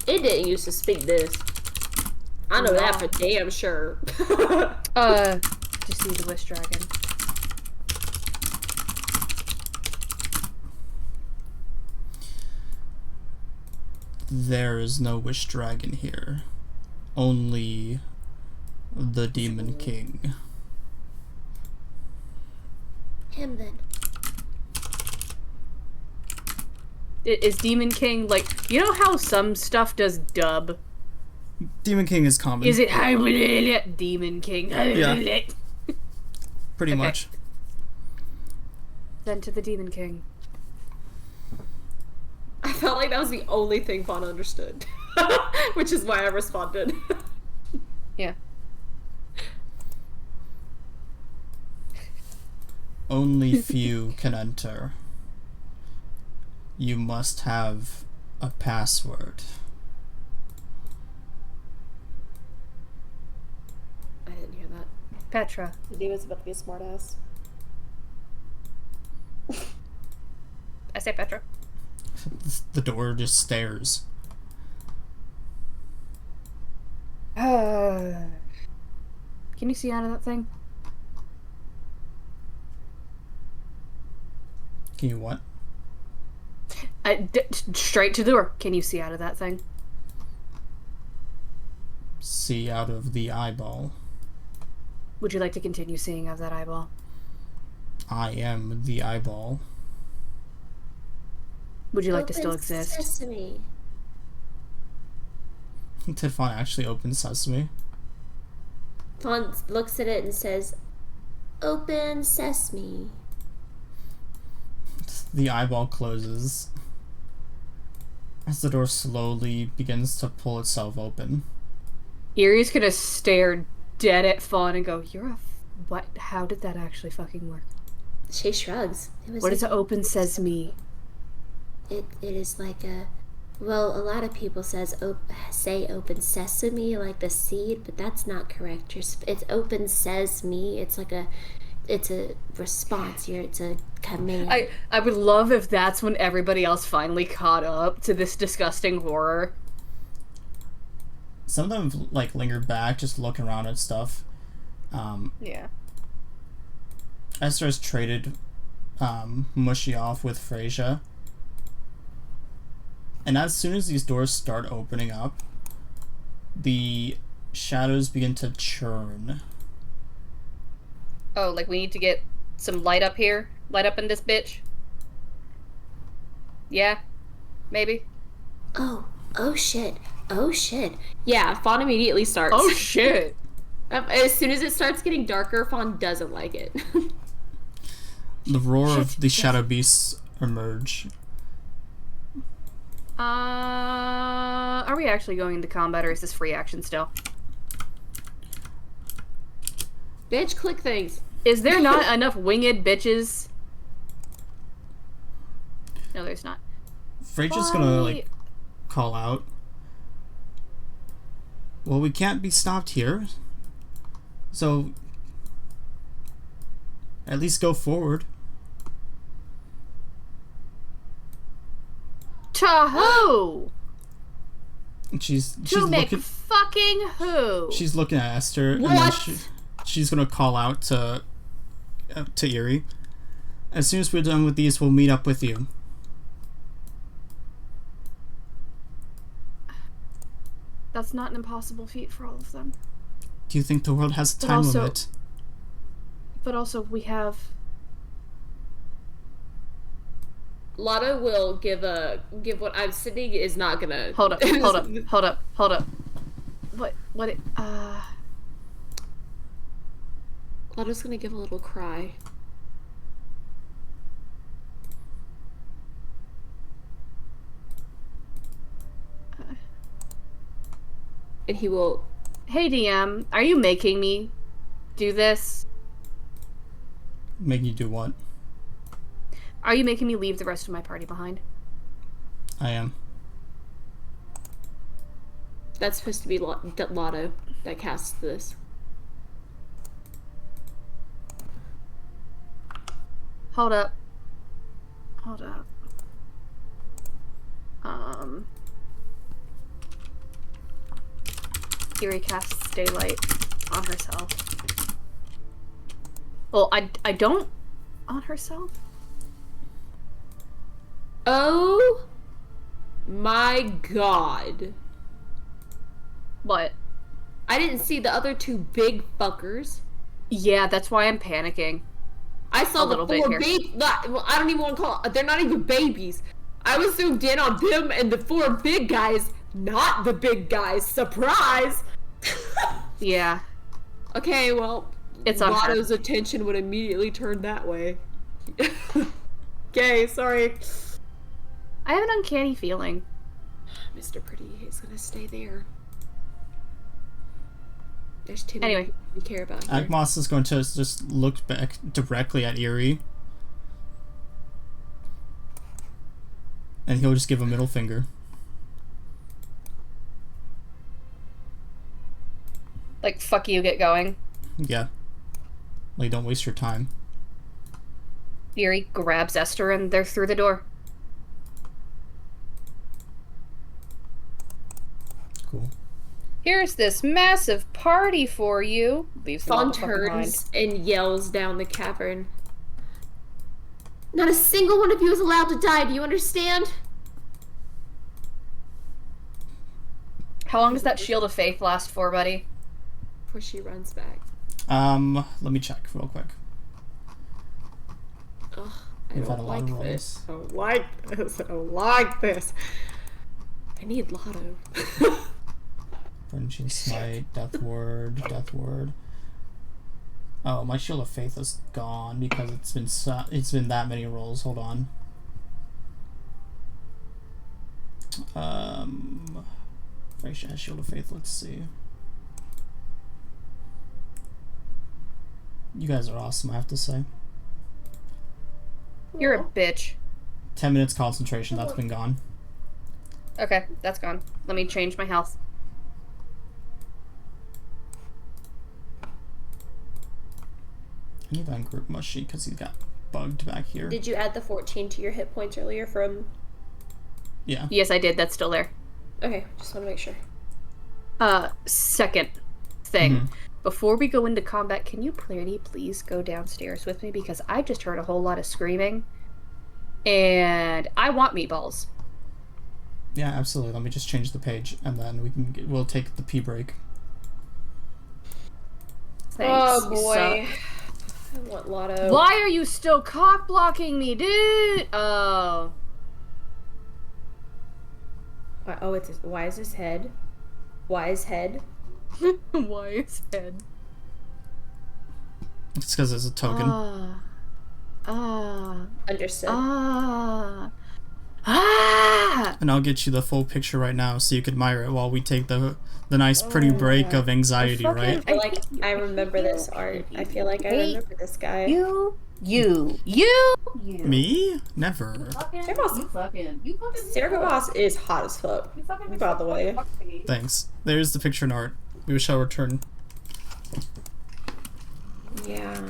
It didn't used to speak this. I know that for damn sure. To see the Wish Dragon. There is no Wish Dragon here. Only the Demon King. Him then. Is Demon King, like, you know how some stuff does dub? Demon King is common. Is it Demon King? Yeah. Pretty much. Then to the Demon King. I felt like that was the only thing Fawn understood. Which is why I responded. Yeah. Only few can enter. You must have a password. I didn't hear that. Petra. The demon's about to be a smartass. I say Petra. The door just stares. Can you see out of that thing? Can you what? Straight to the door. Can you see out of that thing? See out of the eyeball. Would you like to continue seeing out of that eyeball? I am the eyeball. Would you like to Open still exist? Sesame. Did Fawn actually open Sesame? Fawn looks at it and says, "Open sesame." The eyeball closes as the door slowly begins to pull itself open. Eerie's gonna stare dead at Fawn and go, "You're a what? How did that actually fucking work?" She shrugs. What does open sesame? It is like a... Well, a lot of people say open sesame, like the seed, but that's not correct. It's open sesame. It's like it's a response. It's a command. I would love if that's when everybody else finally caught up to this disgusting horror. Some of them, like, lingered back, just looking around at stuff. Yeah. Esther's traded Mushy off with Freyja. And as soon as these doors start opening up, the shadows begin to churn. Oh, like we need to get some light up here? Light up in this bitch? Yeah? Maybe? Oh shit. Oh shit. Yeah, Fawn immediately starts. Oh shit. As soon as it starts getting darker, Fawn doesn't like it. The roar of the shadow beasts emerge. Are we actually going into combat, or is this free action still? Bitch, click things. Is there not enough winged bitches? No, there's not. Frasia's gonna, like, call out. Well, we can't be stopped here. So, at least go forward. To who? She's To make looking. fucking who? She's looking at Esther, and What? then she's gonna call out to Eerie. As soon as we're done with these, we'll meet up with you. That's not an impossible feat for all of them. Do you think the world has a But time also- limit? But also, we have... Lotto will give what I'm Sydney is not gonna Hold up. What Lotto's gonna give a little cry. And he will Hey DM, are you making me do this? Make you do what? Are you making me leave the rest of my party behind? I am. that's supposed to be Lotto that casts this. Hold up. Eerie casts daylight on herself. Well, I don't on herself. Oh my god. What? I didn't see the other two big fuckers. Yeah, that's why I'm panicking. I saw A the little bit four here. big. Well, I don't even want to call it. They're not even babies. I was zoomed in on them and the four big guys, not the big guys. Surprise! Yeah. Okay, well, It's on her. Lotto's attention would immediately turn that way. Okay, sorry. I have an uncanny feeling. Mr. Pretty is gonna stay there. There's too many Anyway. people we care about here. Agmos is going to just look back directly at Eerie. And he'll just give a middle finger. Like, fuck you, get going. Yeah. Like, don't waste your time. Eerie grabs Esther and they're through the door. Cool. Here's this massive party for you. Leaves them all Fawn the fuck behind. turns and yells down the cavern. Not a single one of you is allowed to die, do you understand? How long does that shield of faith last for, buddy? Before she runs back. Let me check real quick. Ugh, I We've had a don't lot of like rolls. this. I don't like this. I don't like this. I need Lotto. Frenching Smite, Death Word. Oh, my Shield of Faith is gone because it's been that many rolls. Hold on. Frasier has Shield of Faith. Let's see. You guys are awesome, I have to say. You're a bitch. 10 minutes concentration, that's been gone. Okay, that's gone. Let me change my health. I need to ungroup Mushy because he got bugged back here. Did you add the 14 to your hit points earlier from... Yeah. Yes, I did. That's still there. Okay, just want to make sure. Second thing. Mhm. Before we go into combat, can you please go downstairs with me? Because I just heard a whole lot of screaming. And I want meatballs. Yeah, absolutely. Let me just change the page and then we'll take the pee break. Thanks. Oh you boy. suck. I want Lotto. Why are you still cock blocking me, dude? Oh. Oh, why is his head? Why is head? Why is head? It's because it's a token. Understood. And I'll get you the full picture right now so you can admire it while we take the nice pretty break of anxiety, right? I feel like I remember this art. I feel like I remember this guy. You. Me? Never. Sarah Boss is hot as fuck, by the way. Thanks. There's the picture and art. We shall return. Yeah.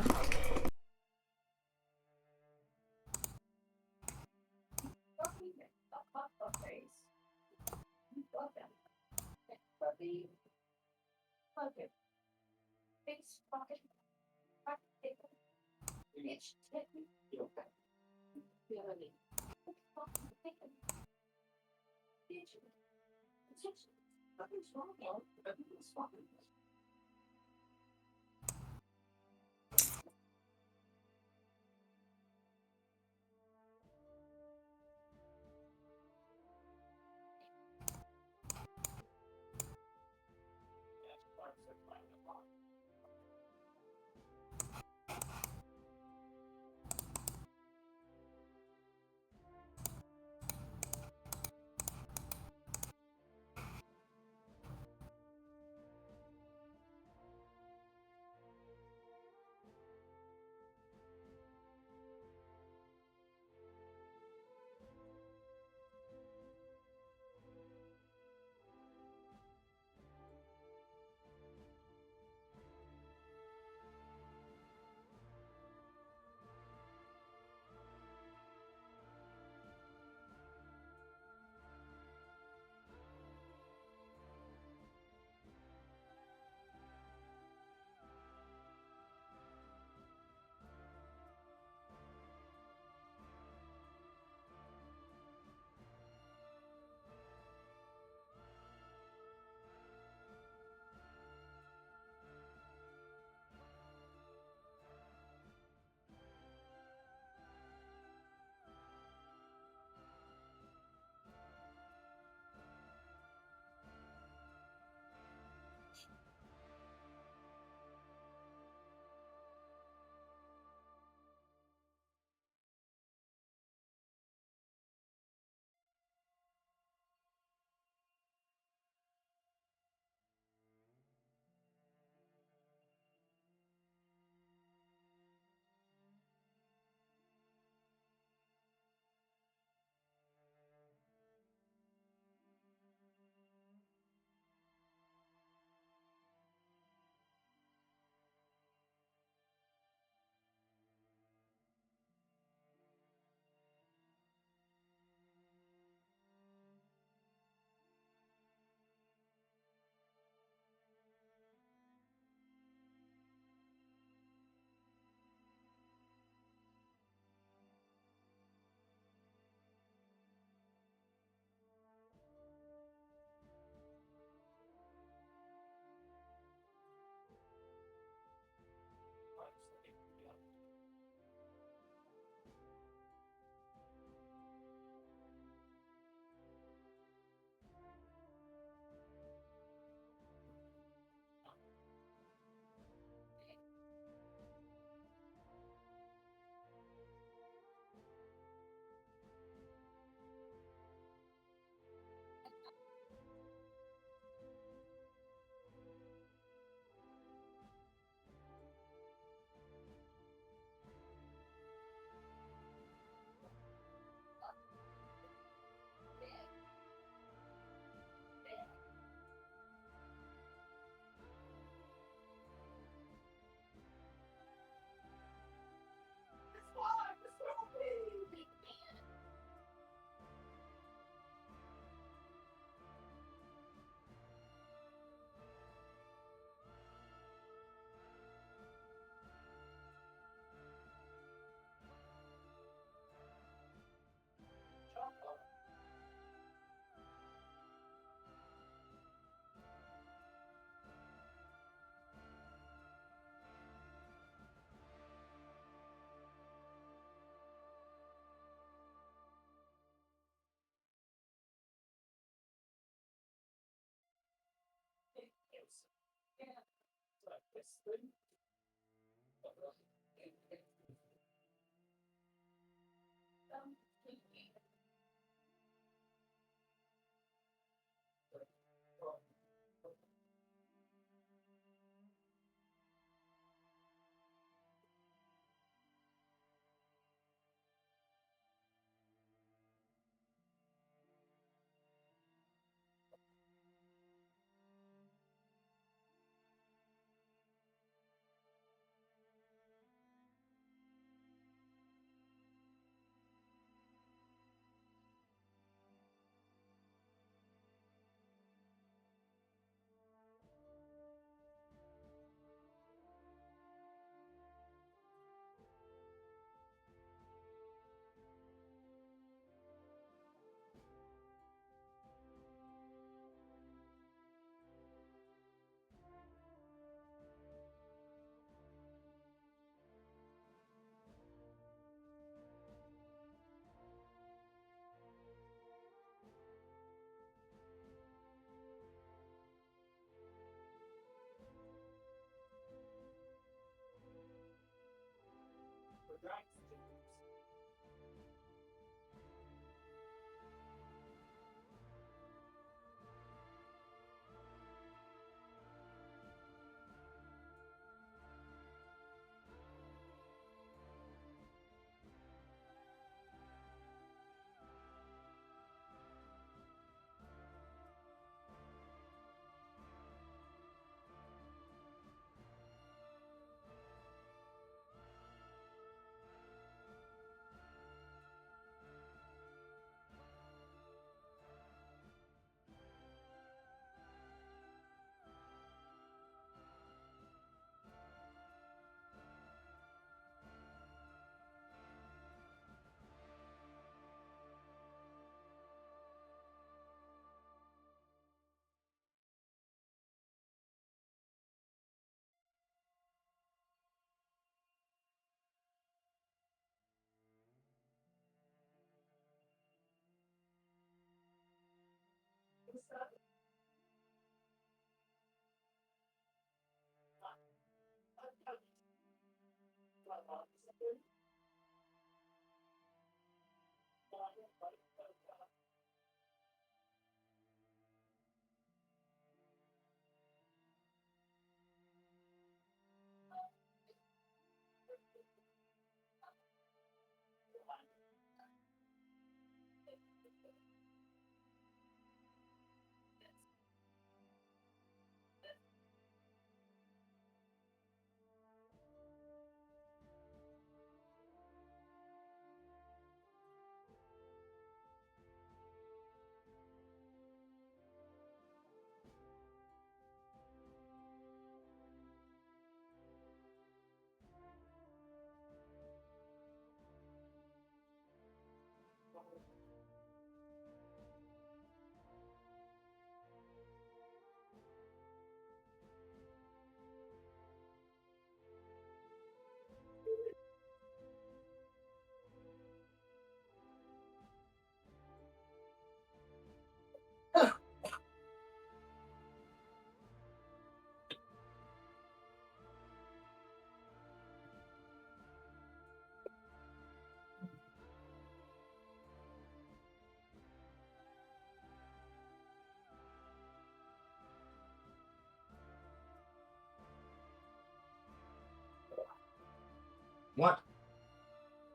What?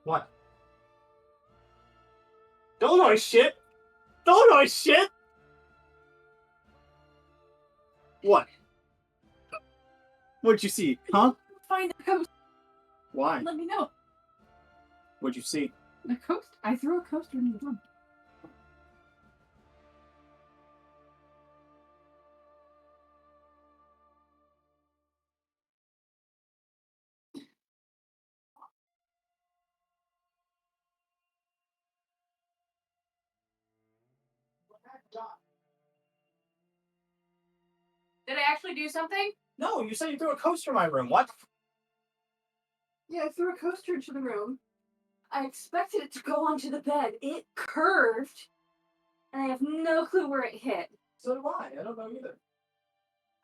What? Don't know shit! Don't know shit! What? What'd you see, huh? Find a coaster. Why? Let me know. What'd you see? A coaster? I threw a coaster in the room. Did I actually do something? No, you said you threw a coaster in my room. What? Yeah, I threw a coaster into the room. I expected it to go onto the bed. It curved, and I have no clue where it hit. So do I. I don't know either.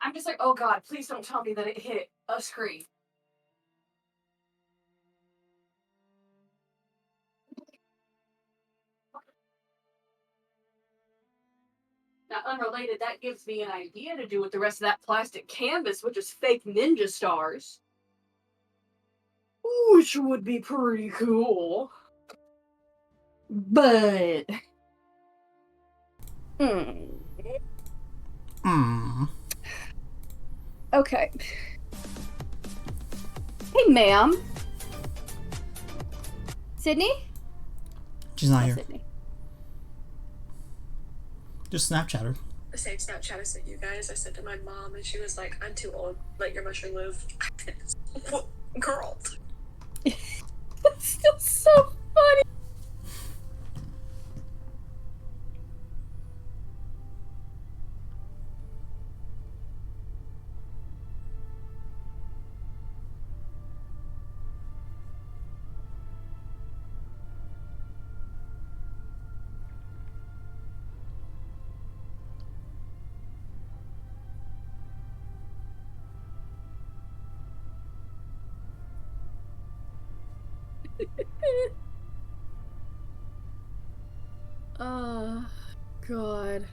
I'm just like, oh god, please don't tell me that it hit a screen. Now, unrelated, that gives me an idea to do with the rest of that plastic canvas, which is fake ninja stars. Which would be pretty cool. But... Okay. Hey, ma'am. Sydney? She's not here. Sydney. Just Snapchat her. The same Snapchat I sent you guys, I sent to my mom, and she was like, I'm too old. Let your mushroom live. Girl. That's still so funny. Oh, God.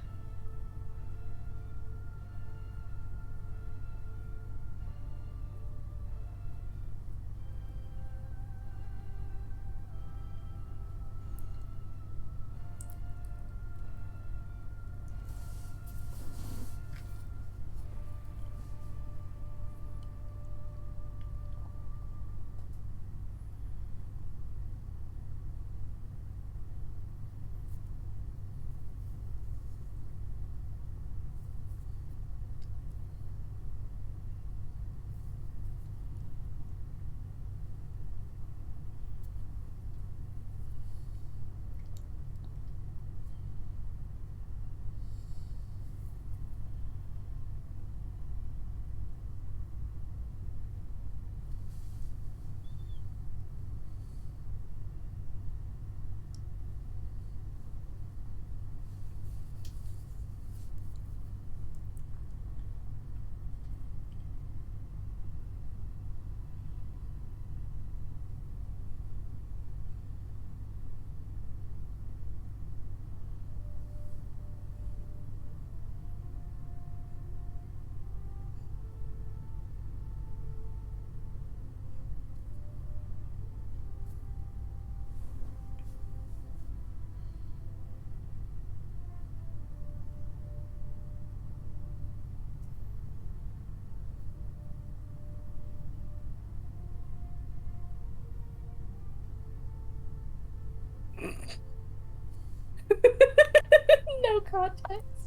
No context.